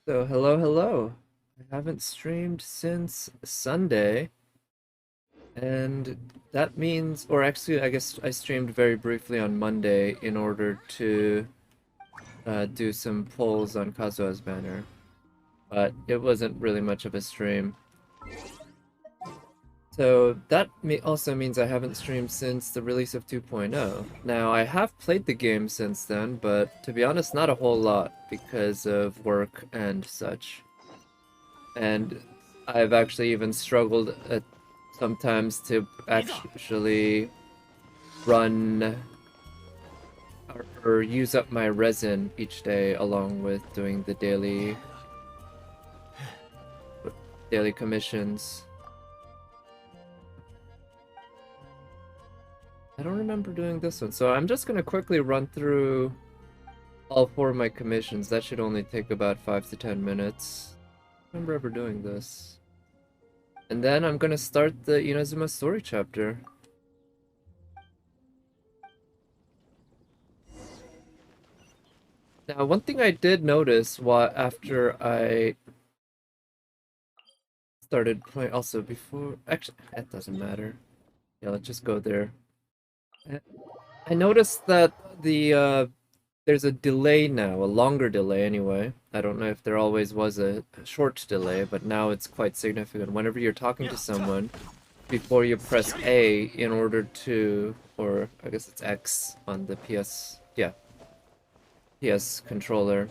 So, hello. I haven't streamed since Sunday, and that means, or actually, I guess I streamed very briefly on Monday in order to do some polls on Kazuha's banner, but it wasn't really much of a stream. So that also means I haven't streamed since the release of 2.0. Now, I have played the game since then, but to be honest, not a whole lot because of work and such. And I've actually even struggled sometimes to actually run or use up my resin each day along with doing the daily commissions. I don't remember doing this one, so I'm just gonna quickly run through all four of my commissions. That should only take about 5 to 10 minutes. I don't remember ever doing this. And then I'm gonna start the Inazuma story chapter. Now, one thing I did notice after I started playing, also before, actually, that doesn't matter. Yeah, let's just go there. I noticed that there's a delay now, a longer delay anyway. I don't know if there always was a short delay, but now it's quite significant. Whenever you're talking to someone, before you press A in order to, or I guess it's X on the PS, yeah, PS controller.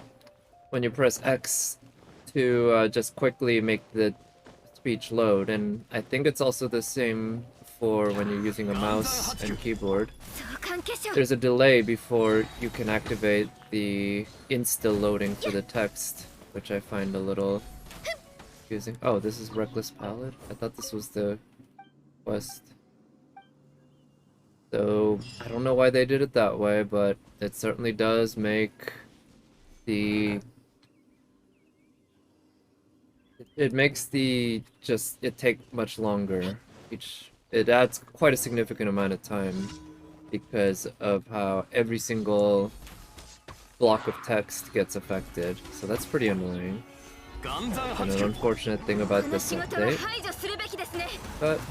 When you press X to just quickly make the speech load, and I think it's also the same for when you're using a mouse and keyboard. There's a delay before you can activate the insta loading for the text, which I find a little confusing. Oh, this is Reckless Palette? I thought this was the quest. So, I don't know why they did it that way, but it certainly does make the... It makes it take much longer. It adds quite a significant amount of time because of how every single block of text gets affected. So that's pretty annoying. And an unfortunate thing about this update. But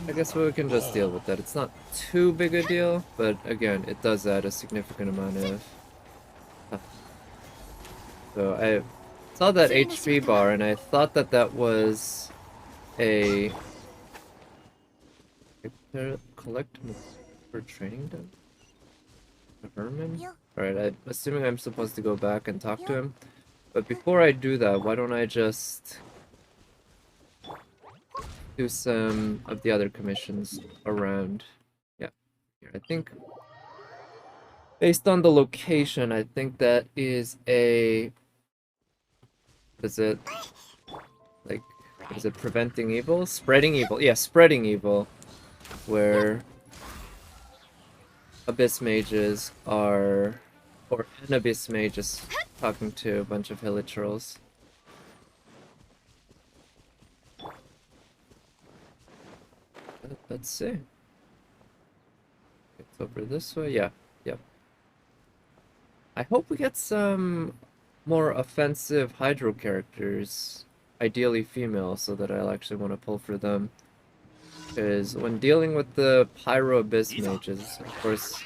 I guess we can just deal with that. It's not too big a deal, but again, it does add a significant amount of... So I saw that HP bar and I thought that that was a... Collect for training done? Herman? Alright, I'm assuming I'm supposed to go back and talk to him. But before I do that, why don't I just do some of the other commissions around? Yeah, here. I think, based on the location, I think that is a... What is it? Like, what is it? Preventing evil? Spreading evil. Yeah, spreading evil. Where Abyss Mages are... Or an Abyss Mage is talking to a bunch of Hilichurls. Let's see. It's over this way? Yeah. Yep. I hope we get some more offensive Hydro characters. Ideally female, so that I'll actually want to pull for them. Because when dealing with the Pyro Abyss Mages, of course,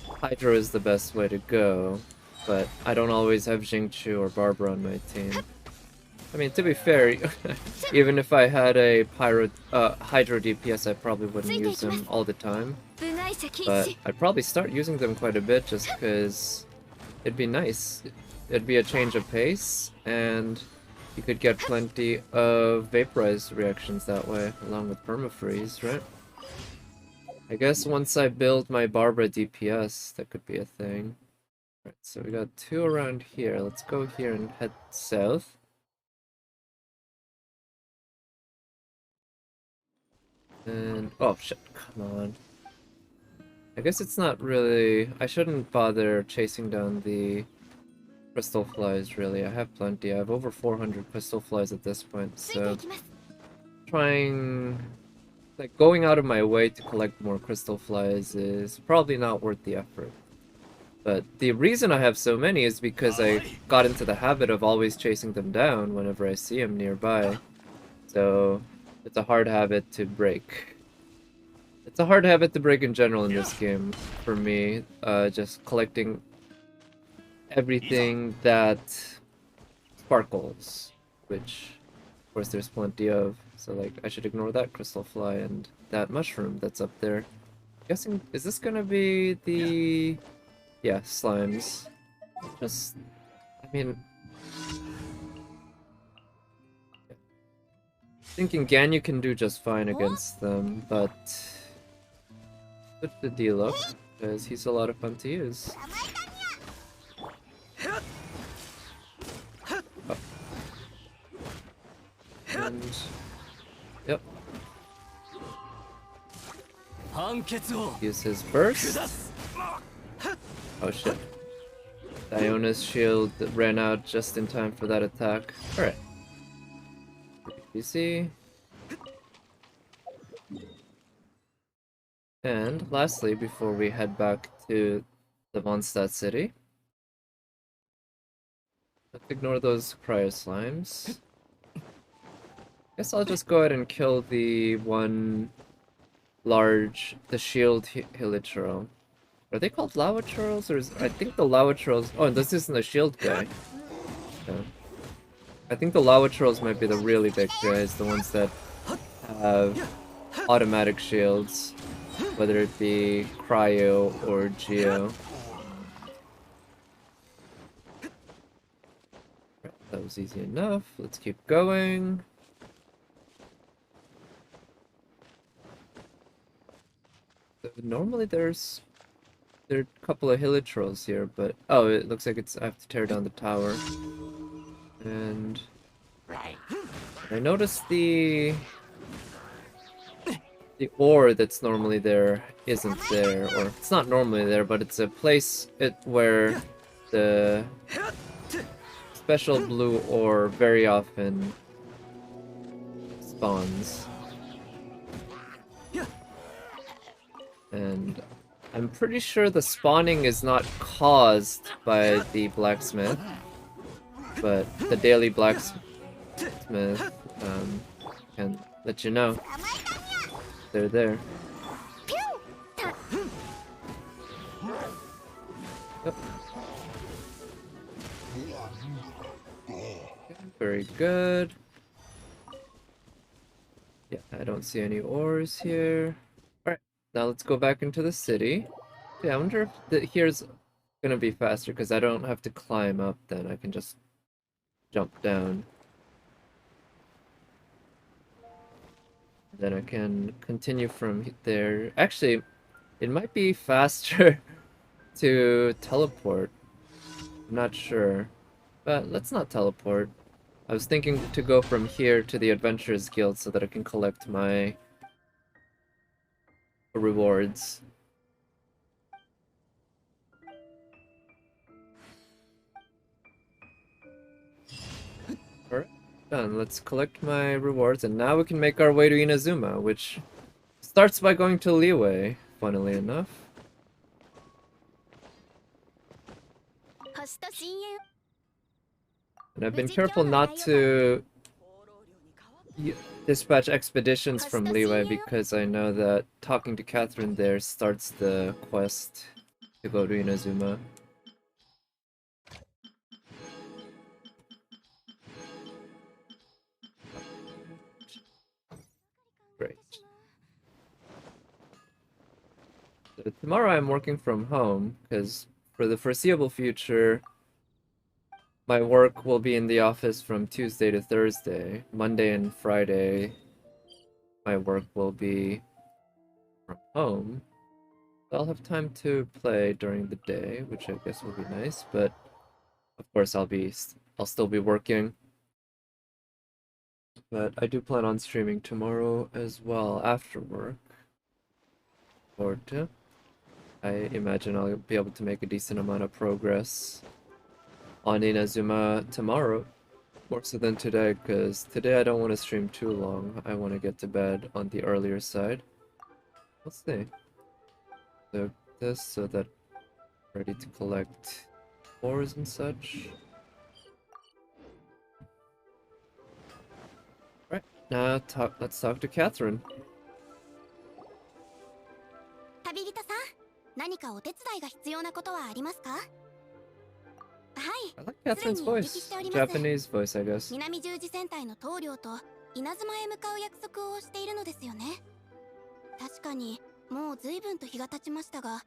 Hydro is the best way to go, but I don't always have Xingqiu or Barbara on my team. I mean, to be fair, even if I had a Hydro DPS, I probably wouldn't use them all the time. But I'd probably start using them quite a bit just because it'd be nice. It'd be a change of pace, and you could get plenty of Vaporize reactions that way, along with Permafreeze, right? I guess once I build my Barbara DPS, that could be a thing. Right, so we got two around here. Let's go here and head south. And... oh shit, come on. I guess it's not really... I shouldn't bother chasing down the crystal flies, really. I have plenty. I have over 400 crystal flies at this point, so... trying... like, going out of my way to collect more crystal flies is probably not worth the effort. But the reason I have so many is because I got into the habit of always chasing them down whenever I see them nearby. So it's a hard habit to break. It's a hard habit to break in general in this game for me. Just collecting everything that sparkles, which of course there's plenty of. So like I should ignore that crystal fly and that mushroom that's up there. Guessing, is this gonna be the... Yeah, slimes. Just, I mean, thinking Ganyu can do just fine against them, but switch the D-Look, because he's a lot of fun to use. Oh. And, yep. Use his burst. Oh shit. Diona's shield ran out just in time for that attack. Alright. PC. And lastly, before we head back to the Mondstadt city, let's ignore those cryo slimes. Guess I'll just go ahead and kill the one large, the shield Hilichurl. Are they called lava churls, or is... I think the lava churls... Oh, this isn't the shield guy. Yeah. I think the lava churls might be the really big guys, the ones that have automatic shields, whether it be cryo or geo. That was easy enough. Let's keep going. Normally there are a couple of Hilichurls here, but... Oh, it looks like I have to tear down the tower. And... I noticed the ore that's normally there isn't there. Or, it's not normally there, but it's a place where the special blue ore very often spawns. And I'm pretty sure the spawning is not caused by the blacksmith, but the daily blacksmith can let you know they're there. Yep. Very good. Yeah, I don't see any ores here. Alright, now let's go back into the city. Yeah, I wonder if here's gonna be faster, because I don't have to climb up then. I can just jump down. Then I can continue from there. Actually, it might be faster to teleport. I'm not sure. But let's not teleport. I was thinking to go from here to the Adventurers Guild so that I can collect my rewards. Alright, done. Let's collect my rewards, and now we can make our way to Inazuma, which starts by going to Liyue, funnily enough. And I've been careful not to dispatch expeditions from Liyue because I know that talking to Catherine there starts the quest to go to Inazuma. Great. So tomorrow I'm working from home because for the foreseeable future my work will be in the office from Tuesday to Thursday. Monday and Friday, my work will be from home. I'll have time to play during the day, which I guess will be nice, but of course I'll still be working. But I do plan on streaming tomorrow as well after work. Or two. I imagine I'll be able to make a decent amount of progress on Inazuma tomorrow, more so than today, because today I don't want to stream too long. I want to get to bed on the earlier side. Let's see. So this, so that Ready to collect ores and such. Right, now let's talk to Catherine. 旅人さん、何かお手伝いが必要なことはありますか？はい、 I like Catherine's voice. Japanese voice, I guess. 南十字戦隊の棟梁と稲妻へ向かう約束をしているのですよね。確かにもう随分と日が経ちましたが、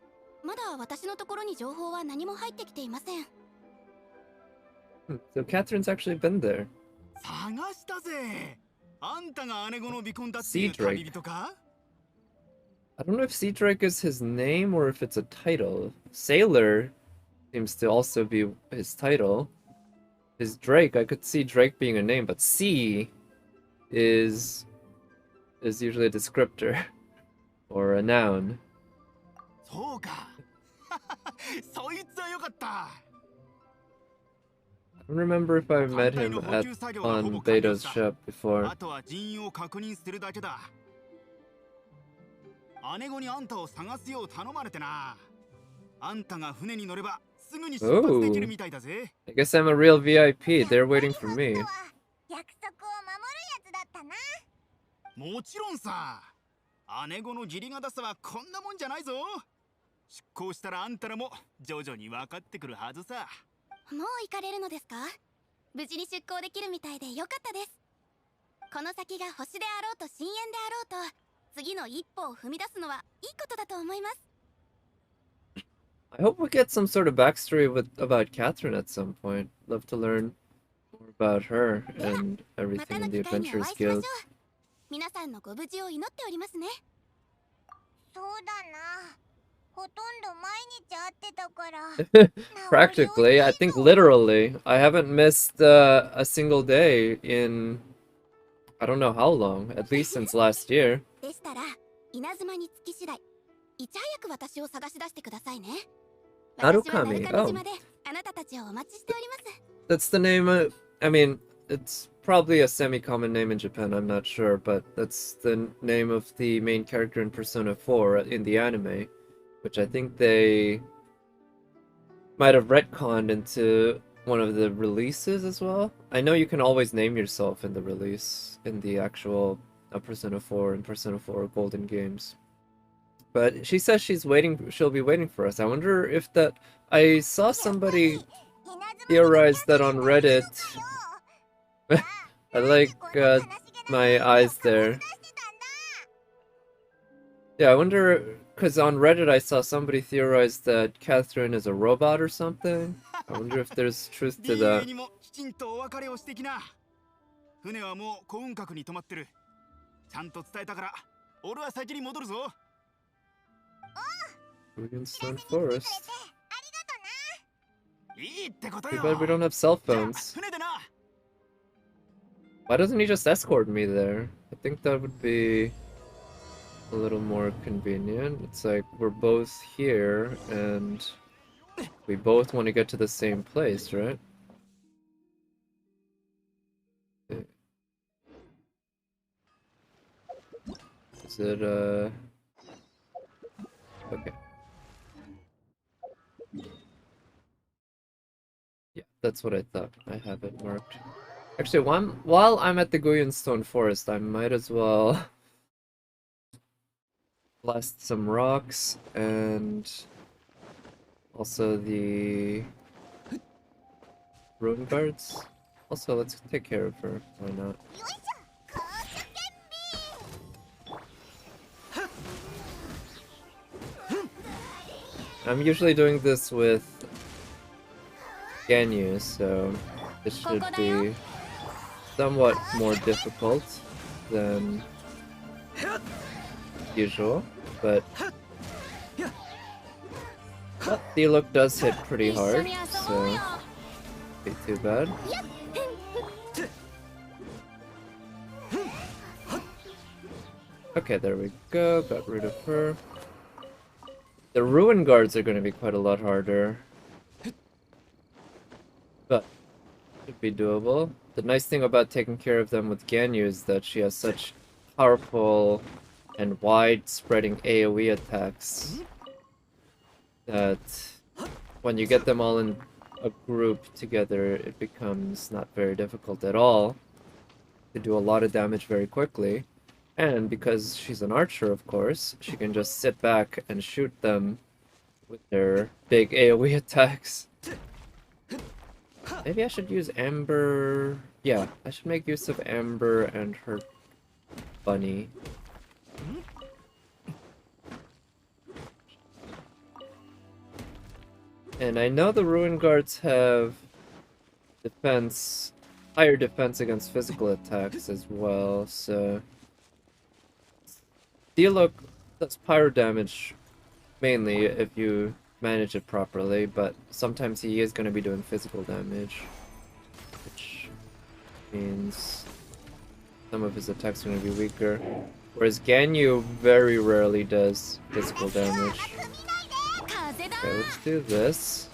まだ私のところに情報は何も入ってきていません。So Catherine's actually been there. 探したぜ。あんたが姉子のビコンだっていう旅人か？ I don't know if Sea Drake is his name or if it's a title. Sailor seems to also be his title. His Drake, I could see Drake being a name, but Sea is usually a descriptor or a noun. そうか。そいつはよかった。I don't remember if I met him on Beto's ship before. あとは人員を確認するだけだ。姉子にあんたを探すよう頼まれてな。あんたが船に乗ればすぐに出発できるみたいだぜ。I guess I'm a real VIP. They're waiting for me. 約束を守るやつだったな。もちろんさ。姉子の義理が出すはこんなもんじゃないぞ。出航したらあんたらも徐々に分かってくるはずさ。もう行かれるのですか？無事に出航できるみたいでよかったです。この先が星であろうと深淵であろうと、次の一歩を踏み出すのはいいことだと思います。I hope we get some sort of backstory about Catherine at some point. Love to learn more about her and everything in the Adventurers Guild. 皆さんのご無事を祈っておりますね。そうだな。ほとんど毎日会ってたから。Practically, I think literally. I haven't missed a single day in I don't know how long, at least since last year. でしたら、稲妻に着き次第、いち早く私を探し出してくださいね。Narukami. Oh. That's the name I mean, it's probably a semi-common name in Japan, I'm not sure, but that's the name of the main character in Persona 4 in the anime, which I think they might have retconned into one of the releases as well. I know you can always name yourself in the release, in the actual Persona 4 and Persona 4 Golden games. But she says she'll be waiting for us. I wonder if that... I saw somebody theorize that on Reddit. I like my eyes there. Yeah, I wonder... Because on Reddit I saw somebody theorize that Catherine is a robot or something. I wonder if there's truth to that. Stone Forest. Too bad we don't have cell phones. Why doesn't he just escort me there? I think that would be a little more convenient. It's like we're both here and we both want to get to the same place, right? Okay. Is it okay. Yeah, that's what I thought. I have it marked. Actually, while I'm at the Guyan Stone Forest, I might as well blast some rocks and also the ruin guards. Also, let's take care of her. Why not? I'm usually doing this with Ganyu, so this should be somewhat more difficult than usual, but the look does hit pretty hard, so not be too bad. Okay, there we go, got rid of her. The ruin guards are going to be quite a lot harder, but should be doable. The nice thing about taking care of them with Ganyu is that she has such powerful and wide-spreading AoE attacks that when you get them all in a group together, it becomes not very difficult at all to do a lot of damage very quickly. And because she's an archer, of course, she can just sit back and shoot them with their big AoE attacks. Maybe I should use Amber. Yeah, I should make use of Amber and her bunny. And I know the Ruin Guards have defense, higher defense against physical attacks as well, so Diluc does pyro damage mainly if you manage it properly, but sometimes he is going to be doing physical damage, which means some of his attacks are going to be weaker. Whereas Ganyu very rarely does physical damage. Okay, let's do this.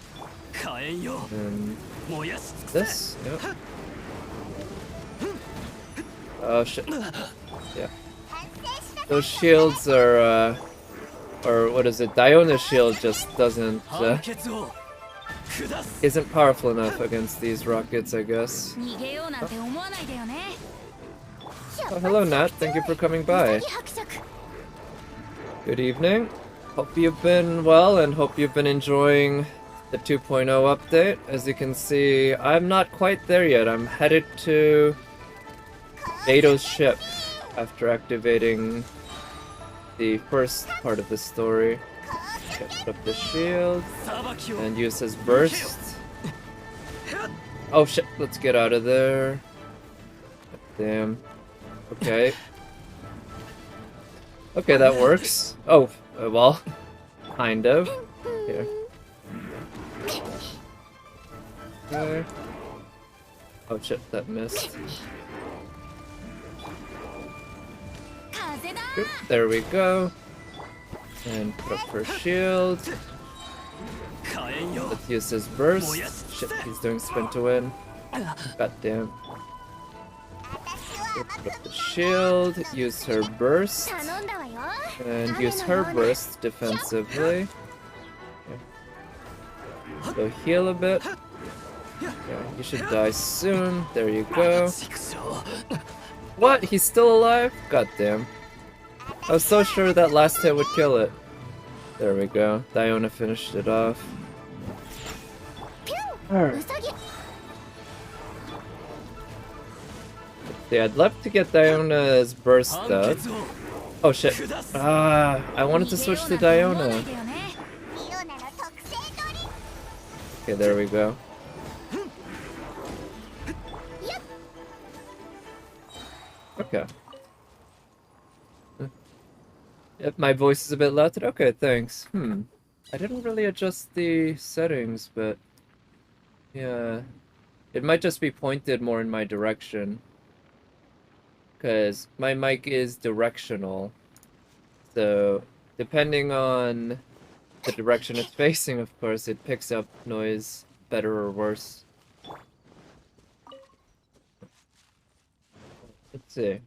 And this? Yep. Oh shit. Yeah. Those shields are, or what is it? Diona's shield just doesn't, isn't powerful enough against these rockets, I guess. Oh, hello Nat, thank you for coming by. Good evening. Hope you've been well and hope you've been enjoying the 2.0 update. As you can see, I'm not quite there yet. I'm headed to Beto's ship after activating the first part of the story. Get up the shield and use his burst. Oh shit, let's get out of there. Damn. Okay. Okay, that works. Oh, well, kind of. Here. Okay. Oh shit, that missed. Oop, there we go. And put up her shield. Let's use his burst. Shit, he's doing spin to win. God damn. Put up the shield, use her burst, and use her burst defensively. Okay. Go heal a bit. Yeah, you should die soon. There you go. What? He's still alive? God damn. I was so sure that last hit would kill it. There we go. Diona finished it off. Alright. Yeah, I'd love to get Diona's burst up. Oh shit. Ah, I wanted to switch to Diona. Okay, there we go. Okay. If my voice is a bit loud today? Okay, thanks. I didn't really adjust the settings, but yeah. It might just be pointed more in my direction. Because my mic is directional. So, depending on the direction it's facing, of course, it picks up noise better or worse. Let's see.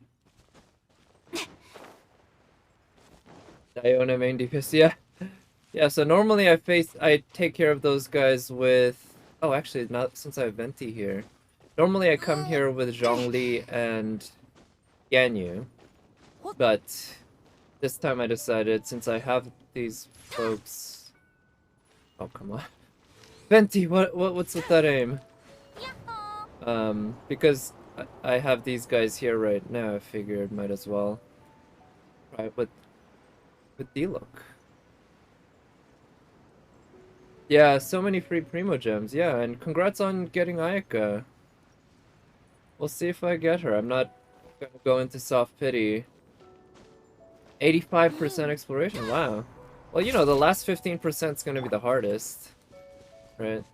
Diona main DPS, yeah. Yeah, so normally I take care of those guys with... Oh, actually, not since I have Venti here. Normally I come here with Zhongli and Ganyu. But this time I decided, since I have these folks... Oh, come on. Venti, what's with that aim? Because I have these guys here right now, I figured might as well. Right, with Diluc. Yeah, so many free Primo Gems, yeah, and congrats on getting Ayaka. We'll see if I get her. I'm not gonna go into soft pity. 85% exploration, wow. Well, you know, the last 15% is gonna be the hardest. Right?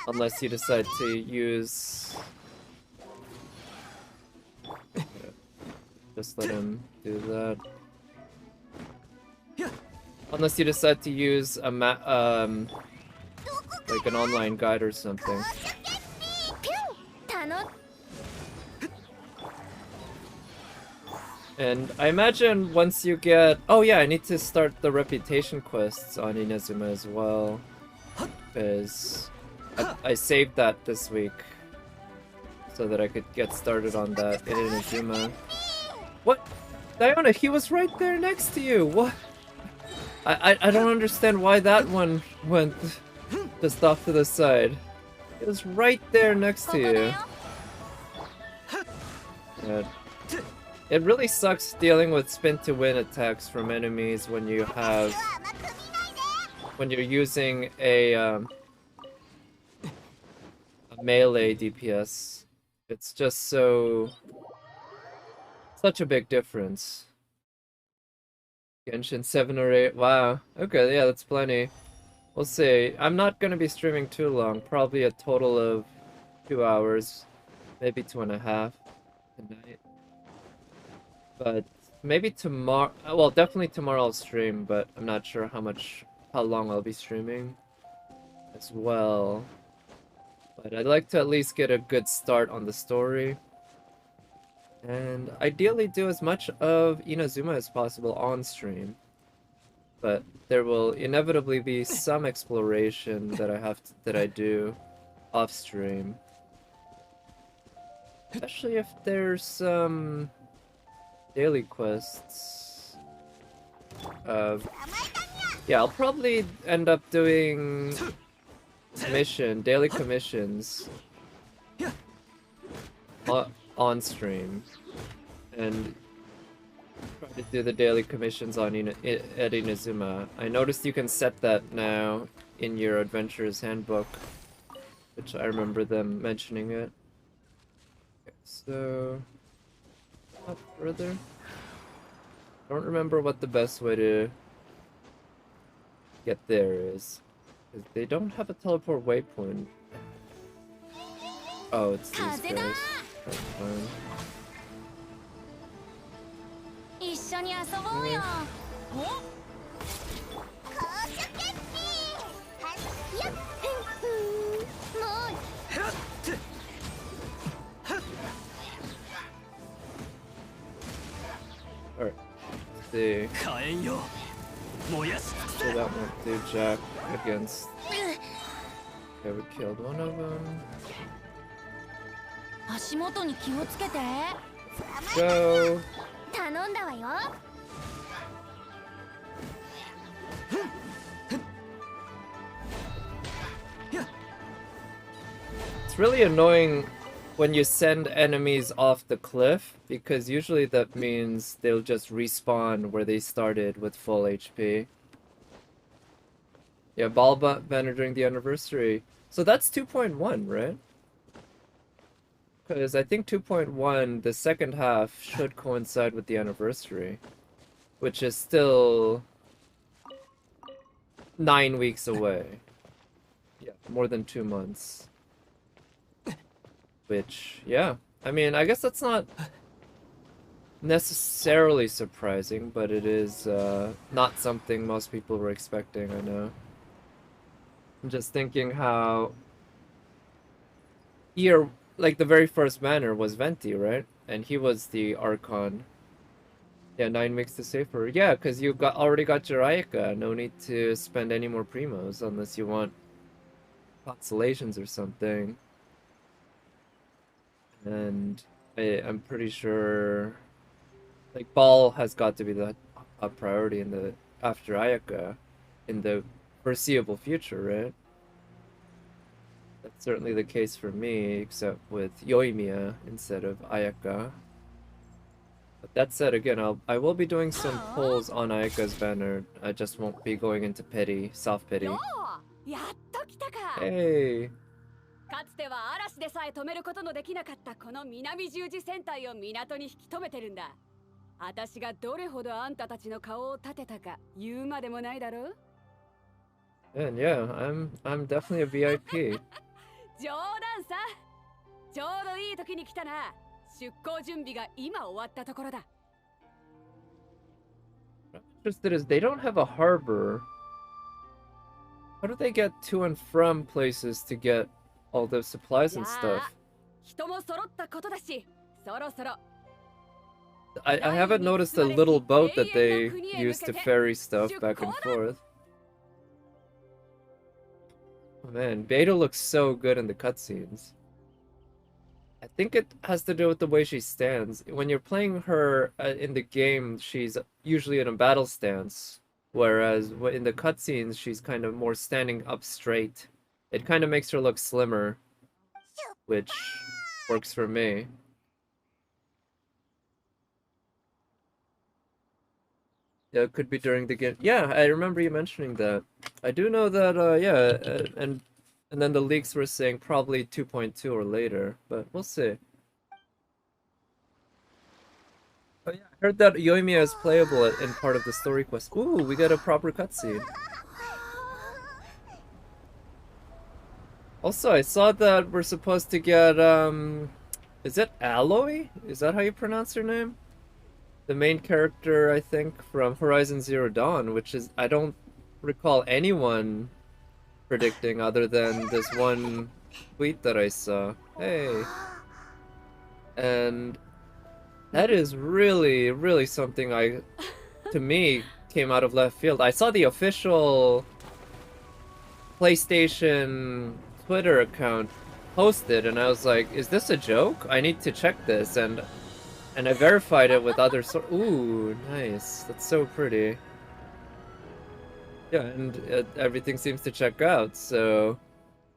Unless you decide to use... Yeah. Just let him do that. Unless you decide to use a like an online guide or something. And I imagine once you get... Oh yeah, I need to start the reputation quests on Inazuma as well. Because I saved that this week so that I could get started on that in Inazuma. What? Diona, he was right there next to you! What? I don't understand why that one went just off to the side. It was right there next to you. Yeah. It really sucks dealing with spin to win attacks from enemies when you have when you're using a melee DPS. It's just such a big difference. Genshin 7 or 8. Wow. Okay, yeah, that's plenty. We'll see. I'm not gonna be streaming too long. Probably a total of 2 hours. Maybe 2.5 tonight. But maybe tomorrow. Well, definitely tomorrow I'll stream, but I'm not sure how long I'll be streaming as well. But I'd like to at least get a good start on the story. And ideally do as much of Inazuma as possible on stream. But there will inevitably be some exploration that I do off stream. Especially if there's some daily quests. Yeah, I'll probably end up doing daily commissions on stream, and try to do the daily commissions on at Inazuma. I noticed you can set that now in your Adventurer's Handbook, which I remember them mentioning it. Okay, so up further. Don't remember what the best way to get there is. 'Cause they don't have a teleport waypoint. Oh, it's these guys. That's fine. 一緒に遊ぼうよ。Alright. Let's see. So that won't do jack against. Okay, we killed one of them. 足元に気をつけて。 Go! 頼んだわよ。 It's really annoying when you send enemies off the cliff, because usually that means they'll just respawn where they started with full HP. Yeah, ball banner during the anniversary. So that's 2.1, right? Because I think 2.1, the second half, should coincide with the anniversary, which is still 9 weeks away. Yeah, more than 2 months. Which, yeah, I mean, I guess that's not necessarily surprising, but it is not something most people were expecting, I know. I'm just thinking how here, like the very first banner was Venti, right? And he was the Archon. Yeah, 9 weeks to save her. Yeah, because you already got your Ayaka. No need to spend any more primos unless you want constellations or something. And I'm pretty sure, like, Ball has got to be the top priority in the after Ayaka in the foreseeable future, right? That's certainly the case for me, except with Yoimiya instead of Ayaka. But that said, again, I will be doing some pulls on Ayaka's banner. I just won't be going into petty, soft petty. Hey! かつては嵐でさえ止めることのできなかったこの南十字戦隊を港に引き止めてるんだ。私がどれほどあんたたちの顔を立てたか言うまでもないだろ。And yeah, I'm definitely a VIP. 冗談さ。ちょうどいい時に来たな。出港準備が今終わったところだ。Interested is they don't have a harbor. How do they get to and from places to get all those supplies and stuff? 人も揃ったことだし、そろそろ。I haven't noticed a little boat that they use to ferry stuff back and forth. man, Beidou looks so good in the cutscenes. I think it has to do with the way she stands. When you're playing her in the game, she's usually in a battle stance, whereas in the cutscenes, she's kind of more standing up straight. It kind of makes her look slimmer, which works for me. Yeah, it could be during the game. Yeah, I remember you mentioning that. I do know that, and then the leaks were saying probably 2.2 or later, but we'll see. Oh yeah, I heard that Yoimiya is playable in part of the story quest. Ooh, we got a proper cutscene. Also, I saw that we're supposed to get, is it Aloy? Is that how you pronounce her name? The main character, I think, from Horizon Zero Dawn, which is, I don't recall anyone predicting other than this one tweet that I saw. Hey. And that is really, really something to me, came out of left field. I saw the official PlayStation Twitter account posted, and I was like, is this a joke? I need to check this, and I verified it with other Ooh, nice. That's so pretty. Yeah, and everything seems to check out, so...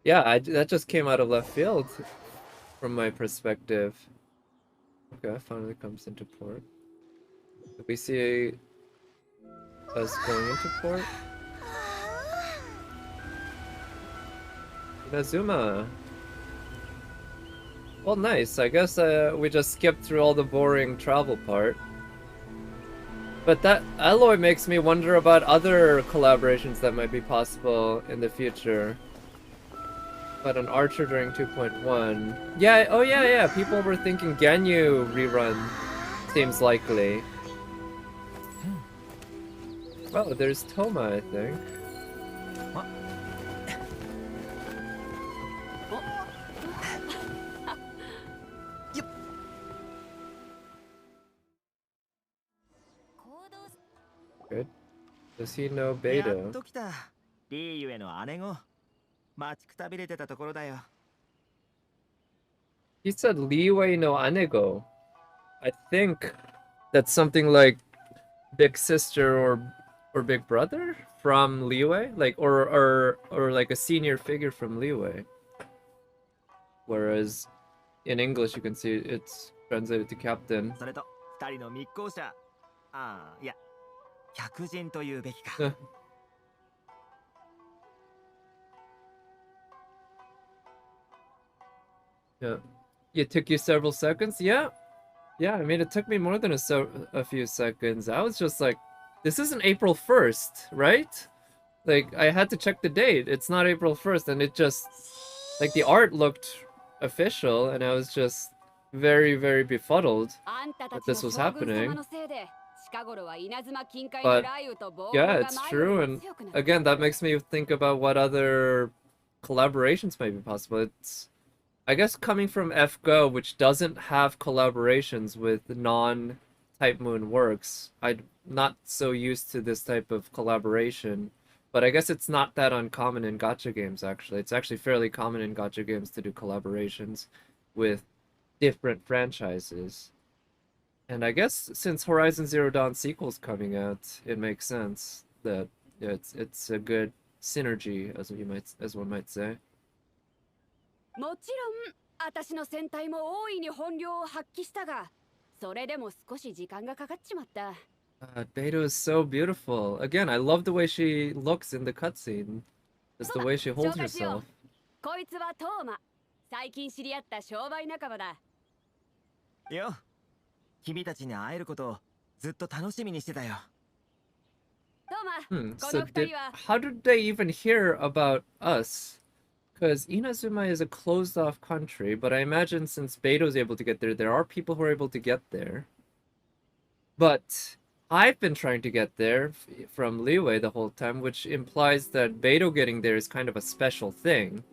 Yeah, that just came out of left field, from my perspective. Okay, finally comes into port. Do we see us going into port? Inazuma! Well, nice. I guess we just skipped through all the boring travel part. But that Alloy makes me wonder about other collaborations that might be possible in the future. But an Archer during 2.1... Yeah, oh yeah, people were thinking Ganyu rerun seems likely. Oh, there's Toma, I think. Good. Does he know や Beidou? っと来た。リーユへの姉子。待ちくたびれてたところだよ。He said Liwei no Anego. I think that's something like big sister or big brother from Liwei, like or like a senior figure from Liwei. Whereas in English you can see it's translated to captain. それと二人の密航者。ああ、いや、客人というべきか。Yeah. It took you several seconds? Yeah. Yeah, I mean, it took me more than a few seconds. I was just like, this isn't April 1st, right? Like, I had to check the date. It's not April 1st, and it just... Like, the art looked official, and I was just very, very befuddled that this was happening. But, yeah, it's true, and again, that makes me think about what other collaborations might be possible. It's... I guess coming from FGO, which doesn't have collaborations with non-Type Moon works, I'm not so used to this type of collaboration. But I guess it's not that uncommon in gacha games, actually. It's actually fairly common in gacha games to do collaborations with different franchises. And I guess since Horizon Zero Dawn sequel's coming out, it makes sense that it's a good synergy, as one might say. もちろん私の戦隊も大いに本領を発揮したが、それでも少し時間がかかっちまった。Beidou is so beautiful. Again, I love the way she looks in the cutscene. Just the way she holds herself. こいつはトーマ。最近知り合った商売仲間だ。よ、君たちに会えることをずっと楽しみにしてたよ。トーマ、こ So の二人は。how did they even hear about us? Because Inazuma is a closed-off country, but I imagine since Beidou's able to get there, there are people who are able to get there. But I've been trying to get there from Liyue the whole time, which implies that Beidou getting there is kind of a special thing.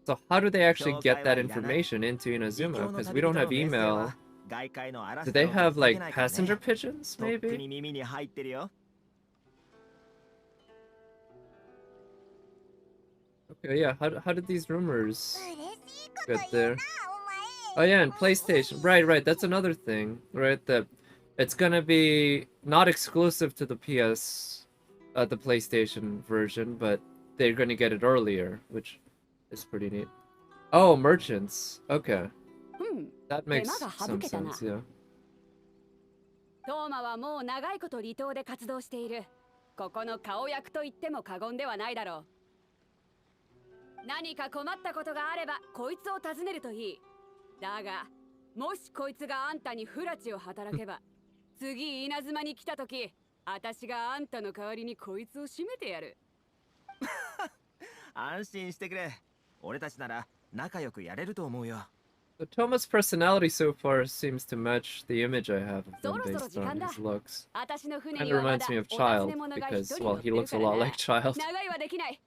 So how do they actually get that information into Inazuma? Because we don't have email. Do they have, like, passenger pigeons, maybe? Okay, yeah. How did these rumors 嬉しいこと get 言う there? なお前 Oh yeah, and PlayStation. Right. That's another thing, right? That it's gonna be not exclusive to the the PlayStation version, but they're gonna get it earlier, which is pretty neat. Oh, merchants. Okay, うん。 that 手間 makes が省 some けたな。 sense. Yeah. トーマはもう長いこと離島で活動している。ここの顔役と言っても過言ではないだろう。何か困ったことがあればこいつを訪ねるといい。だがもしこいつがあんたにフラチを働けば次稲妻に来た時私があんたの代わりにこいつを締めてやる。安心してくれ。俺たちなら仲良くやれると思うよ。 So Toma's personality so far seems to match the image I have of そ him ろそろ based 時 on 間だ。 his looks. 私の船 Kind に of はま reminds だ me of お尋 Child ね者が一 because, 人 well, 乗って he る looks か a ら lot な。 like Child. 長いはできない。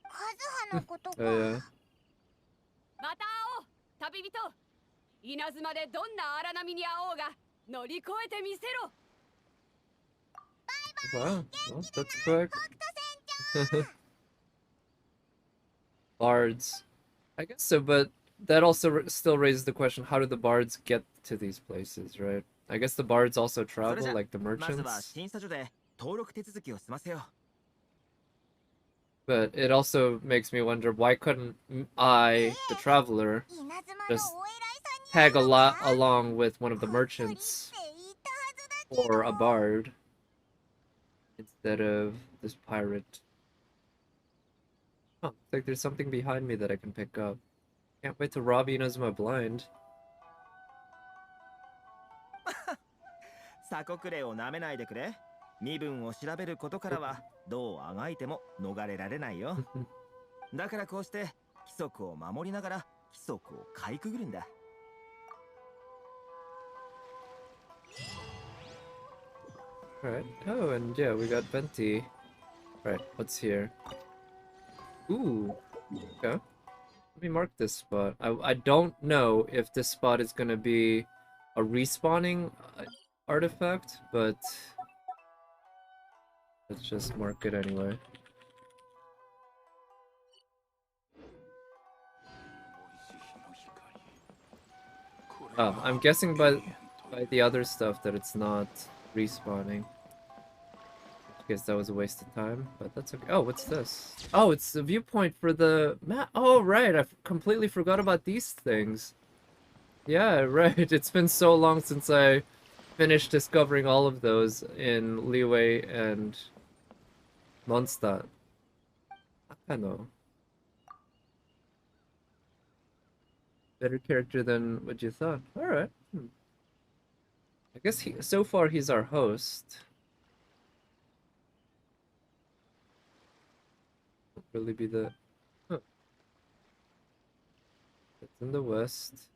カズハのことか Oh yeah. また会おう旅人。稲妻でどんな荒波に会おうが乗り越えてみせろ。 Wow. Well, that's quick. Bards. I guess so, but that also still raises the question: how do the bards get to these places, right? I guess the bards also それ travel じゃ like the まずは merchants, 審査所で登録手続きを済ませよ but it also makes me wonder why couldn't I, the traveler, 稲妻の just お偉いさんに tag 会うのか along with one of the こっそりって merchants 言ったはずだけど or a bard instead of this pirate? Huh, looks like there's something behind me that I can pick up. Can't wait to rob Inazuma blind. 鎖国令をなめないでくれ。身分を調べることからはどうあがいても逃れられないよ。だからこうして規則を守りながら規則をかいくぐるんだ。 Alright. Oh, and yeah, we got Venti. Right, what's here? Ooh. Okay. Let me mark this spot. I don't know if this spot is gonna be a respawning artifact, but let's just mark it anyway. Oh, I'm guessing by the other stuff that it's not respawning. I guess that was a waste of time, but that's okay. Oh, what's this? Oh, it's the viewpoint for the map. Oh, right. I completely forgot about these things. Yeah, right. It's been so long since I finished discovering all of those in Leeway and Mondstadt. I know. Better character than what you thought. Alright. I guess so far he's our host. Would really be the... Huh. It's in the west.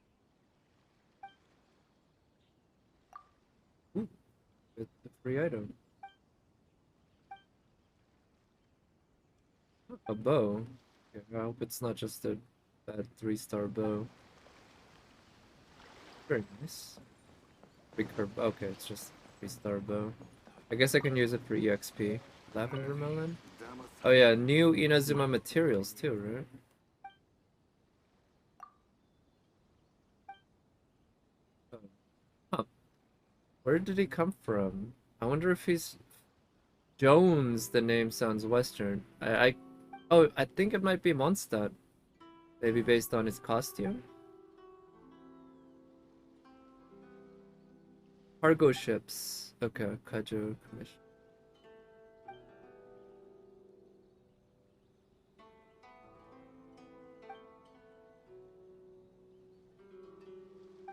Ooh, it's a free item. A bow. Okay, I hope it's not just a bad 3-star bow. Very nice. Big herb. Okay, it's just 3-star bow. I guess I can use it for EXP. Lavender melon? Oh yeah, new Inazuma materials too, right? Oh. Huh. Where did he come from? I wonder if he's... Jones, the name sounds western. Oh, I think it might be Mondstadt. Maybe based on his costume? Cargo ships. Okay, Kajo commission.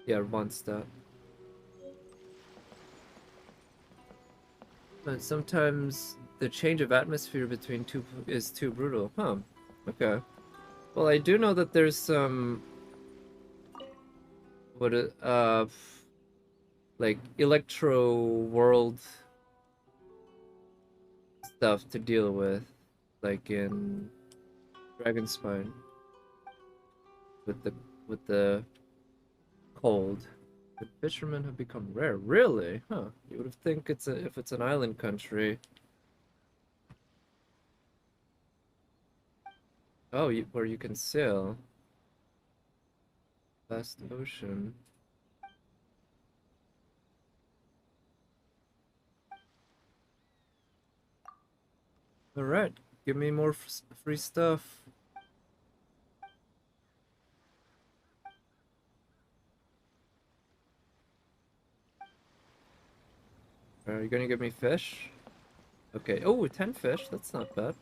Yeah, Mondstadt. But sometimes the change of atmosphere between two is too brutal. Huh. Okay. Well, I do know that there's some... like electro world stuff to deal with, like in Dragon Spine, with the cold. The fishermen have become rare. Really? Huh. You would have think if it's an island country, Oh, where you can sail. Vast ocean. Alright, give me more free stuff. Are you gonna give me fish? Okay. Oh, 10 fish. That's not bad.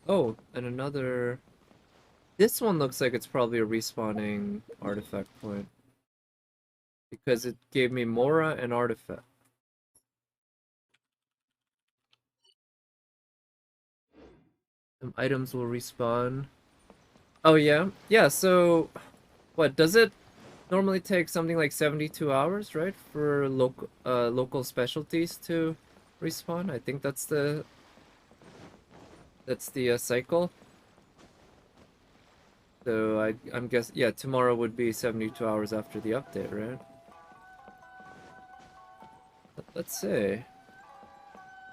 Oh, and another... This one looks like it's probably a respawning artifact point. Because it gave me Mora and artifact. Some items will respawn. Oh, yeah? Yeah, so... What, does it normally take something like 72 hours, right? For local specialties to respawn? I think that's the... That's the cycle. So I'm guessing, yeah, tomorrow would be 72 hours after the update, right? Let's see.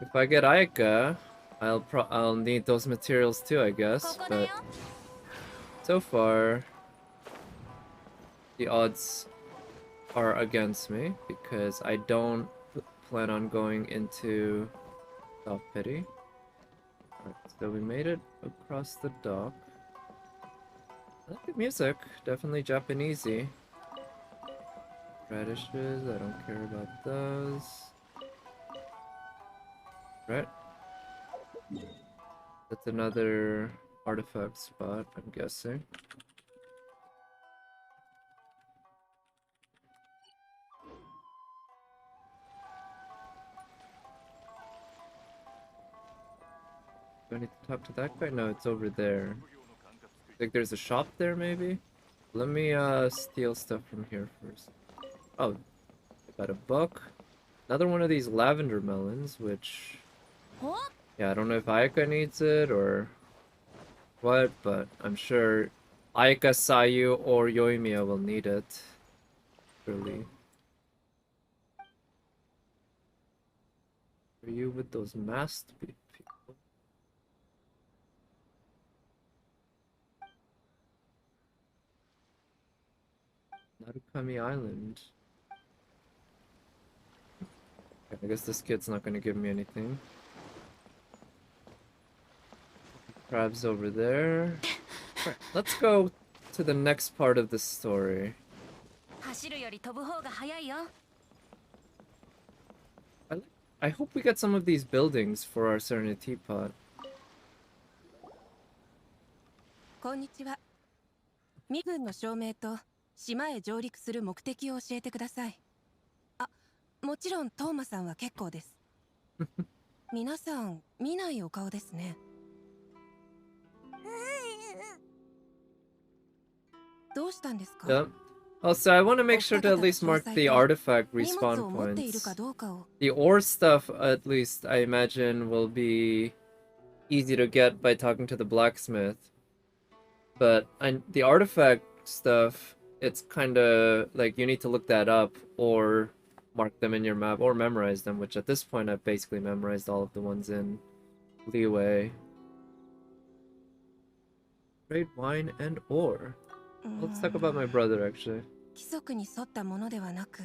If I get Aika, I'll need those materials too, I guess. But so far, the odds are against me because I don't plan on going into South Pity. Right, so we made it across the dock. I like the music, definitely Japanesey. Radishes, I don't care about those. Right. That's another artifact spot, I'm guessing. Do I need to talk to that guy? No, it's over there. Like there's a shop there, maybe? Let me steal stuff from here first. Oh, I got a book. Another one of these lavender melons, which... Yeah, I don't know if Ayaka needs it or what, but I'm sure Ayaka, Sayu, or Yoimiya will need it. Surely. Are you with those masked people? Narukami Island. Okay, I guess this kid's not gonna give me anything. Crab's over there. Right, let's go to the next part of the story. I hope we get some of these buildings for our Serenity Teapot. こんにちは。身分の証明と島へ上陸する目的を教えてください。あ、もちろんトーマさんは結構です。皆さん見ないお顔ですね。どうしたんですか? Yeah. Also, I want to make sure to at least mark the artifact respawn points. The ore stuff, at least, I imagine, will be easy to get by talking to the blacksmith. But the artifact stuff, it's kind of like you need to look that up or mark them in your map or memorize them, which at this point I've basically memorized all of the ones in Leeway. Trade wine and ore. Let's talk about my brother, actually. 規則に沿ったものではなく、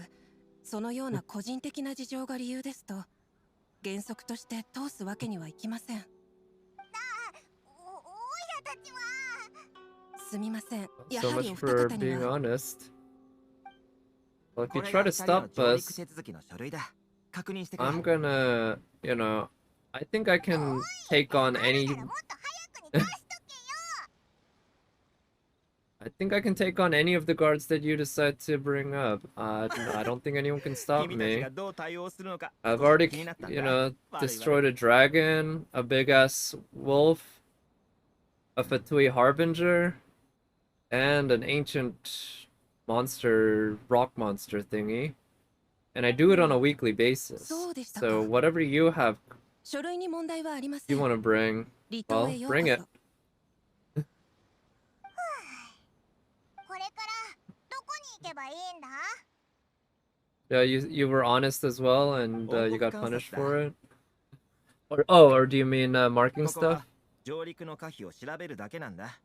そのような個人的な事情が理由ですと、原則として通すわけにはいきません。すみません。や So はり much お二 for 方に being は。 honest. Well, if you try to stop us, I'm gonna, you know, I think I can take on any... I think I can take on any of the guards that you decide to bring up. I don't think anyone can stop me. I've already, you know, destroyed a dragon, a big-ass wolf, a Fatui Harbinger, and an ancient monster, rock monster thingy. And I do it on a weekly basis. So whatever you have, you want to bring, well, bring it. Yeah, you were honest as well, and you got punished for it. Or do you mean marking stuff? 上陸の可否を調べるだけなんだ。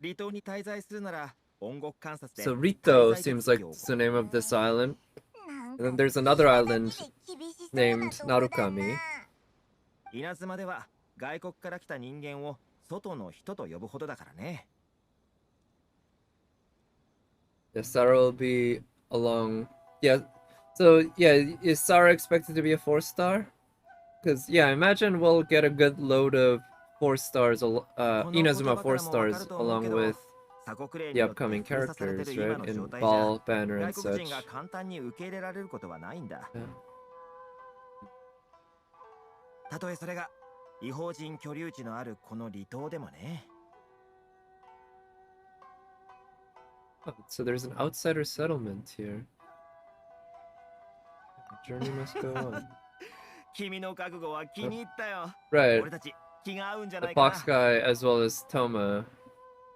離島に滞在するなら音楽観察で So 滞 Rito 在手 seems 続 like きを it's the name of this island. なん And then か there's another 聞いただ island けで厳しそう named なとこだな Narukami. 稲妻では外国から来た人間を外の人と呼ぶほどだからね。 Yeah, Sarah will be along. Yeah. So yeah, is Sarah expected to be a 4-star? Because yeah, I imagine we'll get a good load of 4 stars. この言 Inazuma 葉か 4 らもわか stars ると思うけ along ど with 鎖国令 the によって upcoming 封鎖されて characters, る今 right? の In 状態じゃ Ball, Banner, 外 and 国人 such. が簡単に受け入れられることはないんだ。 Yeah. たとえそれが違法人居留地のあるこの離島でもね。 Oh, so there's an outsider settlement here. The journey must go on. 君の覚悟は気に入ったよ。 Right. 俺たち気が合うんじゃ The ないかな。 fox guy as well as Toma.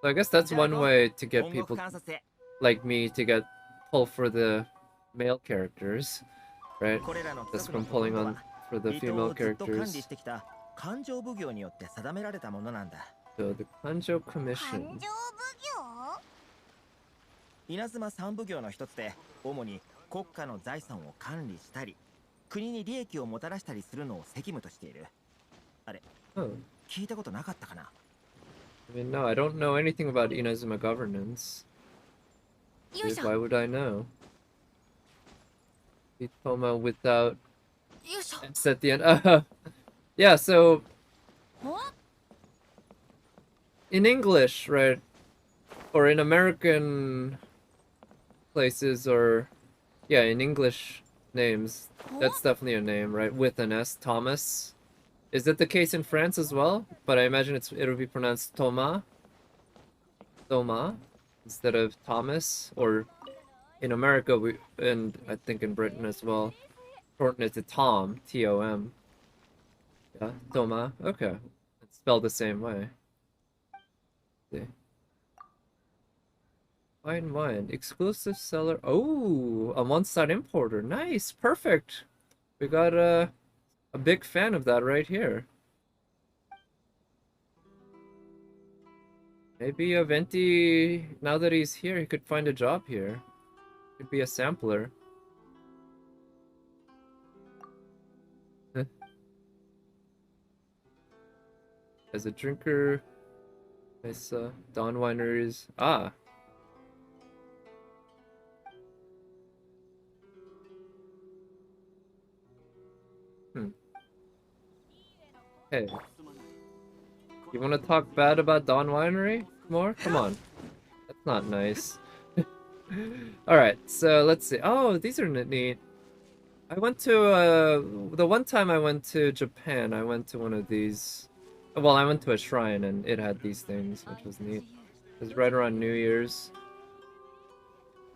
So I guess that's one way to get 音楽 people 観察へ。 like me to get pull for the male characters, right? これらの規 Just 則の from ほと pulling んど on は for the 離島 female をずっと管理 characters. してきた勘定奉行によって定められたものなんだ。 So the Kanjo 勘 Commission. 定奉行稲妻三奉行の一つで主に国家の財産を管理したり国に利益をもたらしたりするのを責務としている。あれ、 Oh. 聞いたことなかったかな。 I mean, no, I don't know anything about Inazuma governance. よいしょ Why would I know? Toma without よいしょ it's at the end. Yeah, so お in English, right? Or in American places, or yeah, in English names, that's definitely a name, right? With an S, Thomas. Is that the case in France as well? But I imagine it'll be pronounced Thomas, Thomas, instead of Thomas. Or in America, and I think in Britain as well, shorten it to Tom, Tom. Yeah, Thomas. Okay, it's spelled the same way. See. Fine wine, exclusive seller. Oh, a one-star importer. Nice, perfect. We got a big fan of that right here. Maybe Venti, now that he's here, he could find a job here. Could be a sampler. As a drinker, nice Dawn Wineries. Ah. Hey. You want to talk bad about Dawn Winery more? Come on. That's not nice. Alright, so let's see. Oh, these are neat. I went to, the one time I went to Japan, I went to one of these. Well, I went to a shrine and it had these things, which was neat. It was right around New Year's.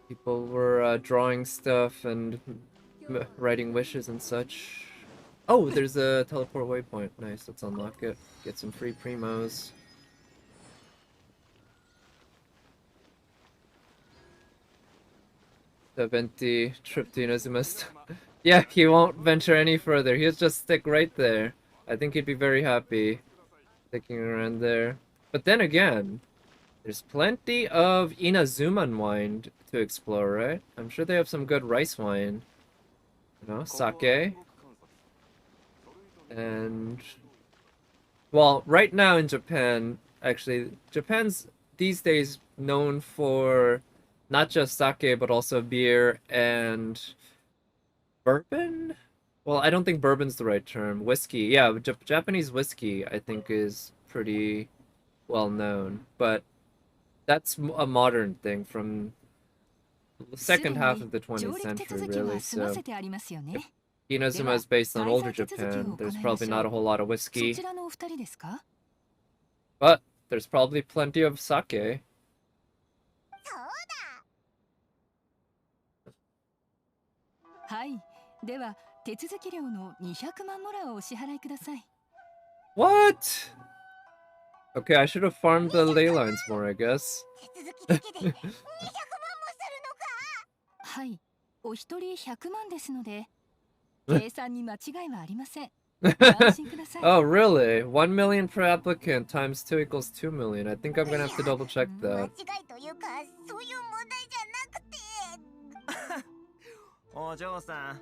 People were drawing stuff and writing wishes and such. Oh, there's a teleport waypoint. Nice, let's unlock it. Get some free primos. The Venti trip to Inazuma. Yeah, he won't venture any further. He'll just stick right there. I think he'd be very happy sticking around there. But then again, there's plenty of Inazuman wine to explore, right? I'm sure they have some good rice wine. You know, sake. And well, right now in Japan, actually, Japan's these days known for not just sake, but also beer and bourbon? Well, I don't think bourbon's the right term. Whiskey. Yeah, Japanese whiskey, I think, is pretty well known. But that's a modern thing from the second half of the 20th century, really. So Inazuma is based on older Japan. There's probably not a whole lot of whiskey. But there's probably plenty of sake. はいでは手続き料の200万モラをお支払いください What? Okay, I should have farmed the ley lines more, I guess. 手続きだけで200万もするのかはいお一人100万ですので計算に間違いはありませんご安心ください。 Oh, really? 1 million per applicant times 2 equals 2 million. I think I'm gonna have to double check 間違 that. いというかそういう問題じゃなくて。お嬢さん、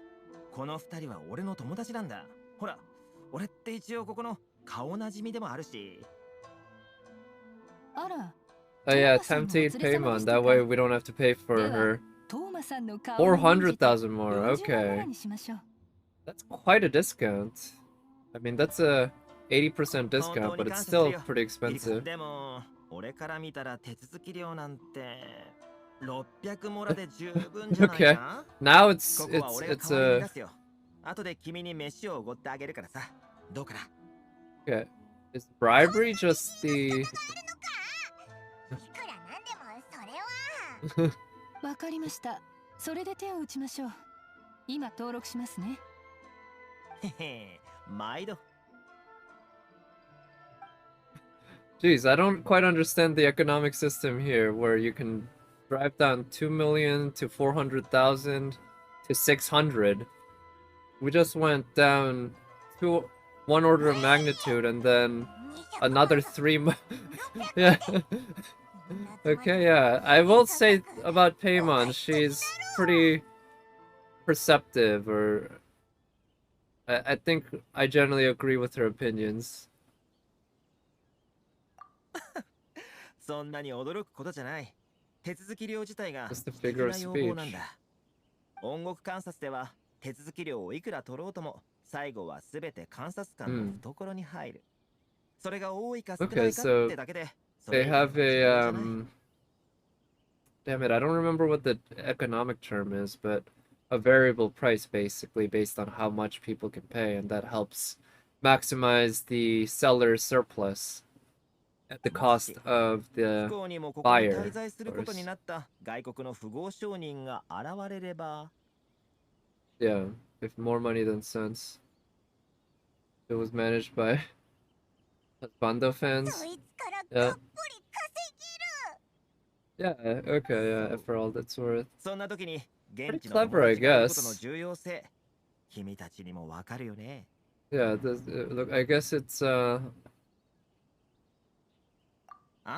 この二人は俺の友達なんだ。ほら、俺って一応ここの顔なじみでもあるし。あら、 Oh yeah, トーマさん time の to お eat 連れ様 Paymon. でした That か。 way we don't have to pay for では her. トーマさんの顔を重んじて 400,000 more. 40万モラ Okay. にしましょう。 That's quite a discount. I mean, that's a 80% discount, but it's still pretty expensive. でも、俺から見たら手続き料なんて600モラで十分じゃない Okay. か。 Now it's ここは俺が it's 代わりに a 出すよ。後で君に飯をおごってあげるからさ。どうかな。 okay. Is bribery just the いくらなんでもそれは。わかりました。それで手を打ちましょう。今登録しますね。へへ、毎度。 Geez, I don't quite understand the economic system here where you can drive down 2 million to 400,000 to 600. We just went down to one order of magnitude and then another 3 yeah. Okay, yeah. I will say about Paimon, she's pretty perceptive, or I think I generally agree with her opinions. そんなに驚くことじゃない。手続き料自体が Just a 素敵 figure of な要望なんだ。音楽観察では手続き料をいくら取ろうとも最後はすべて監察官の懐に入る。それが多いか少ないかってだけで。 They have a damn it, I don't remember what the economic term is, but a variable price basically based on how much people can pay, and that helps maximize the seller's surplus at the cost of 不 the 幸にもここに buyer. 滞在することになった外国の富豪商人が現れれば。 Yeah, if more money than sense. It was managed by Bando そ fans. いつからがっ Yeah. ぽり稼げる。 Yeah, okay, yeah, for all that's worth. そんな時に現 Pretty 地の clever, I 友達がいることの guess. 重要性。君たちにもわかるよね。 Yeah, look, I guess it'sあ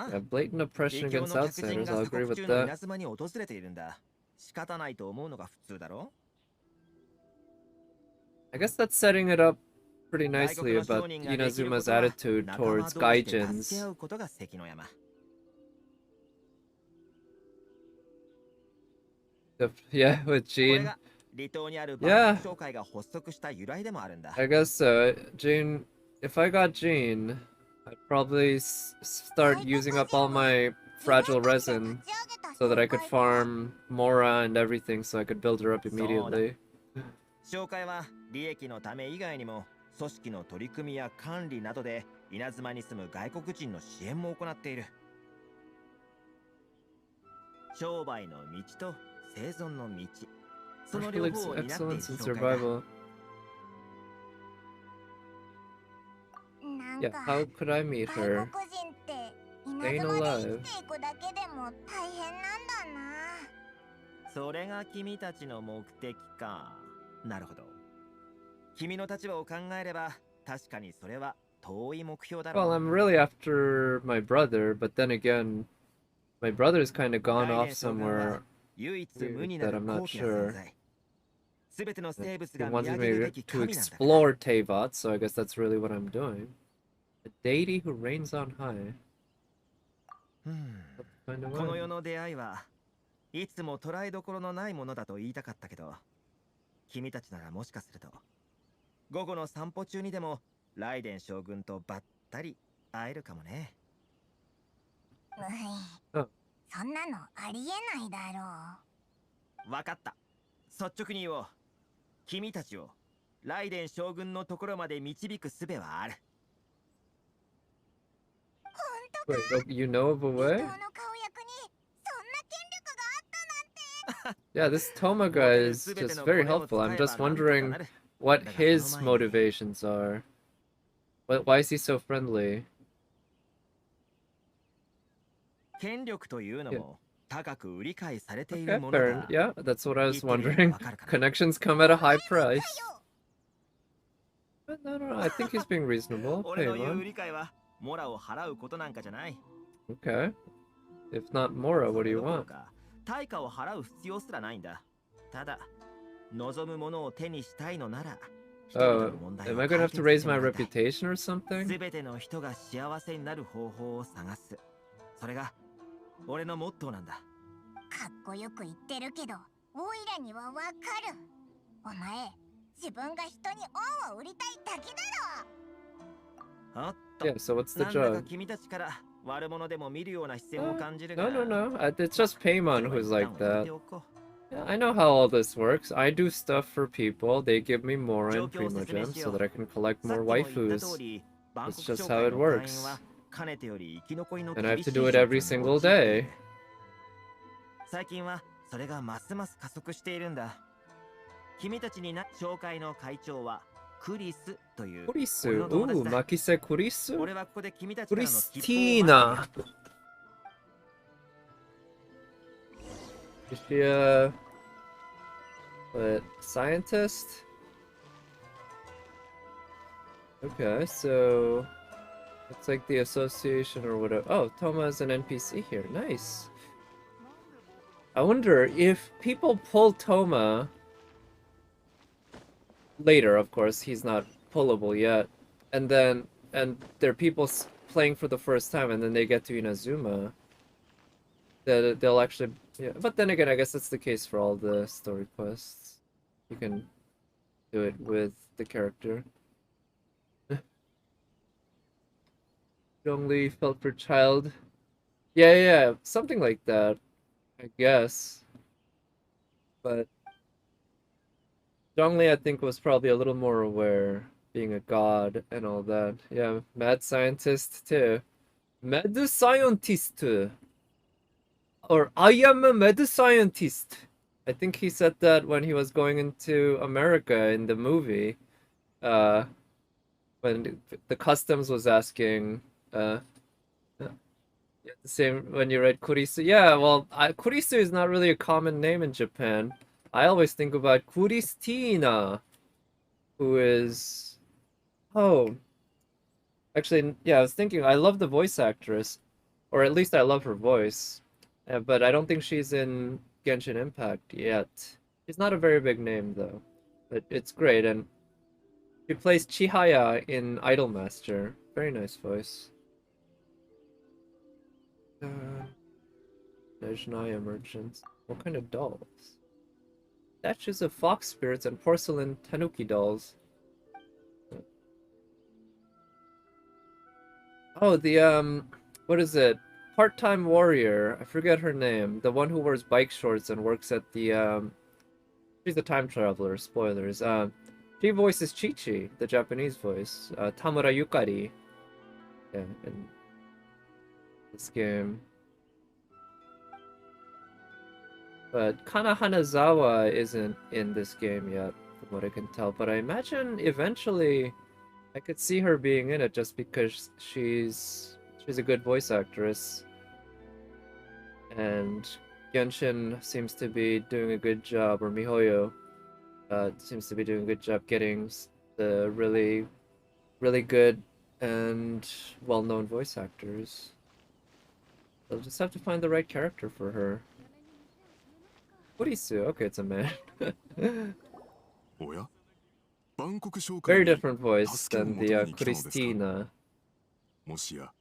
yeah, blatant oppression 異教 against の客人 outsiders. が I'll 鎖 agree 国 with 中の that. 稲妻に訪れているんだ。仕方ないと思うのが普通だろ。 I guess that's setting it up pretty 外 nicely 国の商 about 人ができるこ Inazuma's とは attitude 仲間 towards 同士で助け gaijins. 合うことが関の山。 Yeah, with これ Jean. が離島にある Yeah. 万国商会が発足した由来でもあるんだ。 I guess so. Jean, if I got Jean, I'd probably start using up all my fragile resin so that I could farm Mora and everything so I could build her up immediately. 商会は利益のため以外にも組織の取り組みや管理などで稲妻に住む外国人の支援も行っている。商売の道と生存の道、その両 Excellence, 方を担っている excellence in 商会だ。 survival. なん Yeah, か how could I meet 外 her? 国人って稲 Staying 妻で alive. 生きていくだけでも大変なんだな。それが君たちの目的か。なるほど。君の立場を考えれば確かにそれは遠い目標だろう。 Well, I'm really after my brother, but then again, my brother's kind of gone 来 off 年将軍は somewhere. 唯一無二な that る I'm not 高貴な sure. 存在。すべての生物 He が見 wanted 上げる me べき to 神なんだから。 explore Teyvat, so I guess that's really what I'm doing. A deity who reigns on high. うん、 Find a この way. 世の出会いはいつも捉えどころのないものだと言いたかったけど、君たちならもしかすると午後の散歩中にでもライデン将軍とばったり会えるかもね。うん、そんなのありえないだろわかった。率直に言おう。君たちをライデン将軍のところまで導く術はある。 Wait, you know of a う。 way? 人の顔役にそんな権力があったなんて。 Yeah, this Toma guy is just very helpful. I'm just wondering what his motivations are. Why is he so friendly? 権力というのも高く売り買いされてい Okay, るもの fair. だ。 Yeah, that's what I was wondering. Connections come at a high price. No, no, I think he's being reasonable. 俺 Pay の言う him 売り買いはモラを払うことなんかじゃない。 on. Okay. If not Mora, そ what do れ you どころ want? か対価を払う必要すらないんだ。ただ望むものを手にしたいのなら人々 Oh, の問題 am を I 解 gonna have 決 to して raise も my らいたい。 reputation or something? すべての人が幸せになる方法を探す。それが俺のモットーなんだ。かっこよく言ってるけど、オイラにはわかる。お前、自分が人に恩を売りたいだけだろ。おっと、 Yeah, so what's the なんだか job? 君たちから悪者でも見るような視線を感じるが。 No, no, no. It's just Paimon それは who's 一 like 旦置い that. ておこう。 Yeah, I know how all this works. I do stuff for people. They give me Mora 状 and 況を説明 Primogems しよ so う。 that I can collect さっ more きも言った通 waifus. り、バン It's コク just 商 how 会 it の会員 works. はかねてより生き残りの And I 厳 have し to い do it 状況 every に single 陥っている。 day. 最近はそれがますます加速しているんだ。君たちにな紹介の会長はクリスという Kurisu. 俺の友達 Ooh, だ。 Makise Kurisu? 俺はここで君たちからの吉報を待っている。 Christina. Is she a what, scientist? Okay, so it's like the association or whatever. Oh, Toma is an NPC here. Nice. I wonder if people pull Toma later, of course, he's not pullable yet, and there are people playing for the first time, and then they get to Inazuma, that they'll actually, yeah. But then again, I guess that's the case for all the story quests. You can do it with the character. Zhongli felt for child. Yeah, yeah, something like that, I guess. But Zhongli, I think, was probably a little more aware, being a god and all that. Yeah, mad scientist too. Mad scientist. Or I am a mad scientist. I think he said that when he was going into America in the movie. When the customs was asking, yeah, the same when you read Kurisu. Yeah, well, Kurisu is not really a common name in Japan. I always think about Kuristina, who is, oh, actually, yeah, I was thinking I love the voice actress, or at least I love her voice, but I don't think she's in Genshin Impact yet. She's not a very big name though, but it's great, and she plays Chihaya in Idolmaster. Very nice voice. Nezhnaya merchants. What kind of dolls? Statues of fox spirits and porcelain tanuki dolls. Oh, the what is it? Part-time warrior. I forget her name. The one who wears bike shorts and works at the she's a time traveler. Spoilers. She voices Chi-Chi, the Japanese voice. Tamura Yukari. Yeah, in this game. But Kana Hanazawa isn't in this game yet, from what I can tell. But I imagine eventually I could see her being in it just because she's a good voice actress. And Genshin seems to be doing a good job, or Mihoyo seems to be doing a good job getting the really, really good and well-known voice actors. They'll just have to find the right character for her. Kurisu, okay, it's a man. おやバンコク商 Very 会に different voice 助けを than 求 the めに来たのですか Christina. もしや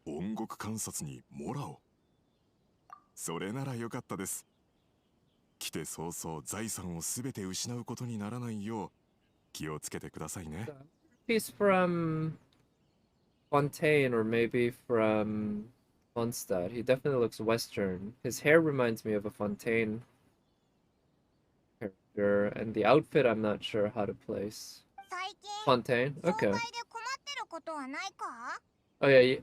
音楽観察にモラをそれならよかったです。来て早々財産をすべて失うことにならないよう気をつけてくださいね。 He's from Fontaine or maybe from Mondstadt. He definitely looks Western. His hair reminds me of a Fontaine character, and the outfit I'm not sure how to place. 最近、 Fontaine? 紹 Okay. 介で困ってることはないか？ Oh yeah,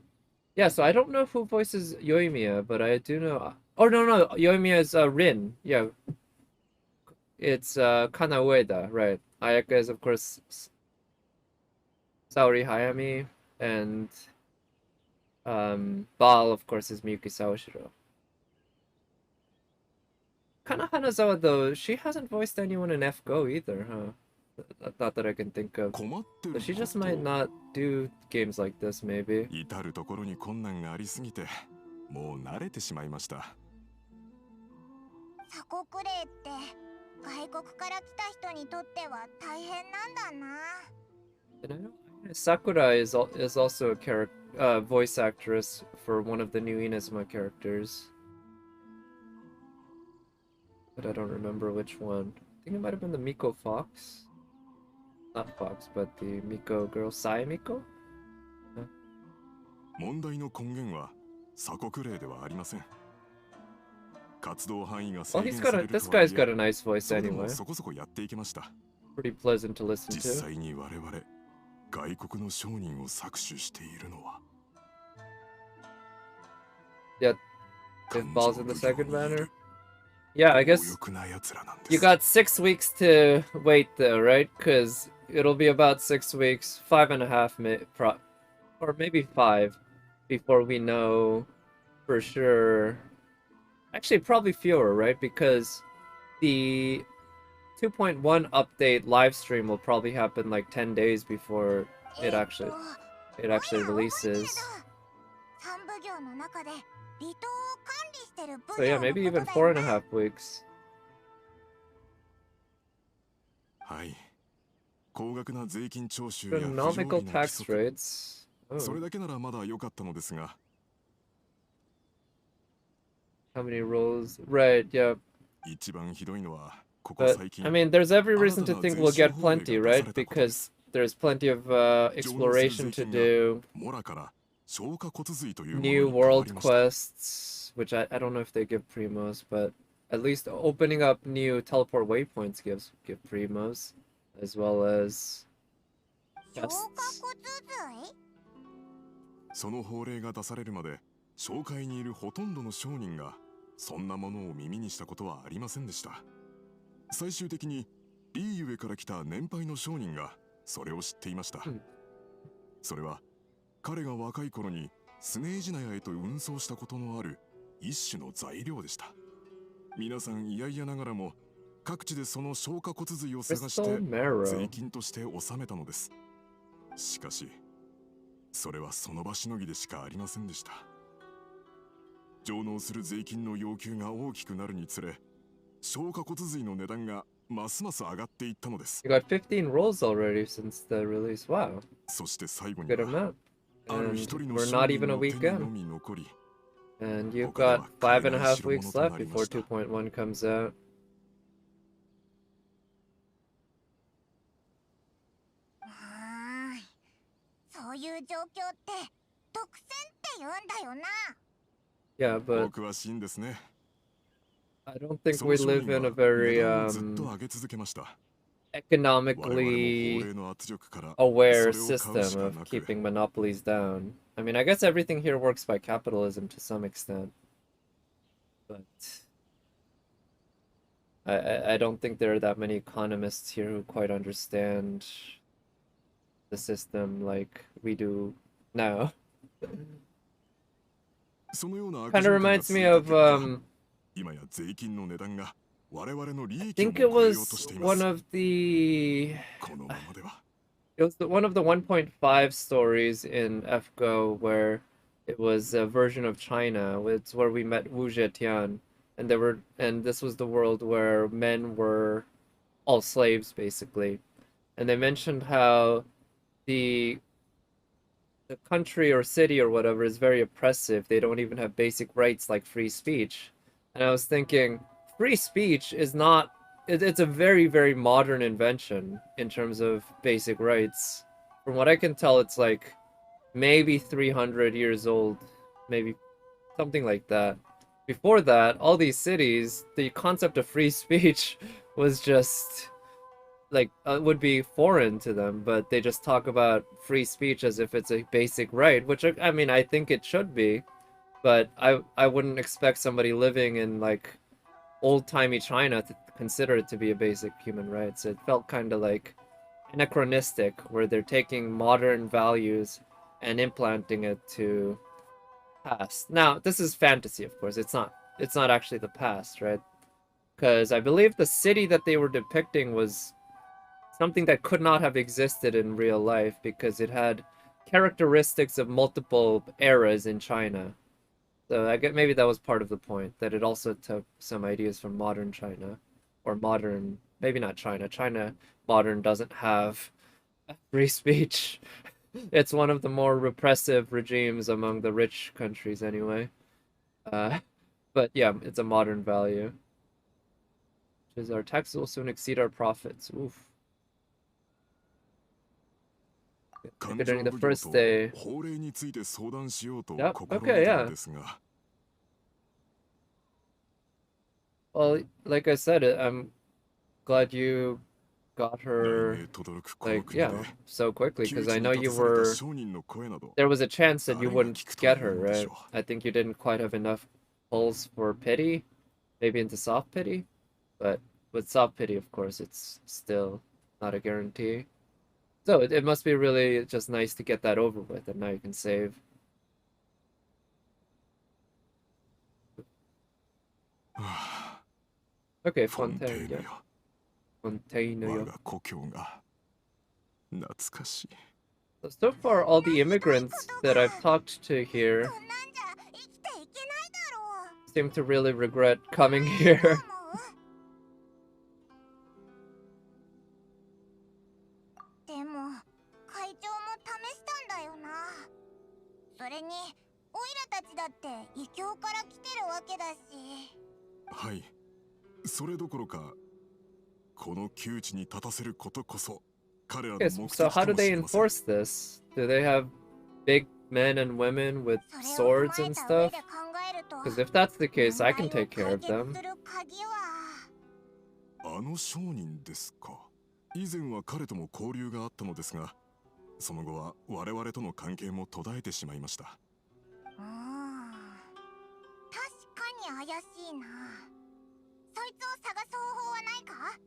yeah. So I don't know who voices Yoimiya, but I do know. Oh no, Yoimiya is Rin. Yeah, it's Kana Ueda, right? Ayaka is of course Saori Hayami, and Baal of course is Miyuki Sawashiro. Kana Hanazawa though, she hasn't voiced anyone in F Go either, huh? Not that I can think of. 困ってる But she こ just might と not do games like this, maybe. 至る所に困難がありすぎてもう慣れてしまいました。鎖国令って外国から来た人にとっては大変なんだな。 And I know Sakura is also a voice actress for one of the new Inazuma characters. But I don't remember which one. I think it might have been the Miko Fox. Not Fox, but the Miko girl, Sai Miko? 問題の根源は鎖国令ではありません。活動範囲が制 Well, 限されると this はい guy's え got a nice voice それでも anyway. そこそこやっていけました。 Pretty pleasant to listen 実 to. 際に我々外国の商人を搾取しているのは Yeah, it falls in the second manner. Yeah, I guess 強欲な奴らなんで you す。 got 6 weeks to wait though, right? Because it'll be about 6 weeks, 5.5 or maybe 5 before we know for sure. Actually, probably fewer, right? Because the 2.1 update live stream will probably happen like 10 days before it actually releases. 三部業の中で離島を管理してる部 So yeah, 業の maybe こ even とだよな。 4.5 weeks. はい。高額な税金徴収や不条理 Astronomical な規 tax 則 rates. そ Oh, れだけならまだ良かったのですが how many rolls? Right, yeah. 一番ひどいのはここ But 最近 I mean, there's every reason to think we'll get plenty, right? Because there's plenty of 上納する exploration 税 to 金が do, モラから消化骨髄というもの new に変わ world りました。 quests, which I don't know if they give primos, but at least opening up new teleport waypoints give primos, as well as 消化 quests. 骨髄？その法令が出されるまで商会にいるほとんどの商人がそんなものを耳にしたことはありませんでした。最終的にリーユエから来た年配の商人がそれを知っていました。うんそれは彼が若い頃にスネージナヤへと運送したことのある一種の材料でした。皆さん嫌々ながらも各地でその消化骨髄を探して Crystal marrow. 税金として納めたのです。しかしそれはその場しのぎでしかありませんでした。上納する税金の要求が大きくなるにつれ消化骨髄の値段がますます上がっていったのです。 You got 15 rolls already since the release. Wow, そして最後に good は amount. ある And 一人の we're 商 not 人 even a の手 week にの in. み残り And you've 他で got は 5 買え and a ない half 代物 weeks とな left りま before した。 2.1 comes out. そういう状況って独占って言うんだよな。 Yeah, お but 詳しいんですね。 I don't think そ we の商 live 人 in a は値 very 段をずっと上げ続けました。我々も法 economically 令の圧力から aware それを買うし system か of なく keeping monopolies down. I mean, I guess everything here works by capitalism to some extent, but I don't think there are that many economists here who quite understand the system like we do now. そのような悪 Kind 循 of 環が reminds 続 me いた of 結果、今や税金の値段が我々の利 I 益を think it も超えようと was していま one す。 of the このままでは it was one of the 1.5 stories in FGO where it was a version of China. It's where we met Wu Zetian, and this was the world where men were all slaves basically, and they mentioned how the the country or city or whatever is very oppressive. They don't even have basic rights like free speech. And I was thinking, free speech is not it's a very, very modern invention in terms of basic rights. From what I can tell, it's like maybe 300 years old, maybe something like that. Before that, all these cities, the concept of free speech was just like would be foreign to them, but they just talk about free speech as if it's a basic right, which I mean I think it should be, but I wouldn't expect somebody living in like old-timey China to consider it to be a basic human right. So it felt kind of like anachronistic, where they're taking modern values and implanting it to past. Now, this is fantasy, of course. It's not actually the past, right? Because I believe the city that they were depicting was something that could not have existed in real life because it had characteristics of multiple eras in China. So I get maybe that was part of the point, that it also took some ideas from modern China, or modern, maybe not China. China modern doesn't have free speech. It's one of the more repressive regimes among the rich countries anyway. Uh, but yeah, it's a modern value. Which is our taxes will soon exceed our profits. Oof. Maybe 勘 during 定 the 奉行 first と day. 法令について相談しようと Yep, 試 okay, みたの yeah. ですが、 Well, like I said, I'm glad you got 来 her, 年轟くこの like, 国 yeah, で so quickly, 窮 because 地 I に know 立 you たされた were, 商人の声など there was a chance that you 誰が wouldn't 聞くとい get う her, のでし right? ょう。 I think you didn't quite have enough pulls for pity, maybe into soft pity, but with soft pity, of course, it's still not a guarantee. So it must be really just nice to get that over with, and now you can save. Okay, フォンテ Fontaine, ーヌ yeah. よ、 Fontaine, 我 yeah. が故郷が懐かしい。 So far, all the immigrants that I've talked to here こんなんじゃ生きていけないだろう。 seem to really regret coming here. でも会長も試したんだよな。それにオイラたちだって異教から来てるわけだし。はい、それどころかこの窮地に立たせることこそ彼らの Okay, 目 so 的 how か do もし they れません。 enforce this? Do they have big men and women with それを踏 swords まえ and た上 stuff? で考えると、 Because if that's the case, 問 I 題 can を take care 解 of 決 them. する鍵は。あの商人ですか。以前は彼とも交流があったのですが、その後は我々との関係も途絶えてしまいました。確かに怪しいな。そいつを探す方法はないか？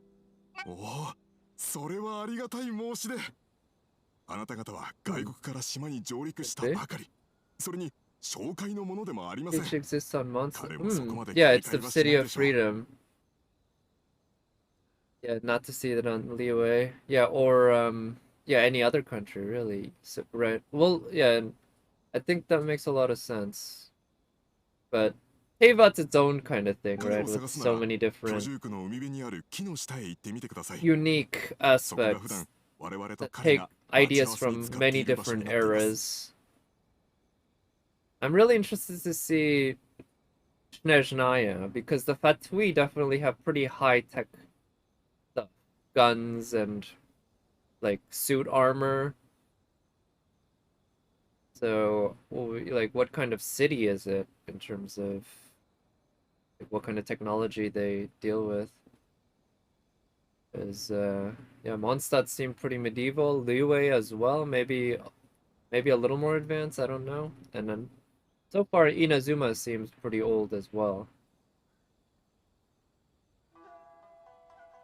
おお、それはありがたい申し出。あなた方は外国から島に上陸したばかり。それに紹介のものでもありません。 Which exists on Monster. 彼もそこまで Yeah, 警 it's 戒 the はしな City い of でしょう。 Freedom. Yeah, not to see that on Leeway. Yeah, or yeah, any other country really. So, right. Well, yeah, and I think that makes a lot of sense. But Havat's its own kind of thing, 彼 right? を With 探すな so ら many 居 different 住区の海辺にある木の下へ行ってみてください。 unique そこが普 aspects 段我々と that 彼 take が待ち合 ideas わせに from 使ってい many る場所に different なっています。 eras. I'm really interested to see Snezhnaya because the Fatui definitely have pretty high tech stuff, guns and like suit armor. So, like, what kind of city is it in terms of like, what kind of technology they deal with? Is yeah, Mondstadt seemed pretty medieval. Liyue as well, maybe a little more advanced. I don't know. And then so far, Inazuma seems pretty old as well.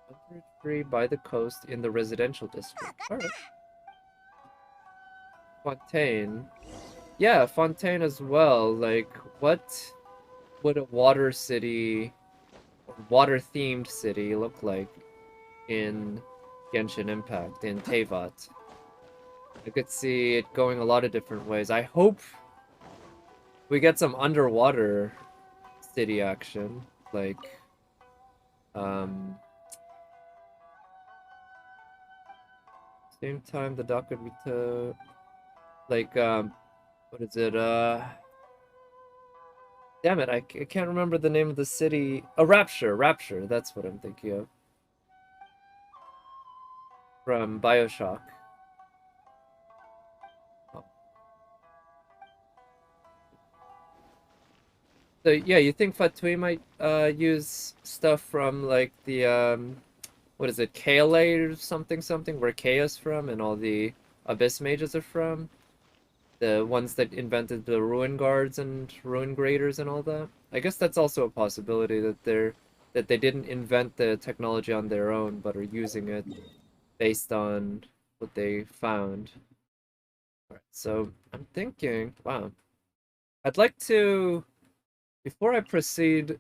103 by the coast in the residential district. Alright. Fontaine. Yeah, Fontaine as well. Like, what would a water city, water themed city look like in Genshin Impact, in Teyvat? I could see it going a lot of different ways. I hope we get some underwater city action, like, same time the dock would be to, like, what is it, damn it, I can't remember the name of the city. Oh, Rapture, that's what I'm thinking of. From Bioshock. Oh. So yeah, you think Fatui might use stuff from like the what is it, KLA or something, where Chaos from and all the Abyss mages are from? The ones that invented the Ruin Guards and Ruin Graders and all that? I guess that's also a possibility that they didn't invent the technology on their own, but are using it based on what they found. Alright, so I'm thinking, wow. I'd like to, before I proceed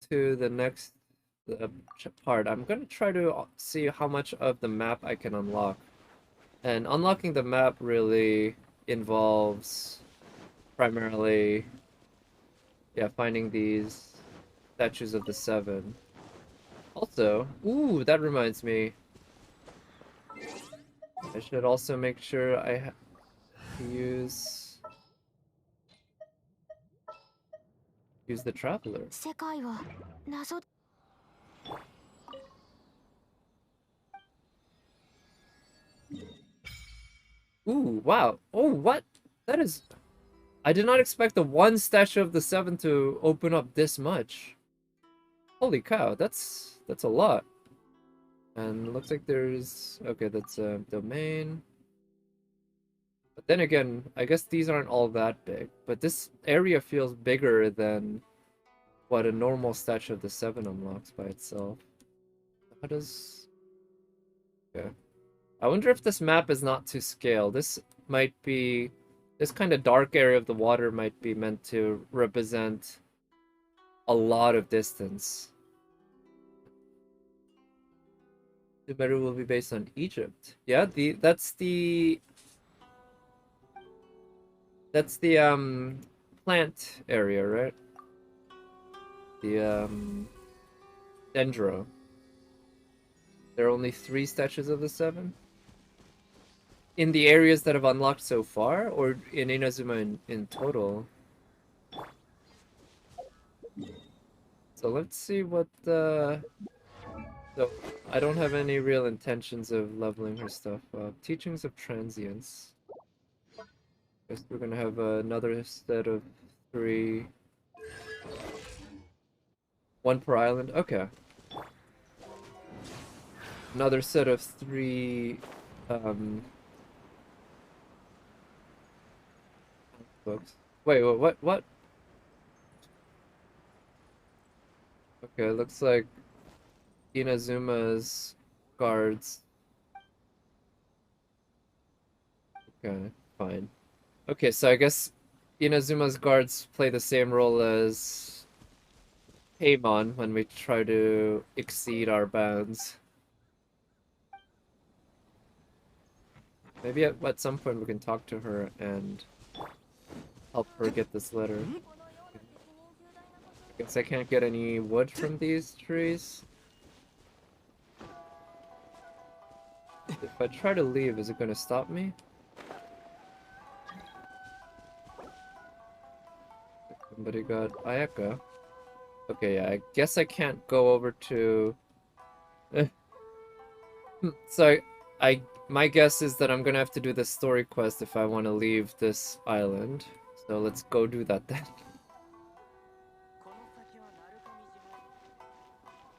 to the next part. I'm gonna try to see how much of the map I can unlock. And unlocking the map really involves primarily, yeah, finding these statues of the seven. Also, ooh, that reminds me. I should also make sure I use the traveler. 世界は謎 Ooh, wow. Oh, what? That is. I did not expect the one statue of the seven to open up this much. Holy cow, that's a lot. And it looks like there's okay, that's a domain. But then again, I guess these aren't all that big. But this area feels bigger than what a normal statue of the seven unlocks by itself. How does okay. I wonder if this map is not to scale. This might be this kind of dark area of the water might be meant to represent a lot of distance. The better will be based on Egypt. Yeah, that's the plant area, right? The dendro. There are only 3 statues of the 7 in the areas that have unlocked so far, or in Inazuma in total. So let's see what the. So I don't have any real intentions of leveling her stuff up. Teachings of Transience. Guess we're gonna have another set of 3. 1 per island. Okay. Another set of 3 books. Wait, what? Okay, looks like Inazuma's guards. Okay, fine. Okay, so I guess Inazuma's guards play the same role as Paimon when we try to exceed our bounds. Maybe at some point we can talk to her and help her get this letter. I guess I can't get any wood from these trees. If I try to leave, is it going to stop me? Somebody got Ayaka. Okay, yeah, I guess I can't go over to... So, my guess is that I'm gonna have to do the story quest if I want to leave this island. So let's go do that then.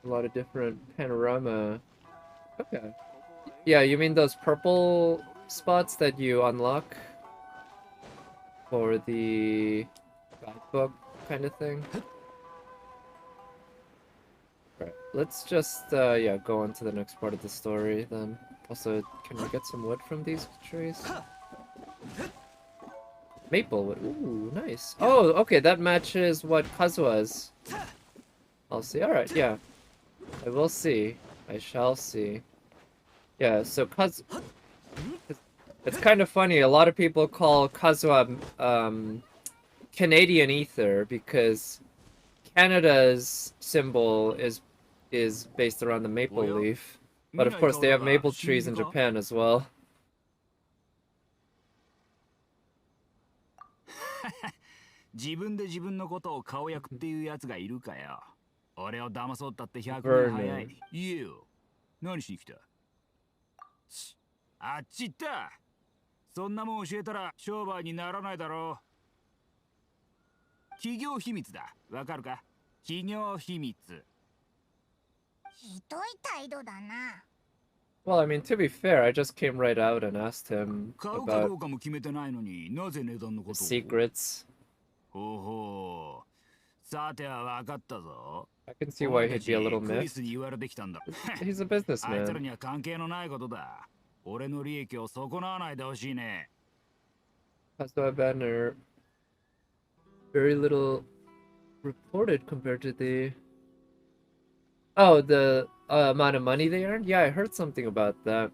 A lot of different panorama. Okay. Yeah, you mean those purple spots that you unlock for the guidebook kind of thing? Right. Let's just yeah, go on to the next part of the story then. Also, can we get some wood from these trees? Maple wood. Ooh, nice. Oh, okay, that matches what Kazua's. I'll see. Alright, yeah. I will see. I shall see. Yeah, so it's kind of funny. A lot of people call Kazuha Canadian Ether because Canada's symbol is based around the maple leaf. But of course, they have maple trees in Japan as well. 自分で自分のことを顔役っていうやつがいるかよ。俺を騙そうったって100年早い。言えよ。何しに来た？あっち行った。そんなもん教えたら商売にならないだろう。企業秘密だ。わかるか？企業秘密。ひどい態度だな。 Well, I mean, to be fair, I just came right out and asked him 買うかど about うかも決めてないのになぜ値段のことを secrets. ほうほう。さては分かったぞ。 I can see why he'd be a little クリ miffed. スに言われてきたんだ。 He's a あいつら businessman. には関係のないことだ。俺の利益を損なわないでほしいね。 Kazuha Banner, very little reported compared to the Oh, the amount of money they earned? Yeah, I heard something about that.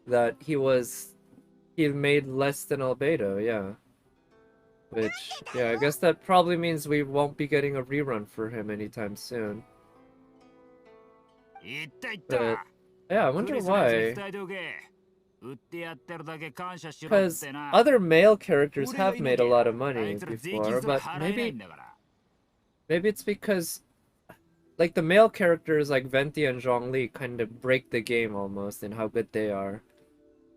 That he made less than Albedo, yeah. Which, yeah, I guess that probably means we won't be getting a rerun for him anytime soon. 言った言っ But た。 yeah, I ク wonder リスのやつに why. 伝えておけ。売ってやってるだけ感謝しろっ Because てな。 other male characters 俺が have いな made a きゃ lot of あ money いつら税金 before, すら but 払えないんだから。 maybe it's because like the male characters like Venti and Zhongli kind of break the game almost in how good they are.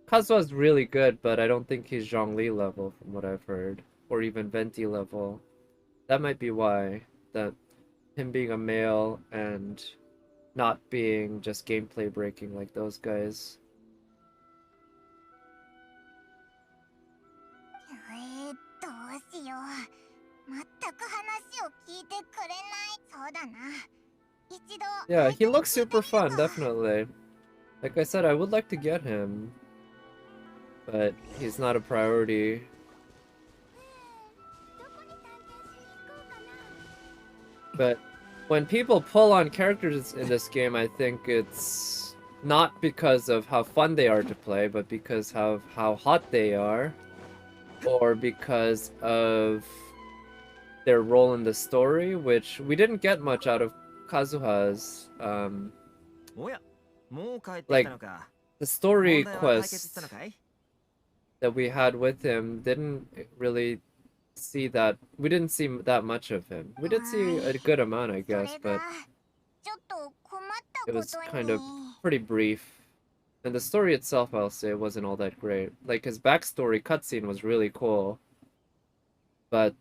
Kazuha's really good, but I don't think he's Zhongli level from what I've heard, or even Venti level. That might be why that him being a male and not being just gameplay breaking like those guys. どうしよう。全く話を聞いてくれない。そうだな。一度 Yeah, あいつ he に looks 聞いて super みる fun, か。 definitely. Like I said, I would like to get him, but he's not a priority. どこに探検しに行こうかな。 But when people pull on characters in this game, I think it's not because of how fun they are to play, but because of how hot they are, or because of their role in the story, which we didn't get much out of Kazuha's. おや、もう帰ってき Like たのか。 the story 問題は解決し quests たのかい？ that we had with him didn't really see that. We didn't see that much of him. We did see a good amount, I それ guess, が but ちょっと困った it こ was と kind に of pretty brief. And the story itself, I'll say, wasn't all that great. Like his backstory cutscene was really cool, but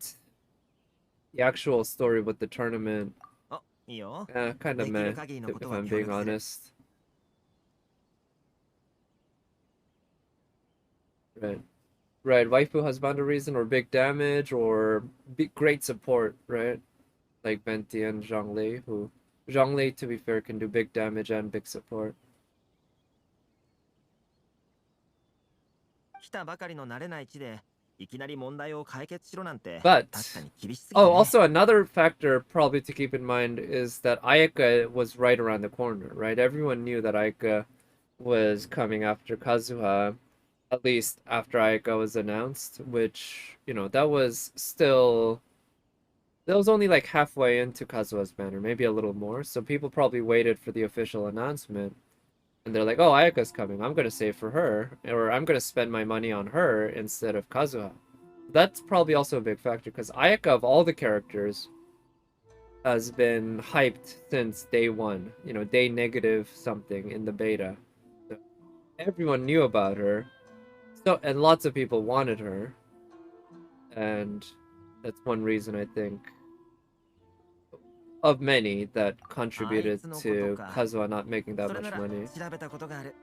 the actual story with the tournament, あ、いいよ。 kind of できる meh, 限りの if ことは I'm 協 being 力する。 honest. Right. Right, waifu husband reason or big damage or great support, right? Like Venti and Zhongli, who Zhongli, to be fair, can do big damage and big support. 来たばかりの慣れない地でいきなり問題を解決しろなんて But 確かに厳しすぎた oh, ね。 also another factor probably to keep in mind is that Ayaka was right around the corner, right? Everyone knew that Ayaka was coming after Kazuha, at least after Ayaka was announced, which, you know, that was only like halfway into Kazuha's banner, maybe a little more. So people probably waited for the official announcement. And they're like, oh, Ayaka's coming. I'm going to save for her. Or I'm going to spend my money on her instead of Kazuha. That's probably also a big factor because Ayaka, of all the characters, has been hyped since day one. You know, day negative something in the beta. So everyone knew about her. So, and lots of people wanted her. And that's one reason I think of many that contributed to Kazuha not making that それ much なら money. 調べたことがある。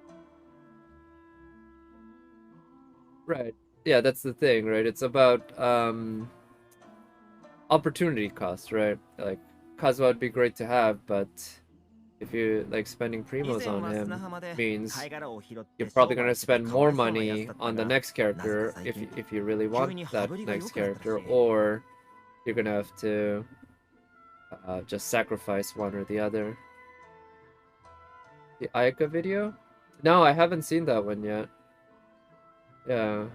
Right. Yeah, that's the thing, right? It's about opportunity cost, right? Like Kazuha would be great to have, but if you like spending 以 primos 前 on は him 砂浜で means 貝殻を拾って you're 商 probably 売 gonna してた spend かわ more いそうなやつ money だった on the が、 next なぜ character か最近 if you really 急 want に that 羽振りが良 next くなったらし character, い。 or you're gonna have to just sacrifice one or the other. The Ayaka video? No, I haven't seen that one yet. Yeah.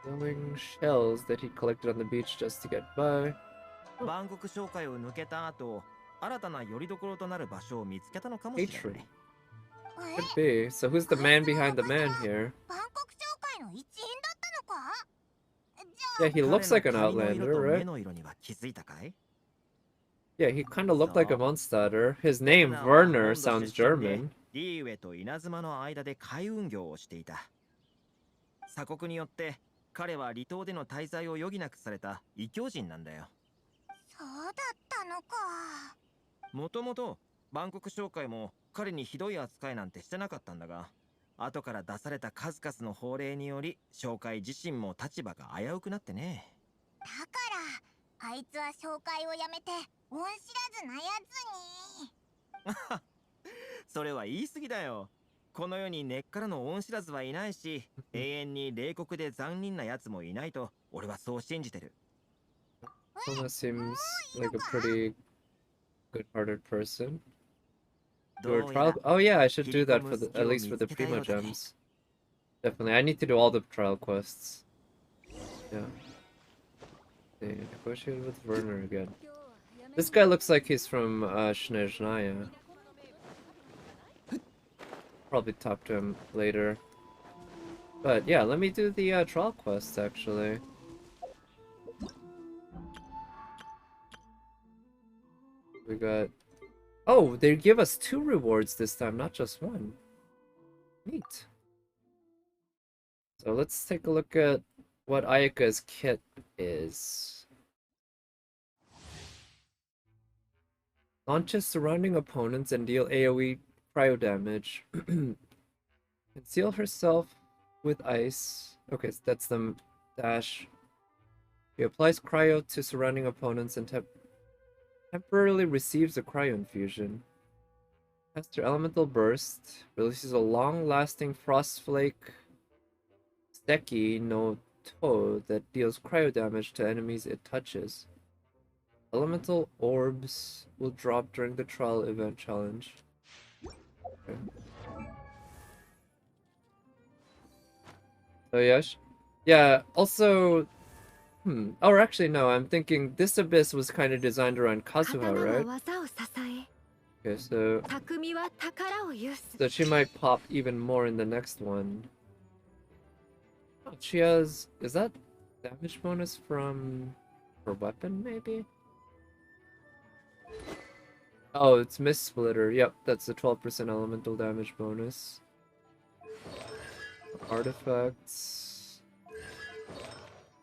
Throwing shells that he collected on the beach just to get by. 万国商会を抜けた後、新たな拠り所となる場所を見つけたのかもしれない。 Could be. So who's the man behind the man here? 万国商会の一員だったのか。 Yeah, he looks like an 彼の髪の色 outlander, と目 right? の色には気づいたかい？ Yeah, he kind of looked like a So, Mondstatter. His ベル name, ナーは Werner, 本土 sounds 出身で German. リーウェと稲妻の間で海運業をしていた。鎖国によって彼は離島での滞在を余儀なくされた異教人なんだよ。そうだったのか。もともと万国商会も彼にひどい扱いなんてしてなかったんだが、後から出された数々の法令により商会自身も立場が危うくなってね。だからあいつは紹介をやめて恩知らずなやつに。それは言い過ぎだよ。この世に根っからの恩知らずはいないし、永遠に冷酷で残忍な奴もいないと俺はそう信じてる。Sona seems like a pretty good-hearted person. Do a どうや trial. ら Oh yeah, I 切 should り do 込 that む for the 隙 at を least 見 for つ the けたよ primo うだね。 gems. Definitely, I need to do all the trial quests. Yeah. Okay, negotiate with Werner again. This guy looks like he's from Snezhnaya. Probably talk to him later. But yeah, let me do the trial quests actually. We got... Oh, they give us 2 rewards this time, not just 1. Neat. So let's take a look at what Ayaka's kit is. Launches surrounding opponents and deal AoE cryo damage. Conceal herself with ice. Okay, so that's the dash. She applies cryo to surrounding opponents and temporarily receives a cryo infusion. Casts her elemental burst. Releases a long-lasting frost flake Steki no To that deals cryo damage to enemies it touches. Elemental orbs will drop during the trial event challenge. Okay. Oh yes. Yeah, also or actually no, I'm thinking this abyss was kind of designed around Kazuha, right? Okay, so she might pop even more in the next one. Oh, she has... Is that damage bonus from her weapon, maybe? Oh, it's Mist Splitter. Yep, that's the 12% elemental damage bonus. Artifacts.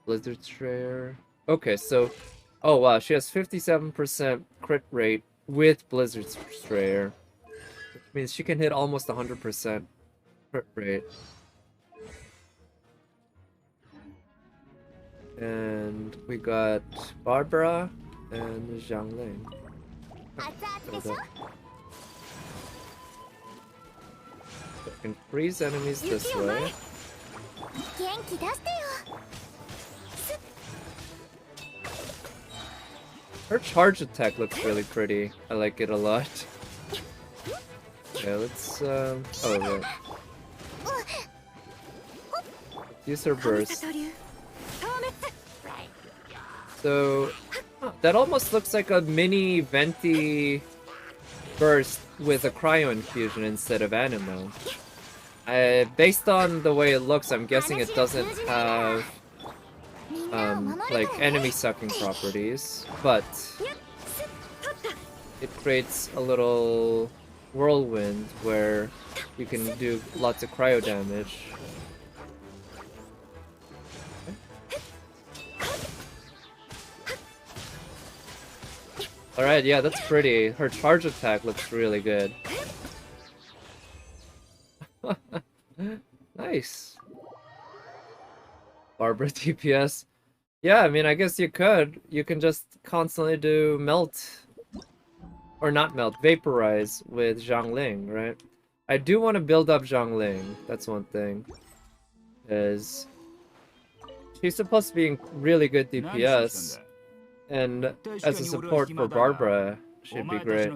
Blizzard Strayer. Okay, so... Oh wow, she has 57% crit rate with Blizzard Strayer. Which means she can hit almost 100% crit rate. And we got Barbara and Zhang Ling. So I can freeze enemies this way. Her charge attack looks really pretty. I like it a lot. Okay, let's oh wait. Let's use her burst. So that almost looks like a mini venti burst with a cryo infusion instead of animo. Based on the way it looks, I'm guessing it doesn't have like enemy sucking properties, but it creates a little whirlwind where you can do lots of cryo damage. Alright, yeah, that's pretty. Her charge attack looks really good. Nice. Barbara DPS. Yeah, I mean, I guess you could. You can just constantly do melt. Or not melt, vaporize with Zhangling, right? I do want to build up Zhangling. That's one thing. Is she's supposed to be really good DPS. And as a support for Barbara, she'd be great.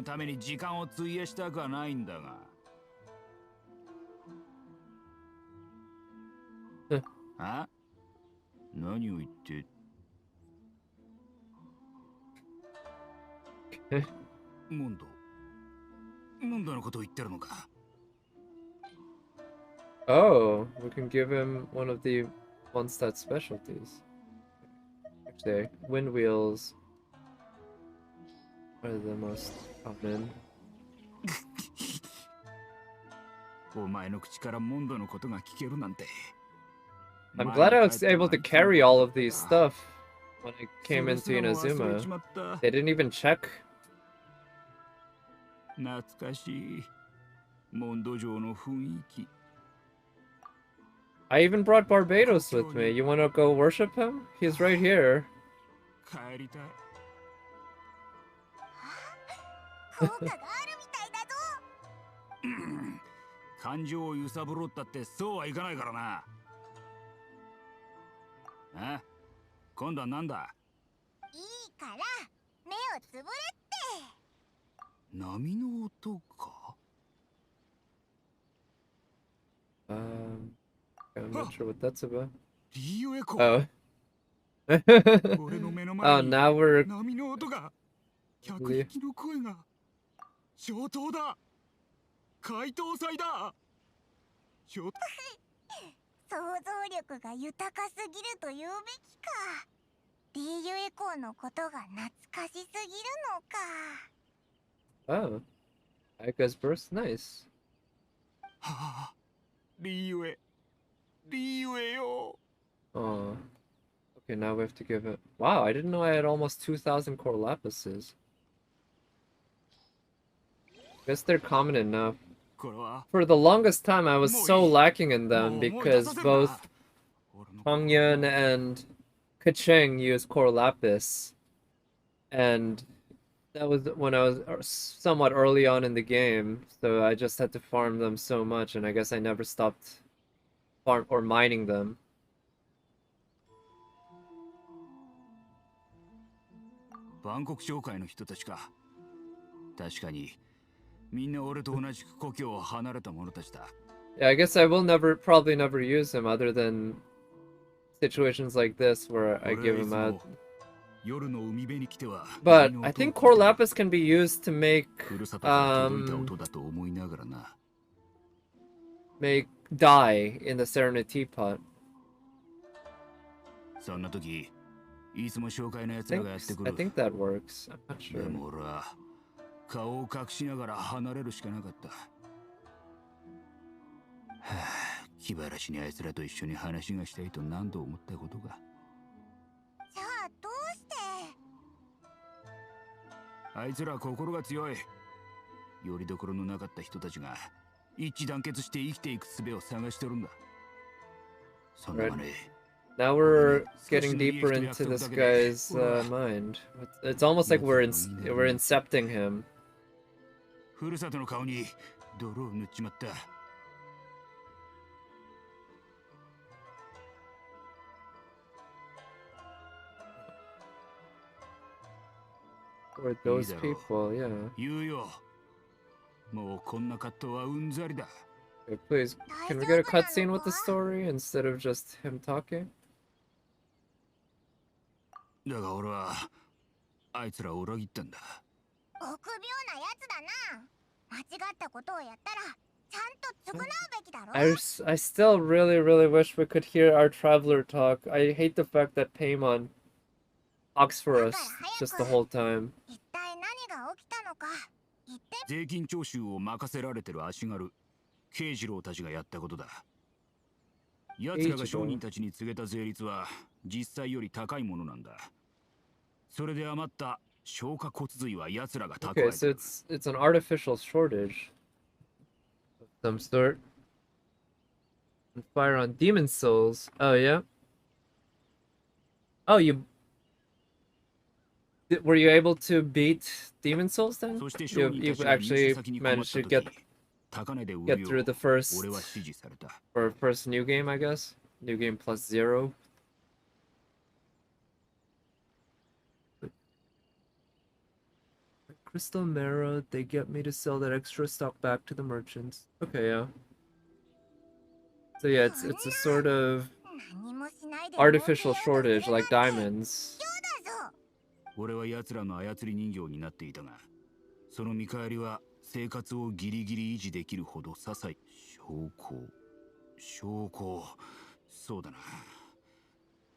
あ？何を言って。モンド。モンドのことを言ってるのか。Oh, we can give him one of the one-stat specialties. Actually, wind wheels are the most common. お前の口からモンドのことが聞けるなんて。I'm glad I was able to carry all of these stuff when I came into Inazuma. They didn't even check. 懐かしい。モンド城の雰囲気。I even brought Barbados with me. You wanna go worship him? He's right here. 帰りたい。効果があるみたいだぞ。感情を揺さぶろうったってそうはいかないからな。え、今度はなんだ。いいから目をつぶれって。波の音か。I'm not sure what that's about. リーウェコ。Oh. 俺の目の Oh, 前に now we're 波の音が。客引きの声が。上等だ。怪盗祭だ。想像力が豊かすぎると言うべきか。リーユエコーのことが懐かしすぎるのか。 Oh. Aika's burst, nice. はあ、リーウェ。リーウェよ。 Oh. Okay, now we have to give it. Wow, I didn't know I had almost 2,000 core lapises. Guess they're common enough. これは For the longest time, I was so lacking in them because both 俺の Hongyun and Kacheng use core lapis. And that was when I was somewhat early on in the game, so I just had to farm them so much, and I guess I never stopped mining them. バンコク商会の人たちか。確かにみんな俺と同じく故郷を離れた者たちだ。 Yeah, I guess I will probably never use him other than situations like this where I give him out. 夜の海辺に来ては But I think core lapis can be used to make ふるさとから届いた音だと思いながらな。make dye in the Serenity teapot. そんな時いつも紹介のやつ I らがやってく think, I る。 think that works. I'm not で sure. も俺は顔を隠しながら離れるしかなかった。はあ、気晴らしにあいつらと一緒に話がしたいと何度思ったことか。じゃあどうして。あいつら心が強い。よりどころのなかった人たちが一致団結して生きていく術を探してるんだ。そんなまね。Now we're getting deeper into this guy's mind. It's almost like we're incepting him. ふるさとの顔に泥を塗っちまった。 Or those people, yeah. 言うよ。もうこんな葛藤はうんざりだ。 Okay, please, can we get a cutscene with the story instead of just him talking? だが俺はあいつらを裏切ったんだ。臆病なやつだな。間違ったことをやったらちゃんと償うべきだろ。 I still really, really wish we could hear our traveler talk. I hate the fact that Paimon talks for us just the whole time. 一体何が起きたのか言って。税金徴収を任せられてる足軽慶次郎たちがやったことだ。奴らが商人たちに告げた税率は実際より高いものなんだ。それで余った消化骨髄は奴らが蓄えてる。 Okay, so it's an artificial shortage of some sort. And fire on demon souls. Oh yeah. Oh, were you able to beat demon souls then? You actually managed to get through the first new game, I guess. New game plus 0. Crystal Marrow, they get me to sell that extra stock back to the merchants. Okay, yeah. So yeah, it's a sort of artificial shortage like diamonds. 俺は奴らの操り人形になっていたが、その見返りは生活をギリギリ維持できるほど些細。証拠、そうだな。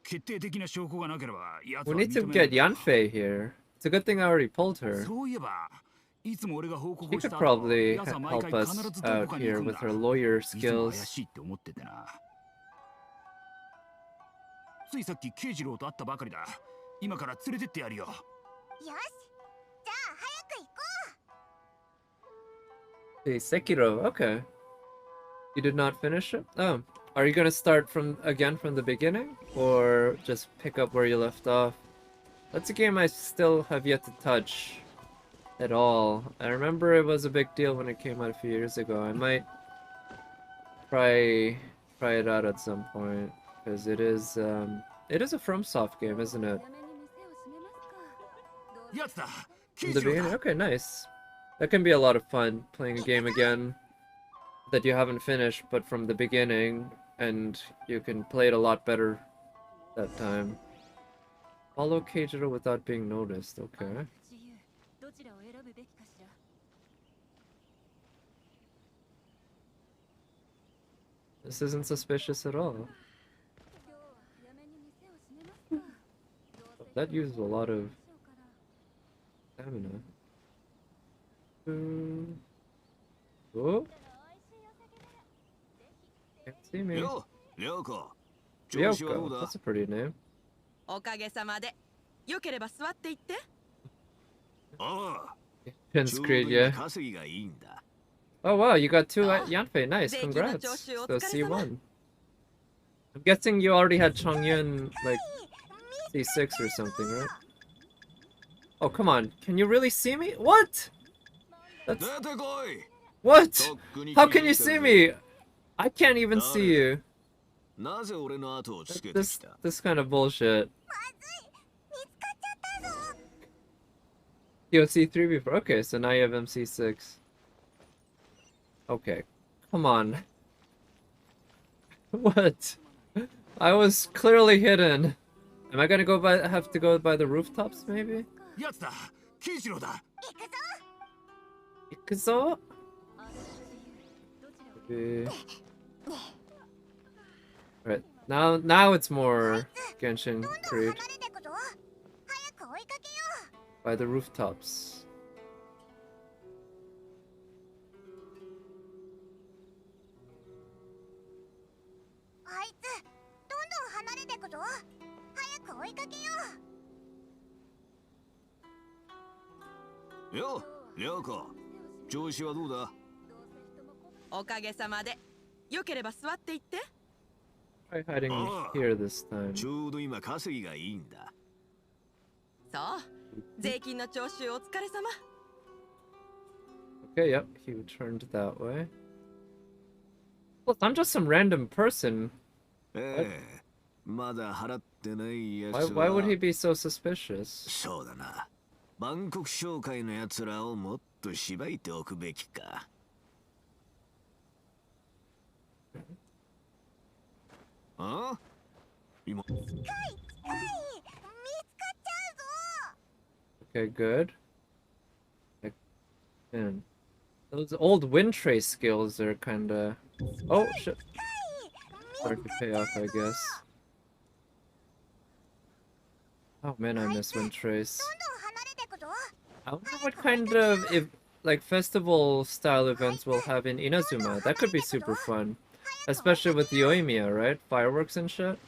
決定的な証拠がなければ奴 We は need to get Yanfei here. It's a good thing I already pulled her. そういえば、いつも俺が報告 She をした could 後、 probably 奴は毎 help 回 us 必ずど out こかに行 here くん with だ。 her lawyer いつも怪 skills. しいって思っててな。ついさっき慶次郎と会ったばかりだ。今から連れてってやるよ。よし、じゃあ早く行こう。 Hey, Sekiro, okay. You did not finish it? Oh. Are you gonna start from the beginning? Or just pick up where you left off? That's a game I still have yet to touch at all. I remember it was a big deal when it came out a few years ago. I might try it out at some point because it is a FromSoft game, isn't it? やつだ From 慶 the 次郎 beginning. だ Okay, nice. That can be a lot of fun playing a game again that you haven't finished, but from the beginning, and you can play it a lot better that time. Follow Keijiro without being noticed. Okay. 自由どちらを選ぶべきかしら This isn't suspicious at all. That uses a lot of stamina. Oh. Can't see me. よ涼子調子はどう Ryoko. だ That's a pretty name. おかげさまで。よければ座っていって。ああ Pin ちょうど screen, 今 yeah. 稼ぎがいいんだ Oh wow, you got two Oh. Yanfei. Nice, Thank you, congrats. Nachoshi. So C1. I'm guessing you already had Chongyun like C6 or something, right? Oh come on, can you really see me? What? That's 出てこい what? とっくに How 気 can づ you いてる see ぜ me? I can't even see you. なぜ俺の後をつけてき This た this kind of bullshit. 見つかっちゃったぞ You had C3 before. Okay, so now you have MC6. Okay, come on. What? I was clearly hidden. Am I gonna have to go by the rooftops maybe? やつだ慶次郎だ Ikuzo? Maybe. Right, now it's more Genshin どんどん Creed 離れてくぞ早く追いかけよ by the rooftops. うあいつどんどん離れてくぞ早く追いかけよよ涼子調子はどうだおかげさまで。よければ座っていって。 Try hiding Ah. here this time. ちょうど今稼ぎがいいんだそう。税金の徴収お疲れ様。 Okay, yep, he turned that way. Look, I'm just some random person. ええまだ払ってないやつ Why は would he be so suspicious? そうだなバンコク商会のやつらをもっとしばいておくべきかあ今 近い近い見つかっちゃうぞ Okay, good. Man, those old wind trace skills are kinda... Oh, shit. Start to pay off, I guess. Oh man, I miss wind trace. どんどん離れてくぞ I wonder what kind of like festival style events we'll have in Inazuma. That could be super fun, especially with Yoimiya, right? Fireworks and shit.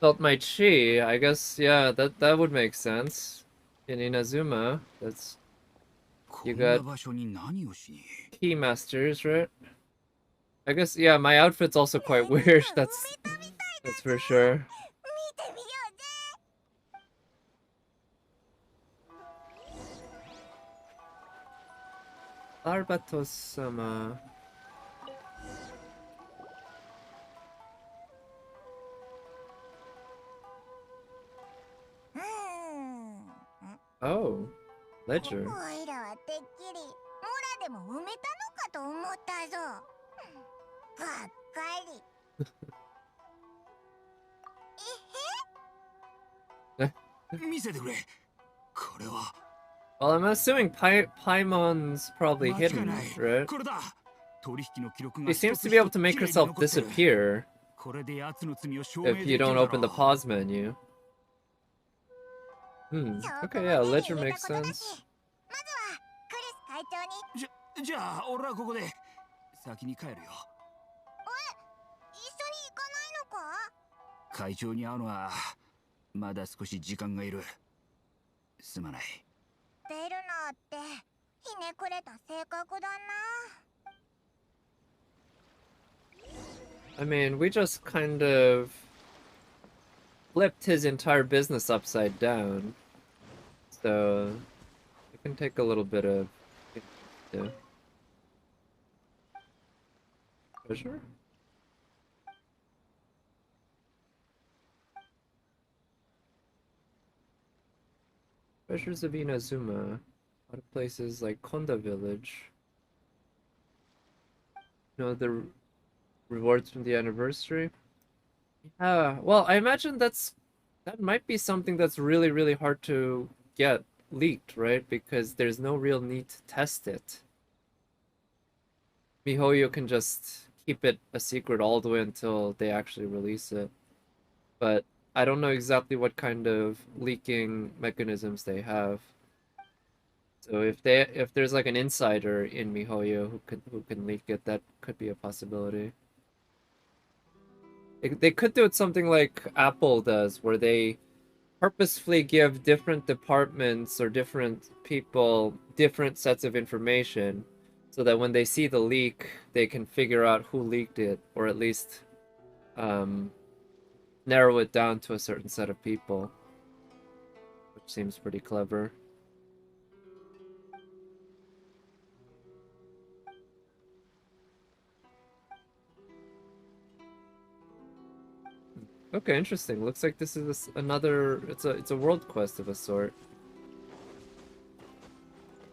Felt my chi. I guess yeah, that would make sense. In Inazuma, that's こ You んな got- 場所に何をしに key masters, right? I guess yeah, my outfit's also quite weird. That's for sure. 見てみようぜ Arbatos-sama. Oh, ledger. おいらはてっきりモラでも埋めたのかと思ったぞがっかり見せてくれこれは Well, I'm assuming Paimon's probably 間違い hidden, ない right? これだ取引の記録が She seems to be able to make 一つ一つ herself 綺麗に残ってる disappear これで奴の罪を証明 if で you きる don't だ open the ろう pause menu. Hmm. 証拠 Okay, も yeah, 手に ledger 入れた makes ことだ sense. しまずはクリス会長にじゃあ俺はここで先に帰るよ一緒に行かないのか会長に会うのはまだ少し時間がいるすまないベルナーってひねくれた性格だな I mean, we just kind of flipped his entire business upside down. So it can take a little bit of Yeah. Treasure? Treasures of Inazuma. A lot of places like Konda Village. The rewards from the anniversary. Yeah, well, I imagine that might be something that's really, really hard to get leaked, right? Because there's no real need to test it. MiHoYo can just keep it a secret all the way until they actually release it. But I don't know exactly what kind of leaking mechanisms they have. So if there's like an insider in MiHoYo who can leak it, that could be a possibility. They could do it something like Apple does, where they purposefully give different departments or different people different sets of information so that when they see the leak, they can figure out who leaked it, or at least narrow it down to a certain set of people, which seems pretty clever. Okay, interesting. Looks like this is another. It's a world quest of a sort.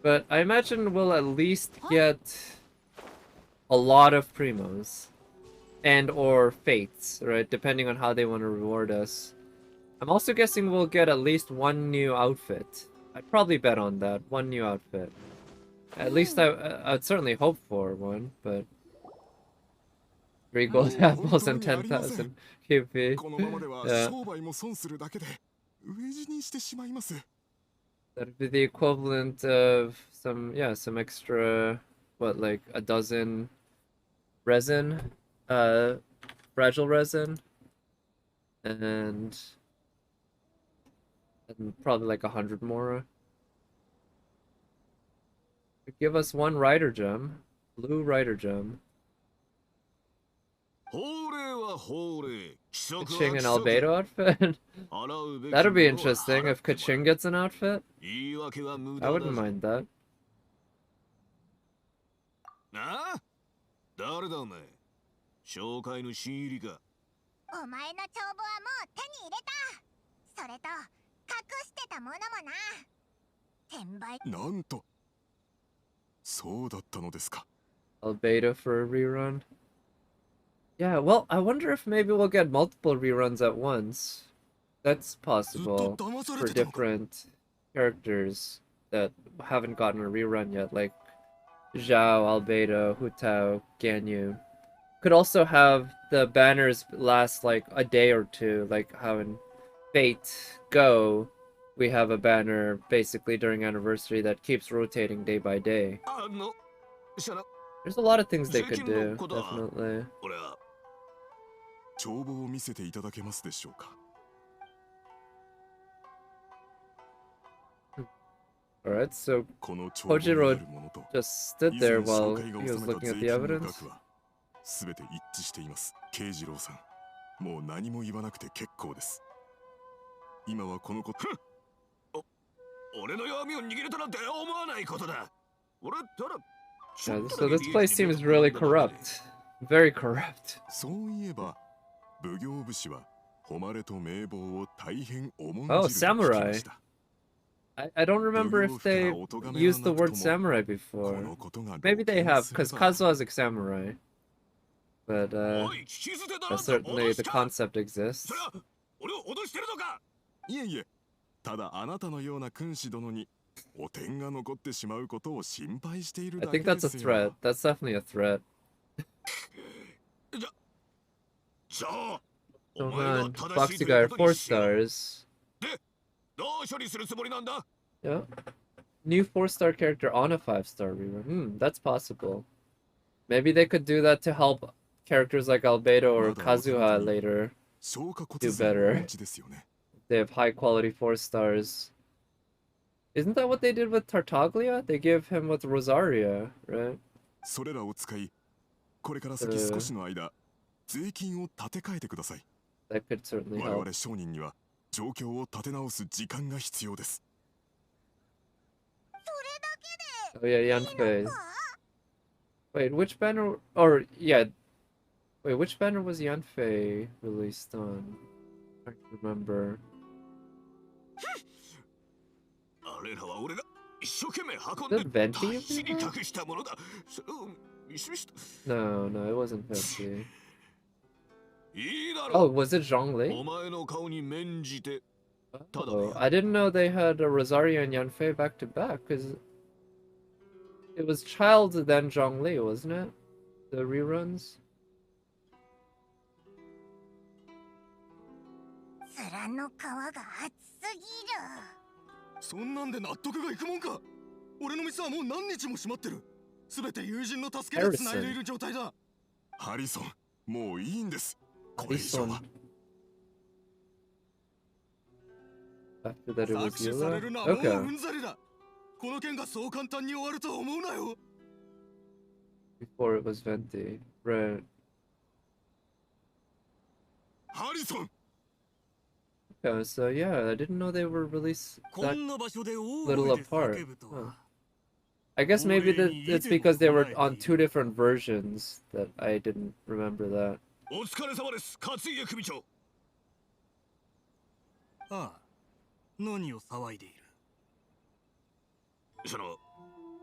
But I imagine we'll at least get a lot of primos and or fates, right? Depending on how they want to reward us. I'm also guessing we'll get at least one new outfit. I'd probably bet on that. One new outfit. At least I'd certainly hope for one, but 3 gold apples and 10,000 KP. このままでは Yeah. 商売も損するだけで飢え死にしてしまいます。 That'd be the equivalent of some extra, what, like a dozen resin, fragile resin, and probably like 100 more. Could give us one rider gem, blue rider gem. 法令は法令、規則は Kaching 規 an 則。 Albedo outfit? 払うべき That'd be ものは interesting 払 if ってもらう Kaching gets an outfit. 言い訳は無 I 駄だ wouldn't ぞ。 mind that. なあ、誰だお前。紹介の新入りか。お前の帳簿はもう手に入れた。それと隠してたものもな。転売。なんとそうだったのですか。 Albedo for a rerun. Yeah, well, I wonder if maybe we'll get multiple reruns at once. That's possible for different characters that haven't gotten a rerun yet, like Zhao, Albedo, Hu Tao, Ganyu. Could also have the banners last like a day or two, like how in Fate Go, we have a banner basically during anniversary that keeps rotating day by day. あの、しゃら、 There's a lot of things they could do, definitely. 俺は。帳簿を見せていただけますでしょうか。 Alright, so この帳簿にあ Kojiro るものと just stood 以 there 前紹 while 介が he 収 was めた looking 税 at the 金の evidence. 額は全て一致しています。慶次郎さん、もう何も言わなくて結構です。今はこのこと。俺の弱みを握れたなんて思わないことだ。俺ただ。 Yeah, so this place seems really corrupt. Very corrupt. そういえば、奉行武士は誉れと名簿を大変重ん Oh, じると聞きま samurai. した。 I don't remember if they used the word samurai before. Maybe they have, because Kazuha is a samurai. But, certainly the concept exists. 俺を脅してるのか。いえいえ、ただあなたのような君士殿に汚点が残ってしまうことを心配している I だけ think で that's a す threat. よ。 That's definitely a threat. じゃあ、 So お前が on, 正しい Foxy と Guy いう are こと 4 にしよう。 stars. どう処理するつもりなんだ。 Yeah. New 4-star character on a 5-star rerun. That's possible. Maybe they could do that to help characters like Albedo or Kazuha later 消化骨 do 髄の better. 持ちですよね。 They have high quality 4 stars. Isn't that what they did with Tartaglia? They give him with Rosaria, right? それらを使い、これから先少しの間、税金を立て替えてください。 That could certainly 我 help. 々商人には状況を立て直す時間が必要です。それだけで Oh yeah, Yanfei. Wait, which banner? Or yeah, wait, which banner was Yanfei released on? I can't remember. あれらは俺が一生懸命 Is 運ん it で Venti 大 you 事に think? 託したものだ。それを見せした。No, no, it wasn't Venti. いいだ Oh, ろ was it う。 Zhongli? お前の顔に免じて。 Oh, I didn't know they had a Rosario and Yanfei back to back, because it was Child then Zhongli, wasn't it? The reruns? 面の皮が厚すぎる。そんなんで納得がいくもんか。俺の店はもう何日も閉まってる。すべて友人の助けで繋いでいる状態だ。ハリソン、もういいんです。これ以上は。After that it was 搾取され Yula? るのはもう Okay. うんざりだ。この件がそう簡単に終わるとは思うなよ。Before it was Venti. Right. ハリソン Yeah, so yeah, I didn't know they were released こ that んな場所で大 little 声で apart. 叫ぶと Huh. は。 I guess maybe it's because they were on two different versions that I didn't remember that. お疲れ様です、勝家組長。ああ、何を騒いでいる。その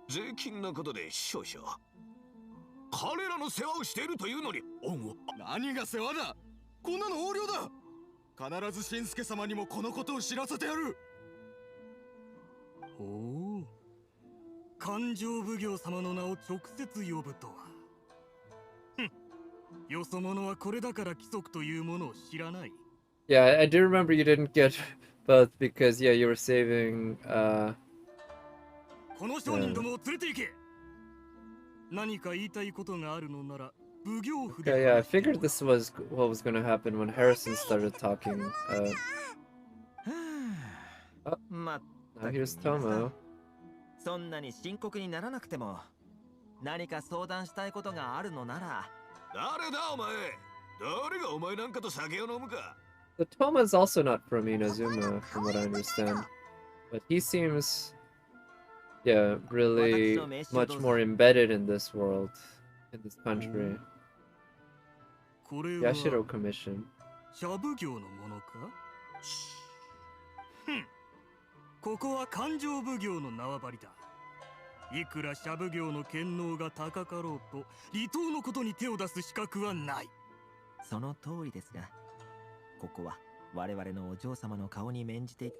税金のことで少々。彼らの世話をしているというのに恩を。何が世話だ。こんなの横領だ。必ず新助様にもこのことを知らせてやる。ほう。勘定奉行様の名を直接呼ぶとは。ふん。よそ者はこれだから規則というものを知らない。 Yeah, I do remember you didn't get both because yeah, you were saving この商人どもを連れて行け。何か言いたいことがあるのなら奉行府で。 Okay, yeah, I figured this was what was gonna happen when Harrison started talking. Oh, ま now here's Tomo. そんなに深刻にならなくても何か相談したいことがあるのなら。誰だお前。誰がお前なんかと酒を飲むか。 The Toma is also not from Inazuma, from what I understand. But he seems, yeah, really much more embedded in this world, in this country. これは Yashiro Commission. 社奉行のものか。ふん。ここは勘定奉行の縄張りだ。いくら社奉行の権能が高かろうと離島のことに手を出す資格はない。その通りですが、ここは我々のお嬢様の顔に免じてい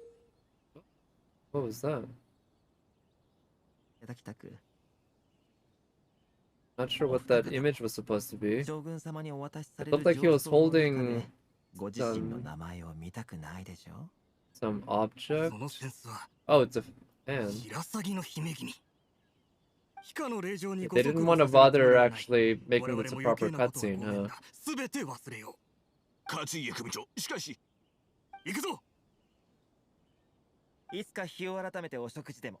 What was that? ただきたく。 Not sure what that image was supposed to be. 将軍様にお渡しさ It れる looked like he was 上奏の中 holding でご自身の名前を見たくないでしょ。 some object. そのセンスは Oh, it's a fan. 白鷺の姫君。非下の令状に They ご足 didn't を want to させるつもり bother はない。 actually 我 making 々 this a も余 proper 計なことは cutscene, ごめん huh? だ。すべて忘れよ勝家組長。しかし。う。行くぞ。いつか日を改めてお食事でも。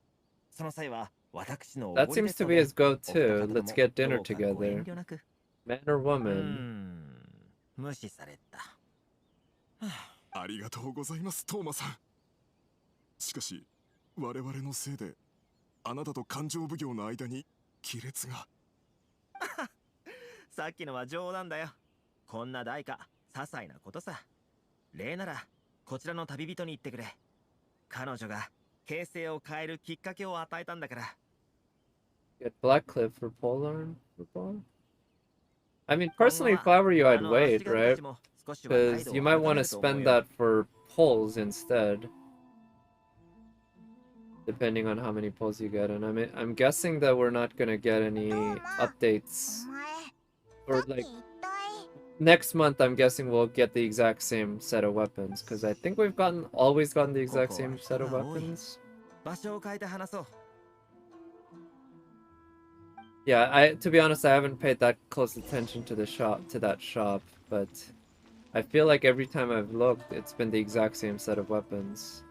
その際は私のお That ごり seems です to の be で his go-to. お二方とも Let's get ど dinner うかご遠 together. 慮なく。 Man or woman? 無視された。ありがとうございます、トーマさん。しかし、我々のせいで、あなたと勘定奉行の間に亀裂が。さっきのは冗談だよ。こんな代価、些細なことさ。例なら、こちらの旅人に言ってくれ。彼女が形勢を変えるきっかけを与えたんだから。Get Blackcliff for polearm for ball? I mean, personally, if I were you, I'd wait, right? Because you might want to spend that for pulls instead. Depending on how many pulls you get. And I'm guessing that we're not gonna get any updates. お前 Or like, next month, I'm guessing we'll get the exact same set of weapons. Because I think we've always gotten the exact same set of weapons. 場所を変えて話そう。 Yeah, to be honest, I haven't paid that close attention to that shop, but I feel like every time I've looked, it's been the exact same set of weapons.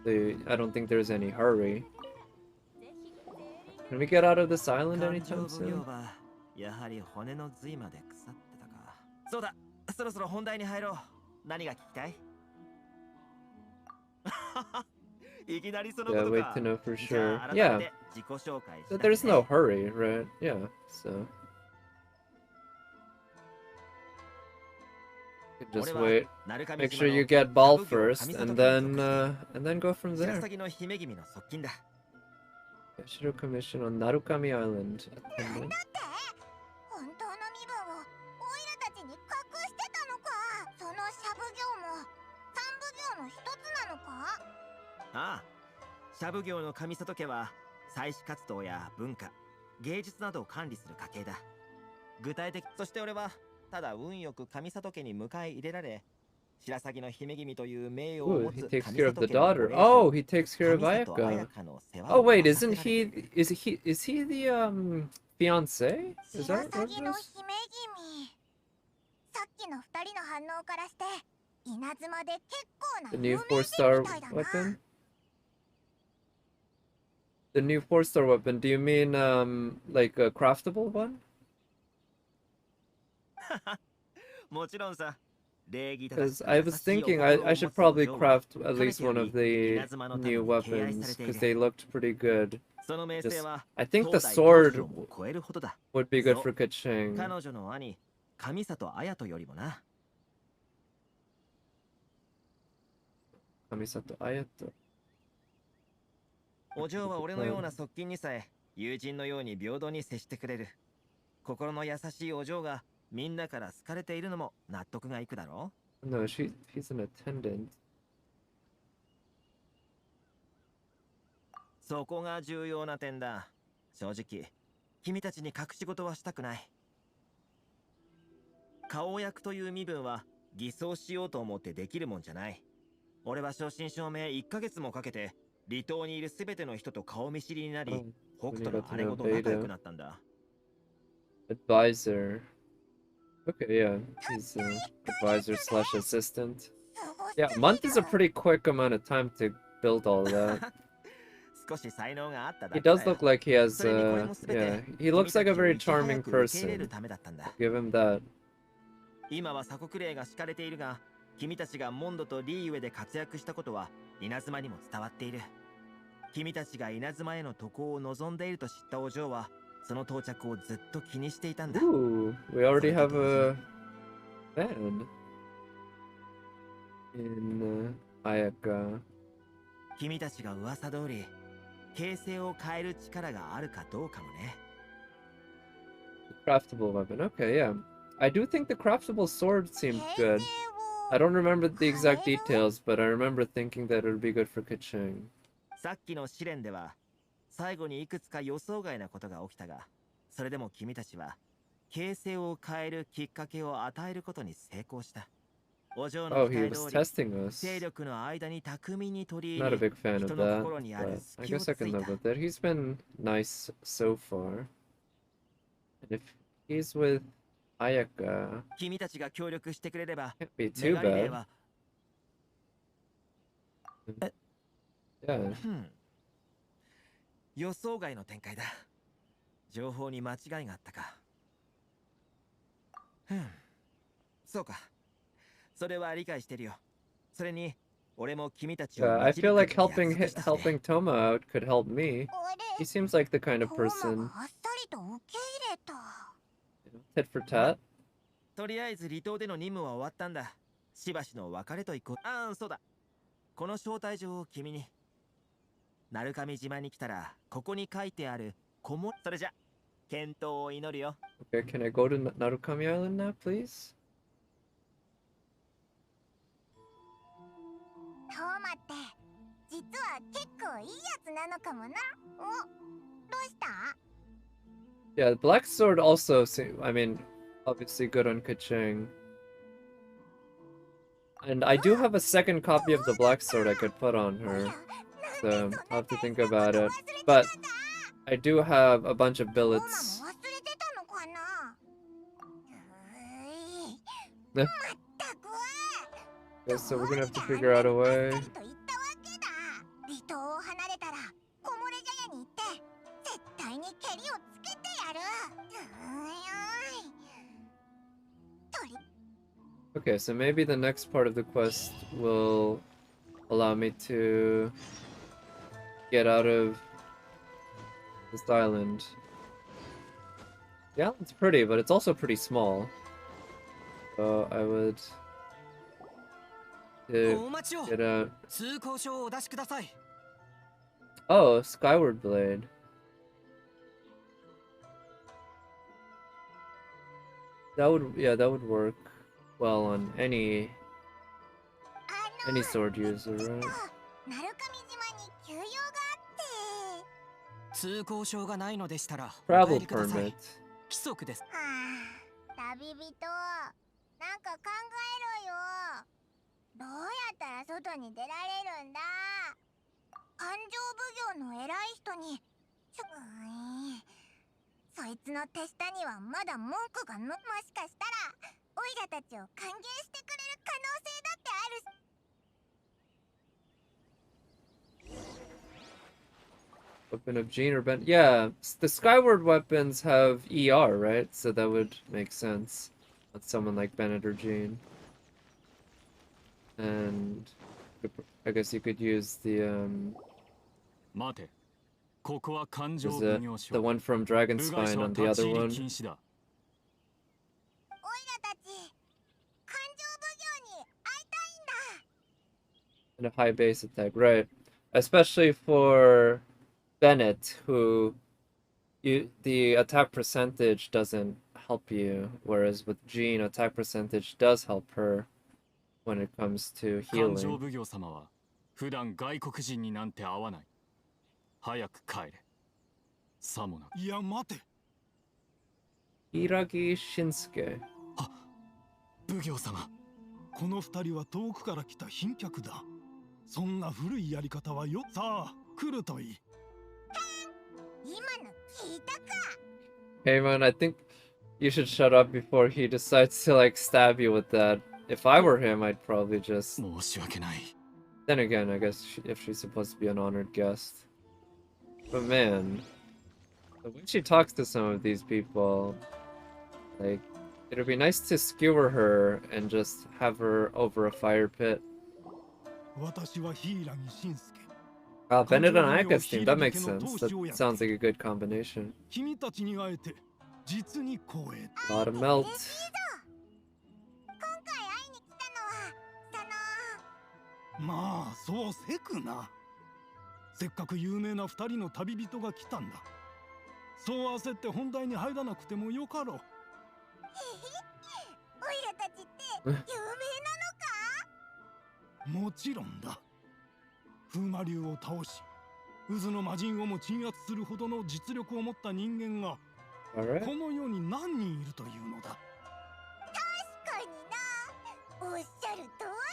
I don't think there's any hurry. Can we get out of this island anytime soon? やはり骨の髄まで腐ってたか。そうだ、そろそろ本題に入ろう。何が聞きたい？いきなりそのこ Yeah, と wait か to know for じゃ sure. あ改め Yeah, て自己紹介したく there's ね no hurry, right? Yeah, so you can just 俺は wait. 鳴神 Make 島 sure の you シ get ャ ball ブ業 first, 上里 and 家に属 then して go from 白 there. 鷺の姫君の側近だ Shiro Commission on Narukami Island. なんだって本当の身分をオイラたちに隠してたのか。そのシャブ業も三部業の一つなのか。ああシャブ業の上里家は祭祀活動や文化芸術などを管理する家系だ具体的そして俺はただ運よく上里家に迎え入れられ白鷺の姫君という名誉を Ooh, 持 he つ takes 上 care of 里 the 家の daughter. ご令嬢 Oh, he takes care of 上里彩 Ayaka. 香の世話 Oh を wait, 任せ isn't られている is he the fiance? Is 白 that what 鷺 it の is? 姫君。さっきの二人の反応からして稲妻で結構な The 有 new 名人 4-star みたいだな。 weapon? The new 4-star weapon, do you mean like a craftable one? もちろんさ礼儀正し Because く I 優 was しいお thinking 心 I を持 should つお probably 嬢は craft at かね least てよ one り of the 稲妻の民 new に敬愛さ weapons れてい because る they looked pretty good. その名声 Just は I think the 当代 sword 当時をも超えるほどだ would be good そう for Kaching. 彼女の兄上里彩人よりもな Kamisato Ayato. お嬢は俺のような側近にさえ友人のように平等に接してくれる心の優しいお嬢がみんなから好かれているのも納得がいくだろ No, he's an attendant. そこが重要な点だ正直君たちに隠し事はしたくない顔役という身分は偽装しようと思ってできるもんじゃない俺は正真正銘1ヶ月もかけて離島にいる全ての人と顔見知りになり Oh, 北斗の姉子と仲良くなったんだ advisor. Okay, yeah, he's an advisor slash assistant. すごす Yeah, ぎ a month is a る。 pretty quick amount of time to build all that. 少し才能があっただ He けだ does よ look like he has, それにこれも yeah, 全て he looks like a 君たちを very いち早 charming く受け入れる person. ためだったんだ Give him that. 今は鎖国令が敷かれているが君たちがモンドとリーウェで活躍したことは稲妻にも伝わっている君たちが稲妻への渡航を望んでいると知ったお嬢はその到着をずっと気にしていたんだ Ooh, we already have a fan in Ayaka. 君たちが噂通り形勢を変える力があるかどうかもね Craftable weapon. Okay, yeah. I do think the craftable sword seemed 平 good. 成 I を don't remember the exact 変える details, but I remember thinking that it would be good for Kaching. さっきの試練では最後にいくつか予想外なことが起きたがそれでも君たちは形勢を変えるきっかけを与えることに成功したお嬢 Oh, の期 he 待 was 通り testing us. 勢力の間に巧みに取り Not 入 a り big fan of 人の that, 心にある but I 隙を guess I つ can い live た with it. He's been nice so far. And if he's with Ayaka, 君たちが協力してくれれば can't be メ too ガリレー bad. は Yeah. 予想外の展開だ情報に間違いがあったかそうかそれは理解してるよそれに俺も君たちを I 導く feel like って約 helping 束したしね helping Toma out could help me. あ He れ seems like the kind of トーマ person, があっさりと受け入れた。 tit for tat. とりあえず離島での任務は終わったんだしばしの別れと行こうああそうだこの招待状を君に鳴神島に来たらここに書いてあるこもそれじゃ健闘を祈るよ Okay, can I go to Narukami Island now, please? トーマって実は結構いいやつなのかもな。お、どうした？ Yeah, the Black Sword also I mean, obviously good on Kaching. And I do have a second copy of the Black Sword I could put on お her, や、 so なんで I'll そんな have to 大 think 事なこと about 忘れ it. て But たんだ。 I do have a bunch of トーマも billets. 忘れてたのかな。ねまったく。 Okay, so we're gonna have to figure out a way. あっさりと言ったわけだ。離島を離れたら木漏れ茶屋に行って絶対にケリをつけてやる。とり Okay, so maybe the next part of the quest will allow me to get out of this island. Yeah, it's pretty, but it's also pretty small. So I would get out. Oh, Skyward Blade. That would work well on any sword user, right? 鳴神島に休養があって通行証がないのでしたらお Travel 帰りください permit. 規則ですはあ旅人なんか考えろよどうやったら外に出られるんだ勘定奉行の偉い人にそいつの手下にはまだ文句がもしかしたらオイラたちを歓迎してくれる可能性だってある Weapon of Gene or Ben. Yeah, the Skyward weapons have ER, right? So that would make sense on someone like Bennett or Gene. And I guess you could use the 待て。ここは勘 there's 定 the 奉行所。 one from 部外 Dragonspine 者は on the 立ち other 入り one. 禁止だ。オイラたち勘定奉行に会いたいんだ And a high base attack, right? Especially for Bennett, who the attack percentage doesn't help you, whereas with Jean, attack percentage does help her when it comes to 勘定 healing. 奉行様は普段外国人になんて会わない。早く帰れ。さもな。いや待て Hiragi Shinsuke. 奉行様。この二人は遠くから来た賓客だそんな古いやり方はよさあ来るといい 今の聞いたか Hey man, I think you should shut up before he decides to like stab you with that. If I were him, I'd probably just. 申し訳ない。 Then again, I guess if she's supposed to be an honored guest. But man, the way she talks to some of these people, like, it'd be nice to skewer her and just have her over a fire pit. 私は柊信介 Bennett and Ayaka's team, that makes sense. That sounds like a good combination. 君たちに会えて実に光栄 A lot of melt. 今回会いに来たのはまあそうせくなせっかく有名な二人の旅人が来たんだそう焦って本題に入らなくてもよかろうオイラたちって有名なのかもちろんだ風魔竜を倒し渦の魔人をも鎮圧するほどの実力を持った人間が Alright. この世に何人いるというのだ確かになおっしゃる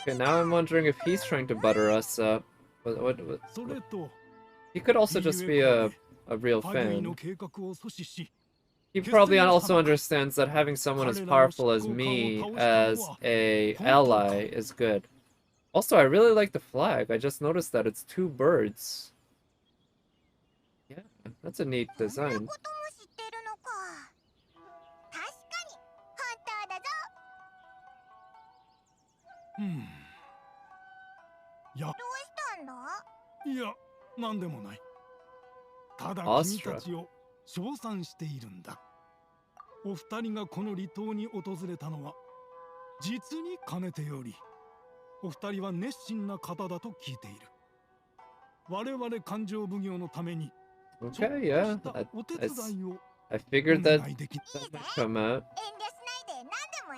通 Okay, now I'm wondering if he's trying to butter us up. What? それと He could also just be a real ファイの fan. 計画を阻止し He probably also understands that having someone as powerful as me as a ally is good. Also, I really like the flag. I just noticed that it's two birds. Yeah, that's a neat りそんな design. ことも知ってるのか確かにハンターだぞうんやどうしたんだいや何でもないただ君たちを称賛しているんだお二人がこの離島に訪れたのは実にかねてよりお二人は熱心な方だと聞いている我々勘定奉行のために Okay, yeah. お手伝いを I お figured 願 that いでき that might come out. 遠慮しないで何でも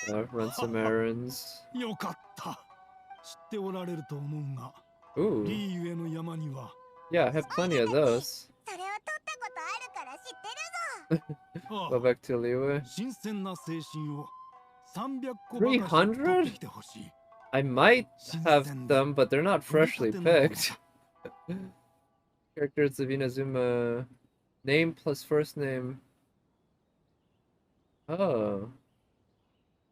言えよ Run some errands. よかった知っておられると思うが Ooh, リーユへの山には yeah, I have plenty of those. それを取ったことあるから知ってるぞ Go back to Liyue. 新鮮な精神を300個ばかし取ってきてほしい I might have them, but they're not freshly picked. Characters of Inazuma. Name plus first name. Oh.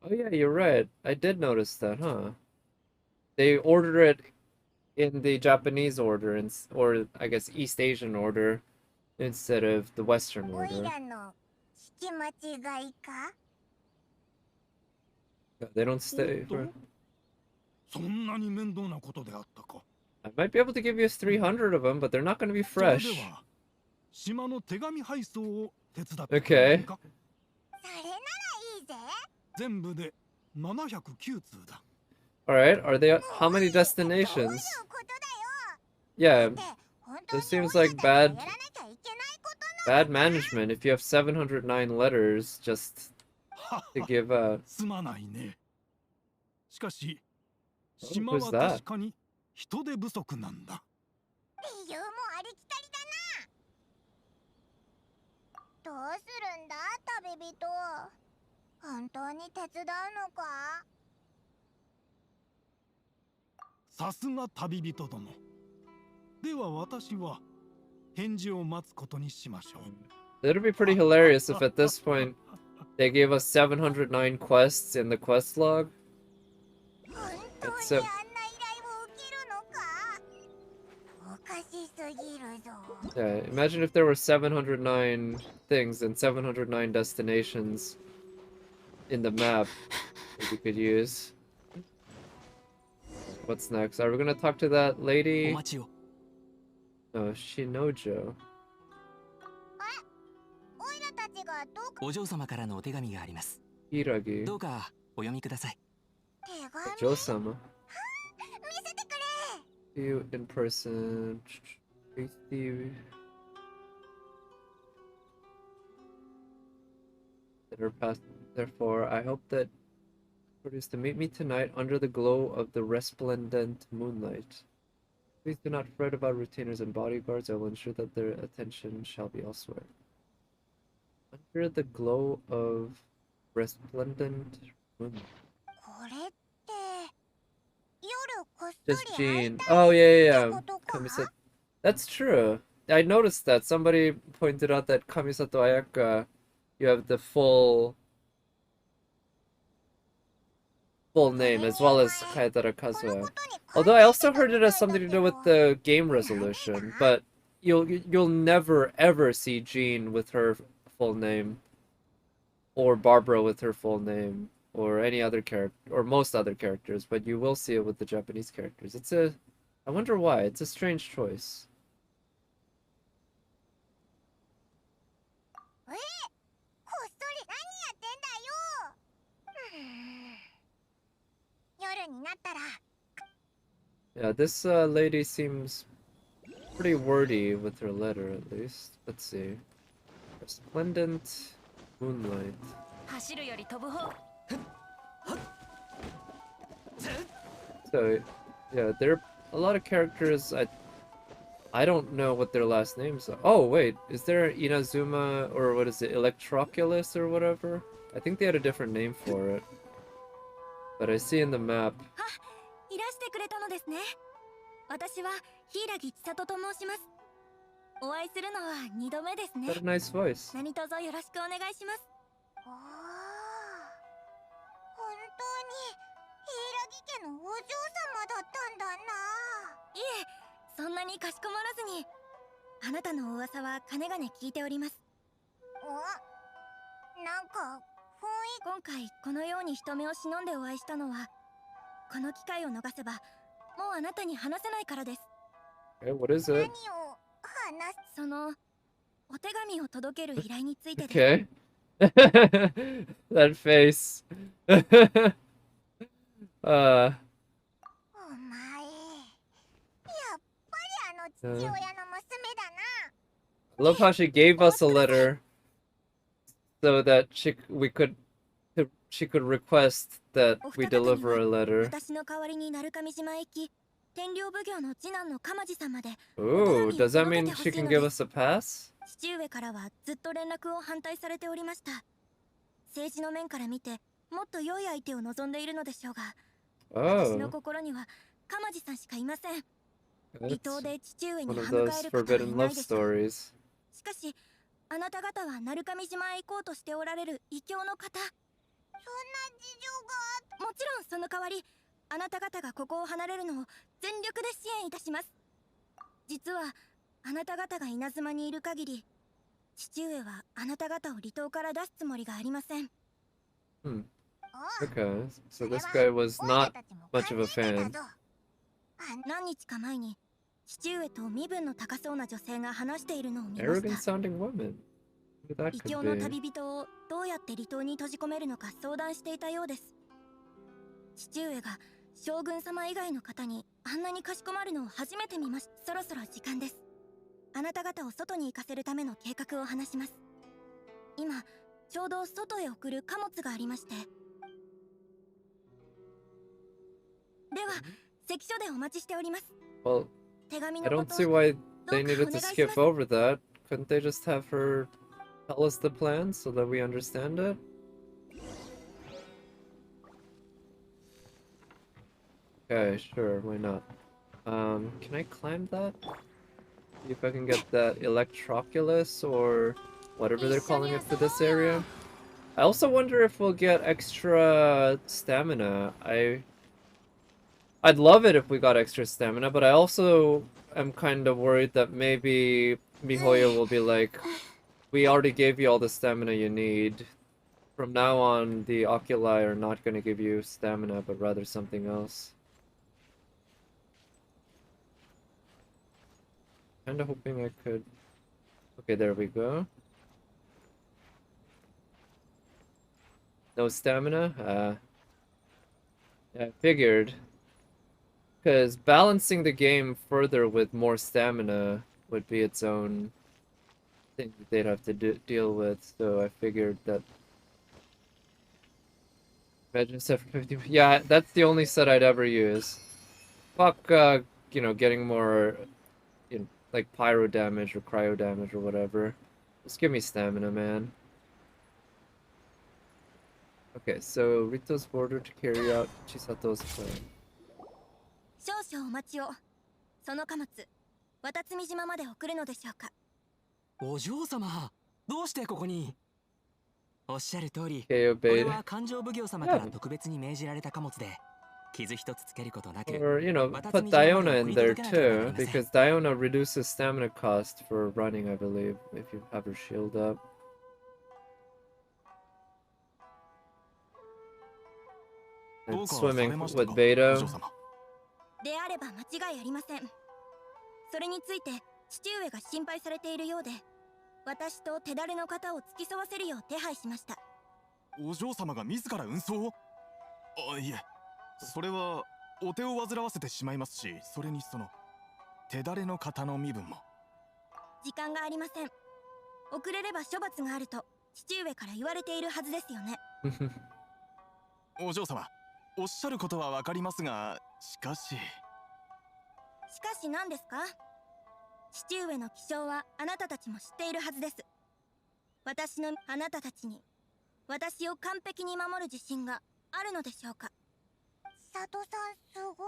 Oh yeah, you're right. I did notice that, huh? They order it in the Japanese order, or I guess East Asian order, instead of the Western オイ order. ラの聞き間違いか They don't stay おっ for... とそんなに面倒なことであったか I might be able to give you 300 of them, but they're not going to be それで fresh. は島の手紙配送を手伝ってくれない Okay. か。それならいいぜ。全部で709通だ。 Alright, are they... How many どういう destinations? ことだよ。 Yeah, だって本当に this seems オイ like ラたちがやら bad... なきゃいけないことな Bad management if you have 709 letters just to give out. すまないね。しかし Oh, 島 who's は that? 確かに人手不足なんだ。理由もありきたりだな。どうするんだ旅人。本当に手伝うのか。さすが旅人殿。では私は返事を待つことにしましょう。 It'd be pretty hilarious if at this point they gave us 709 quests in the quest log. 本当に Except あんな依頼を受けるのか。おかしすぎるぞ。 yeah, imagine if there were 709 things and 709 destinations in the map that you could use. What's next? Are we gonna talk to that お lady? 待ちを。 No, Shinojo. オイラたちがどうかお嬢様からのお手紙があります。 Hiragi. どうかお読みください。手紙 Jo-sama. 見せてくれ。 See you in person. Tasty. That are past. Therefore, I hope that is to meet me tonight under the glow of the resplendent moonlight. Please do not fret about retainers and bodyguards. I will ensure that their attention shall be elsewhere. Under the glow of resplendent moonlight. これって夜こっそ Just り会い Jean. たい Oh, yeah, って yeah, ことか。 Kamisato. That's true. I noticed that. Somebody pointed out that Kamisato Ayaka, you have the full name as well as Kaetara Kazuha. Although I also heard it has something to do with the game resolution, but you'll never ever see Jean with her full name, or Barbara with her full name, or any other character, or most other characters, but you will see it with the Japanese characters. I wonder why. It's a strange choice. こっそり何やってんだよ。夜になったら Yeah, this lady seems pretty wordy with her letter, at least. Let's see. Resplendent moonlight. 走るより飛ぶ方。 So, yeah, there are a lot of characters. I don't know what their last names are. Oh, wait, is there Inazuma, or what is it, Electroculus or whatever? I think they had a different name for it. But I see in the map. いらしてくれたのですね。私は柊千里と申します。お会いするのは2度目ですね。 Got a nice voice. 何卒よろしくお願いします。おー本当に柊家のお嬢様だったんだな。いえ、そんなにかしこまらずに。あなたの噂はかねがね聞いております。なんか今回このように人目を忍んでお会いしたのは、この機会を逃せばもうあなたに話せないからです。 Okay, what is it? 何を話す。そのお手紙を届ける依頼についてです。 Okay. That face. お前やっぱりあの父親の娘だな。 I love how she gave us a letter so that she could request that we deliver a letter. 私の代わりに鳴上島へ行き、天領奉行の次男の鎌地様で。 Ooh, does that mean she can give us a pass? 父上からはずっと連絡を反対されておりました。政治の面から見てもっと良い相手を望んでいるのでしょうが、私の Oh, 心には鎌地さんしかいません。離 that's 島で父上に one of 歯向か those える方はい forbidden ない love でしょう。 stories. しかしあなた方は鳴上島へ行こうとしておられる異教の方。そんな事情が。もちろんその代わりあなた方がここを離れるのを全力で支援いたします。実はあなた方が稲妻にいる限り、父上はあなた方を離島から出すつもりがありません。 Okay, so this guy was not much of a fan. 何日か前に父上と身分の高そうな女性が話しているのを見まし Arrogant た。 sounding woman. Who that 異 could 教の be. 旅人をどうやって離島に閉じ込めるのか相談していたようです。父上が将軍様以外の方にあんなにかしこまるのを初めて見ました。そろそろ時間です。あなた方を外に行かせるための計画を話します。今ちょうど外へ送る貨物がありまして。では関所でお待ちしております。 Well, 手紙 I のこ don't と see why ど they うかお needed 願 to いしま skip す。 over that. Couldn't they just have her tell us the plan so that we understand it? Okay, sure, why not? Can I climb that? See if I can get that Electroculus or whatever they're calling it for this area. I also wonder if we'll get extra stamina. I'd love it if we got extra stamina, but I also am kind of worried that maybe Mihoyo will be like, we already gave you all the stamina you need. From now on, the oculi are not going to give you stamina, but rather something else. Kinda hoping I could... Okay, there we go. No stamina? Yeah, I figured. Because balancing the game further with more stamina would be its own thing that they'd have to deal with, so I figured that... Imagine set for 50... Yeah, that's the only set I'd ever use. Fuck, you know, getting more, you know, like pyro damage or cryo damage or whatever. Just give me stamina, man. Okay, so Rito's ordered to carry out Chisato's plan. 少々お待ちを。その貨物、渡積島まで送るのでしょうか。お嬢様、どうしてここに？おっしゃる通り、 Okay, これ obeyed. は勘定奉行様から特別に命じられた貨物で、傷一つつけることなく、 Or, you know, 渡 put 積島まで Diona 送 in り there 届けなければな too, りません。 because Diona reduces stamina cost for running, I believe, if you have her shield up. And swimming with Beto. であれば間違いありません。それについて父上が心配されているようで、私と手だれの方を付き添わせるよう手配しました。お嬢様が自ら運送を？いえ、それはお手を煩わせてしまいますし、それにその手だれの方の身分も。時間がありません。遅れれば処罰があると父上から言われているはずですよね。お嬢様、おっしゃることはわかりますが、しかし何ですか？父上の気性はあなたたちも知っているはずです。私のあなたたちに私を完璧に守る自信があるのでしょうか？佐藤さんすごい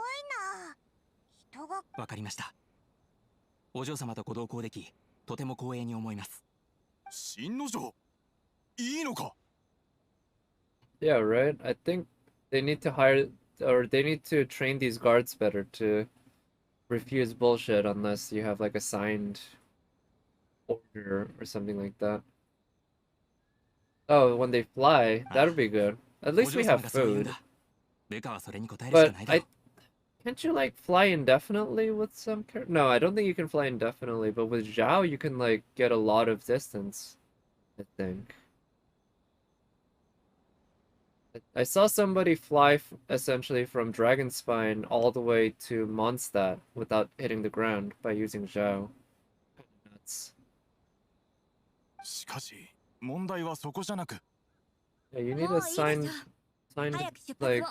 な。人が。わかりました。お嬢様とご同行でき、とても光栄に思います。新之丞、いいのか？ Yeah, right? I think they need to hire, or they need to train these guards better to refuse bullshit unless you have like a signed order or something like that. Oh, when they fly, that would be good. At least we have food. But can't you like fly indefinitely with some character? No, I don't think you can fly indefinitely, but with Zhao you can like get a lot of distance, I think. I saw somebody fly essentially from Dragonspine all the way to Mondstadt without hitting the ground by using Zhao. Nuts. しかし、問題はそこじゃなく。Yeah, you need a signed like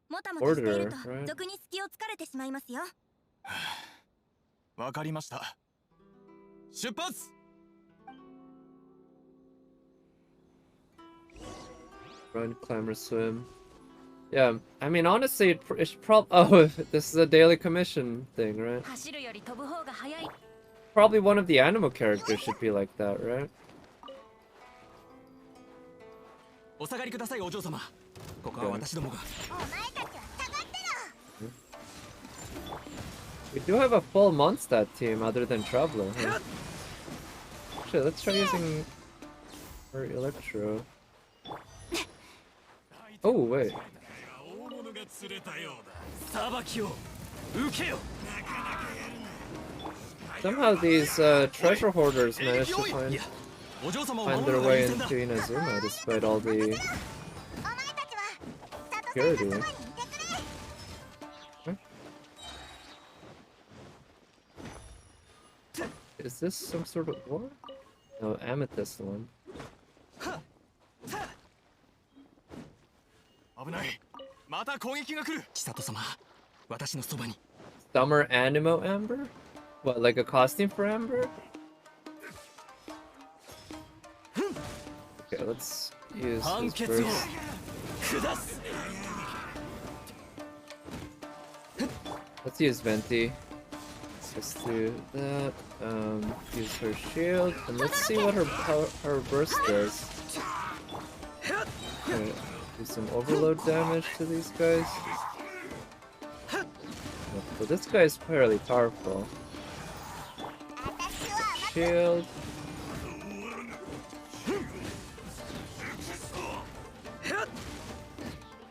もたもたしている order, と right? 俗に隙を突かれてしまいますよ。わかりました。出発！ Run, climb, or swim. Yeah, I mean, honestly, it's probably... Oh, this is a daily commission thing, right? 走るより飛ぶ方が早い。 Probably one of the animal characters should be like that, right? お下がりください、お嬢様。ここは私どもが。お前たちは下がってろ。 We do have a full Mondstadt team other than Traveler, huh? Actually, let's try using her Electro. Oh, wait. Somehow these treasure hoarders manage to find their way into Inazuma despite all the security. Huh? Is this some sort of war? No, amethyst one. Summer Animo Amber? What, like a costume for Amber? Okay, let's use this first. Let's use Venti. Let's do that. Use her shield, and let's see what her burst does. Okay, do some overload damage to these guys. But this guy's fairly powerful. Shield.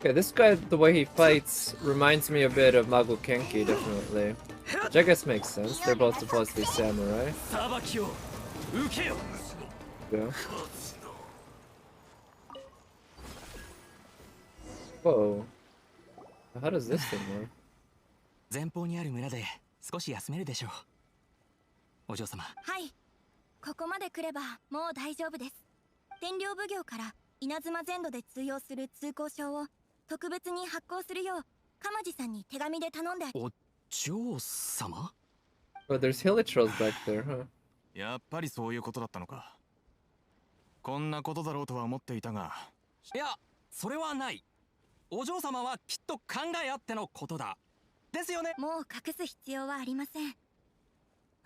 Okay, this guy, the way he fights, reminds me a bit of Mago Kenki, definitely. Which I guess makes sense, they're both supposed to be samurai. Yeah. Whoa. How does this thing work? 前方にある村で少し休めるでしょう。お嬢様。はい。ここまで来ればもう大丈夫です。天領奉行から稲妻全土で通用する通行証を特別に発行するよう鎌地さんに手紙で頼んで。お嬢様？ Oh, there's hilichurls back there, huh? やっぱりそういうことだったのか。こんなことだろうとは思っていたが。いや、それはない。お嬢様はきっと考えあってのことだ。ですよね。もう隠す必要はありません。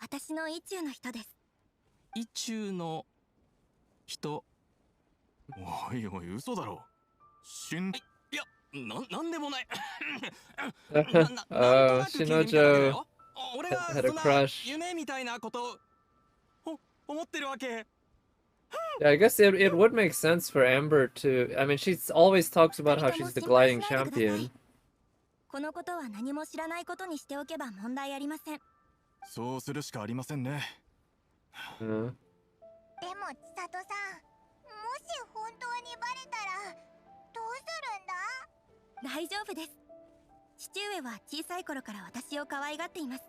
私の意中の人です。意中の人？おいおい、嘘だろ。いや、なんでもない。Shinojo had a crush. 夢みたいなこと思ってるわけ。Yeah, I guess it would make sense for Amber to. I mean, she always talks about how she's the gliding champion. このことは何も知らないことにしておけば問題ありません。そうするしかありませんね。でも千里さん、もし本当にバレたらどうするんだ？大丈夫です。父上は小さい頃から私を可愛がっています。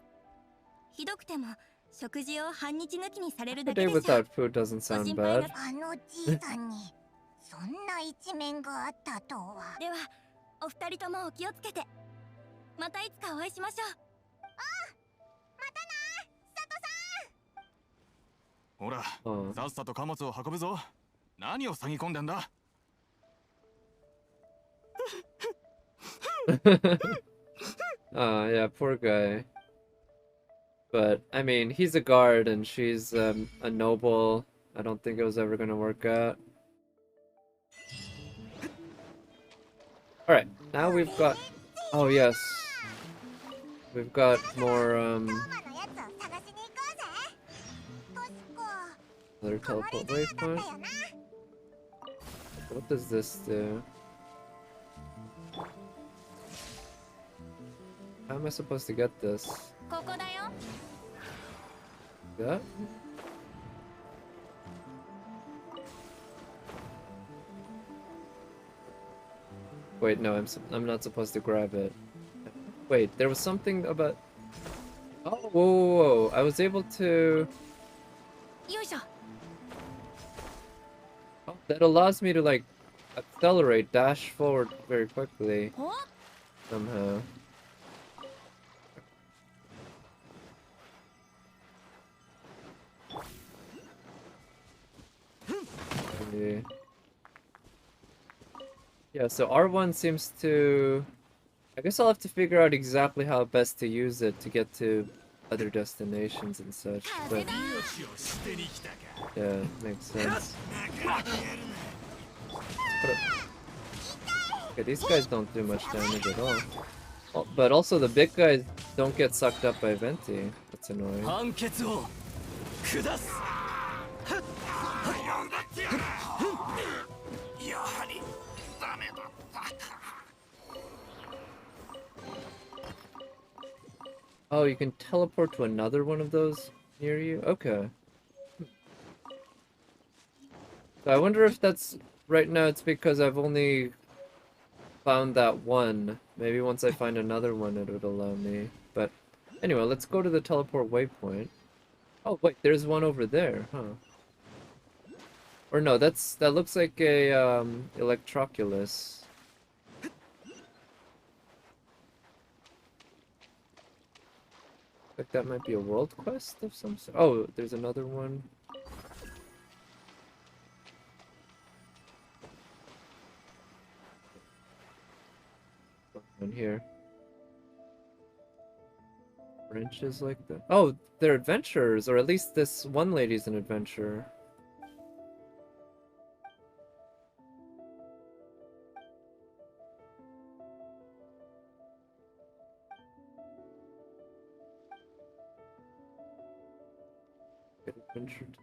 ひどくても食事を半日抜きにされるだけでしょ。 A day without food doesn't sound bad. あのじいさんにそんな一面があったとは。では、お二人ともお気をつけて。またいつかお会いしましょう。ああ、またな、佐藤さん。ほら、さっさと貨物を運ぶぞ。何を塞ぎ込んでんだ。Yeah, poor guy. But, I mean, he's a guard and she's a noble. I don't think it was ever gonna work out. Alright, now we've got... Oh, yes. We've got more, another teleport waypoint. What does this do? How am I supposed to get this? Yeah? Wait, no, I'm not supposed to grab it. Wait, there was something about... Oh, whoa, whoa, whoa. I was able to... Oh, that allows me to, like, accelerate, dash forward very quickly. Somehow. Yeah, so R1 seems to... I guess I'll have to figure out exactly how best to use it to get to other destinations and such, but... Yeah, makes sense. Okay, these guys don't do much damage at all. Oh, but also the big guys don't get sucked up by Venti. That's annoying. Oh, you can teleport to another one of those near you? Okay. So I wonder if that's... Right now it's because I've only found that one. Maybe once I find another one it would allow me. But anyway, let's go to the teleport waypoint. Oh wait, there's one over there, huh? Or no, that looks like a Electroculus. Like that might be a world quest of some sort. Oh, there's another one. One here. Branches like that. Oh, they're adventurers, or at least this one lady's an adventurer. Get adventured.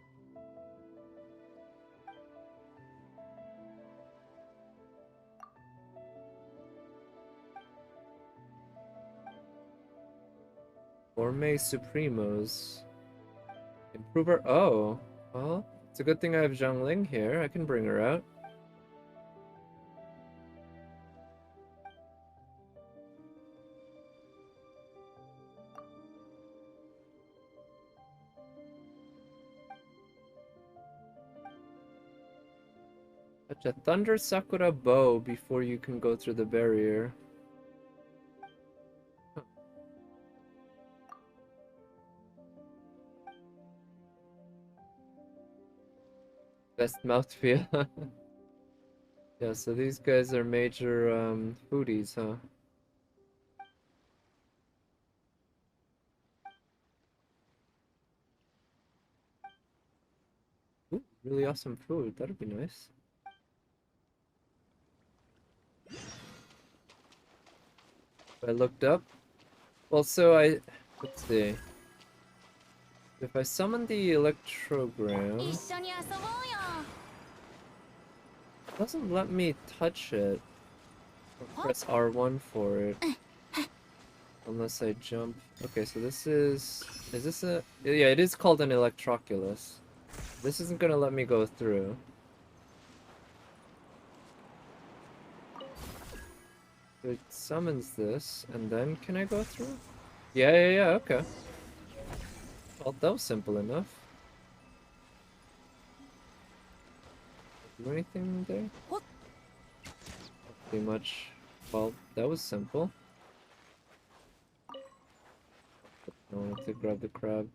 Gourmet Supremos. Improver. Oh, well, it's a good thing I have Zhangling here. I can bring her out. Touch a Thunder Sakura bow before you can go through the barrier. Huh. Best mouthfeel. Yeah, so these guys are major foodies, huh? Ooh, really awesome food. That'd be nice. I looked up. Well, so let's see. If I summon the electrogram, it doesn't let me touch it. Or press R1 for it. Unless I jump. Okay, so this is this a... Yeah, it is called an Electroculus. This isn't gonna let me go through. So it summons this, and then can I go through? Yeah, okay. Well, that was simple enough. Do anything there? Not too much. Well, that was simple. I wanted to grab the crab.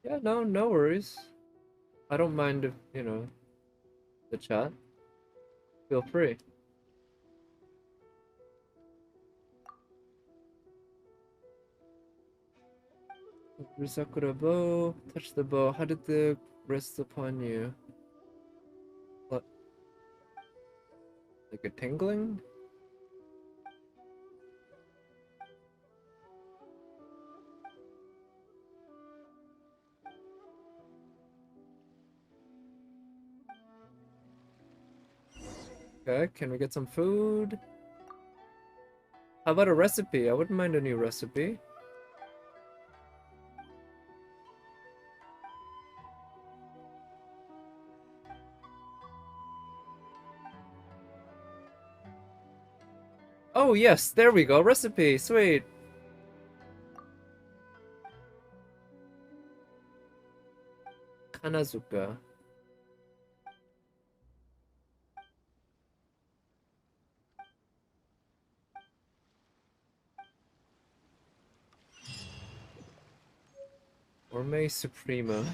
Yeah, no worries. I don't mind if, you know, the chat. Feel free. Sakura bow. Touch the bow. How did the rest upon you? What? Like a tingling? Okay, can we get some food? How about a recipe? I wouldn't mind a new recipe. Oh yes, there we go. Recipe, sweet. Kanazuka. Gourmet Suprema.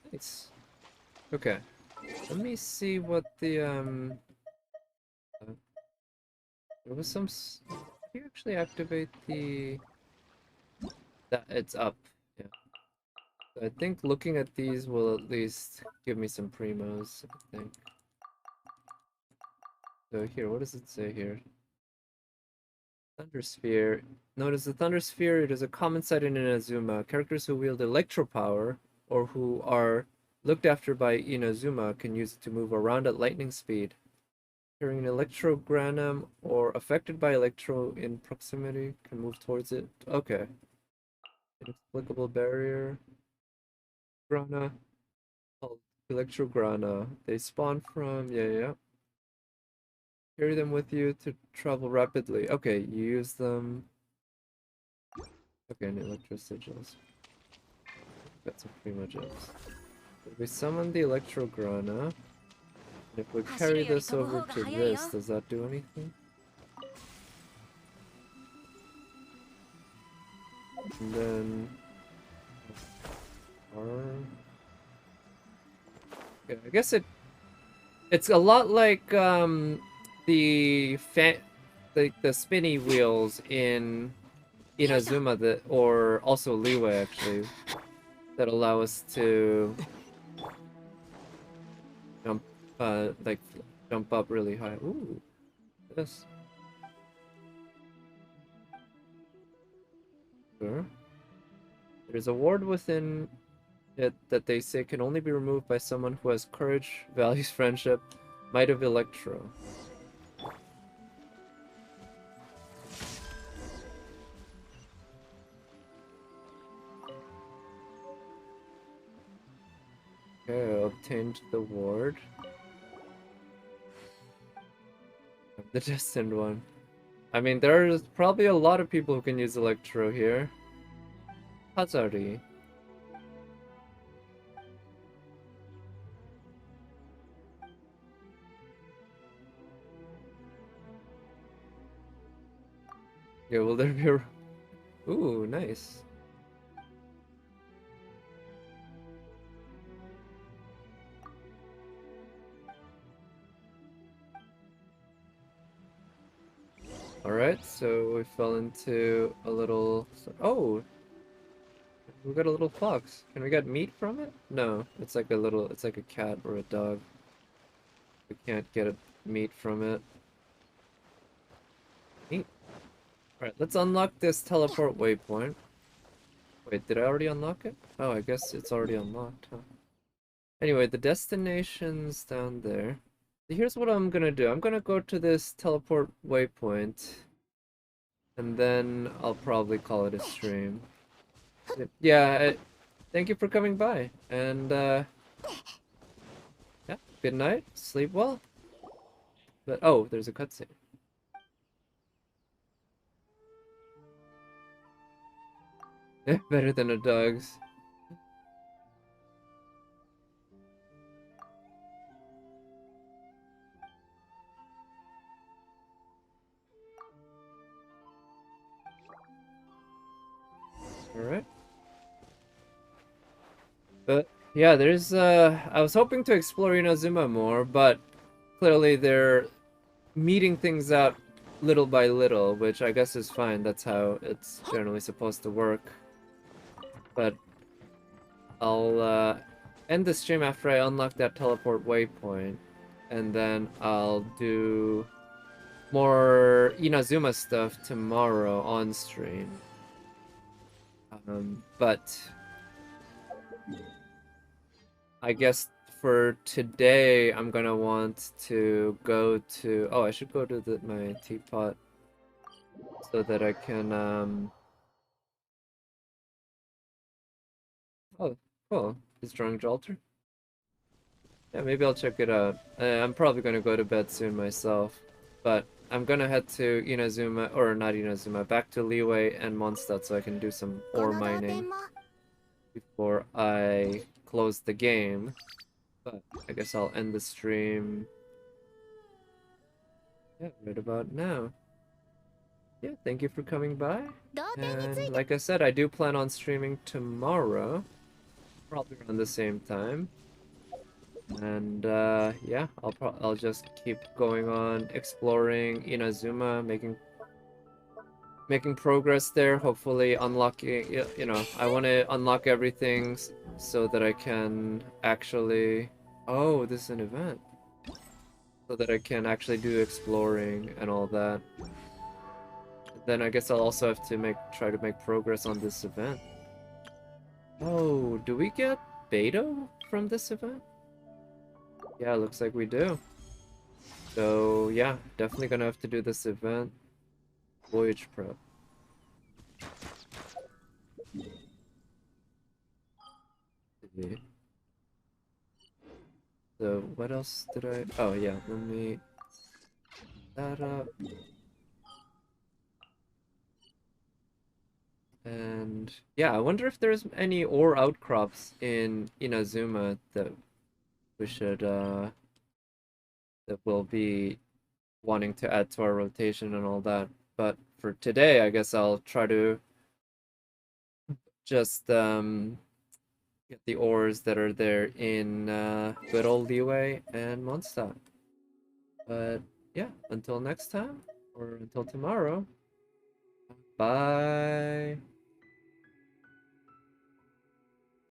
Nice. Okay. Let me see what the there was some did you actually activate the that it's up. Yeah. I think looking at these will at least give me some primos, I think. So here, what does it say here? Thunder Sphere. Notice the Thunder Sphere, it is a common sight in Inazuma. Characters who wield electro power or who are looked after by Inazuma, can use it to move around at lightning speed. Carrying an electrogranum or affected by electro in proximity can move towards it. Okay. Inexplicable barrier. Grana. Called electrograna. They spawn from yeah. Carry them with you to travel rapidly. Okay, you use them. Okay, and electro sigils. That's pretty much it. We summon the electrograna. If we carry this over to this, does that do anything? And then... yeah, I guess it's a lot like the spinny wheels in Inazuma that, or also Leeway actually, that allow us to jump like jump up really high. Ooh, this. Sure. There's a ward within it that they say can only be removed by someone who has courage, values friendship, might of Electro. Okay, obtained the ward. The destined one. I mean, there's probably a lot of people who can use Electro here. Hazari. Yeah, will there be a... Ooh, nice. Alright, so we fell into a little... Oh! We got a little fox. Can we get meat from it? No, it's like a cat or a dog. We can't get meat from it. Neat. Alright, let's unlock this teleport waypoint. Wait, did I already unlock it? Oh, I guess it's already unlocked, huh? Anyway, the destination's down there. Here's what I'm gonna do. I'm gonna go to this teleport waypoint. And then I'll probably call it a stream. Yeah, thank you for coming by. And, yeah, good night. Sleep well. But, oh, there's a cutscene. Better than a dog's. Alright. But yeah, there's I was hoping to explore Inazuma more, but clearly they're meeting things out little by little, which I guess is fine. That's how it's generally supposed to work. But I'll end the stream after I unlock that teleport waypoint, and then I'll do more Inazuma stuff tomorrow on stream. But I guess for today, I'm gonna want to go to... Oh, I should go to my teapot so that I can... Oh, cool. Is drawing Jalter? Yeah, maybe I'll check it out. I'm probably gonna go to bed soon myself, but I'm gonna head to Inazuma, or not Inazuma, back to Leeway and Mondstadt so I can do some ore mining before I close the game. But I guess I'll end the stream, yeah, right about now. Yeah, thank you for coming by. And like I said, I do plan on streaming tomorrow, probably around the same time. And yeah, I'll just keep going on exploring Inazuma, making progress there. Hopefully unlocking, you know, I want to unlock everything so that I can actually... Oh, this is an event. So that I can actually do exploring and all that. Then I guess I'll also have to try to make progress on this event. Oh, do we get Beto from this event? Yeah, looks like we do. So yeah, definitely gonna have to do this event. Voyage prep. Okay. So what else did I? Oh yeah, let me that up. And yeah, I wonder if there's any ore outcrops in Inazuma that we should that we'll be wanting to add to our rotation and all that. But for today, I guess I'll try to just get the ores that are there in good old Liyue and Mondstadt. But yeah, until next time, or until tomorrow, bye.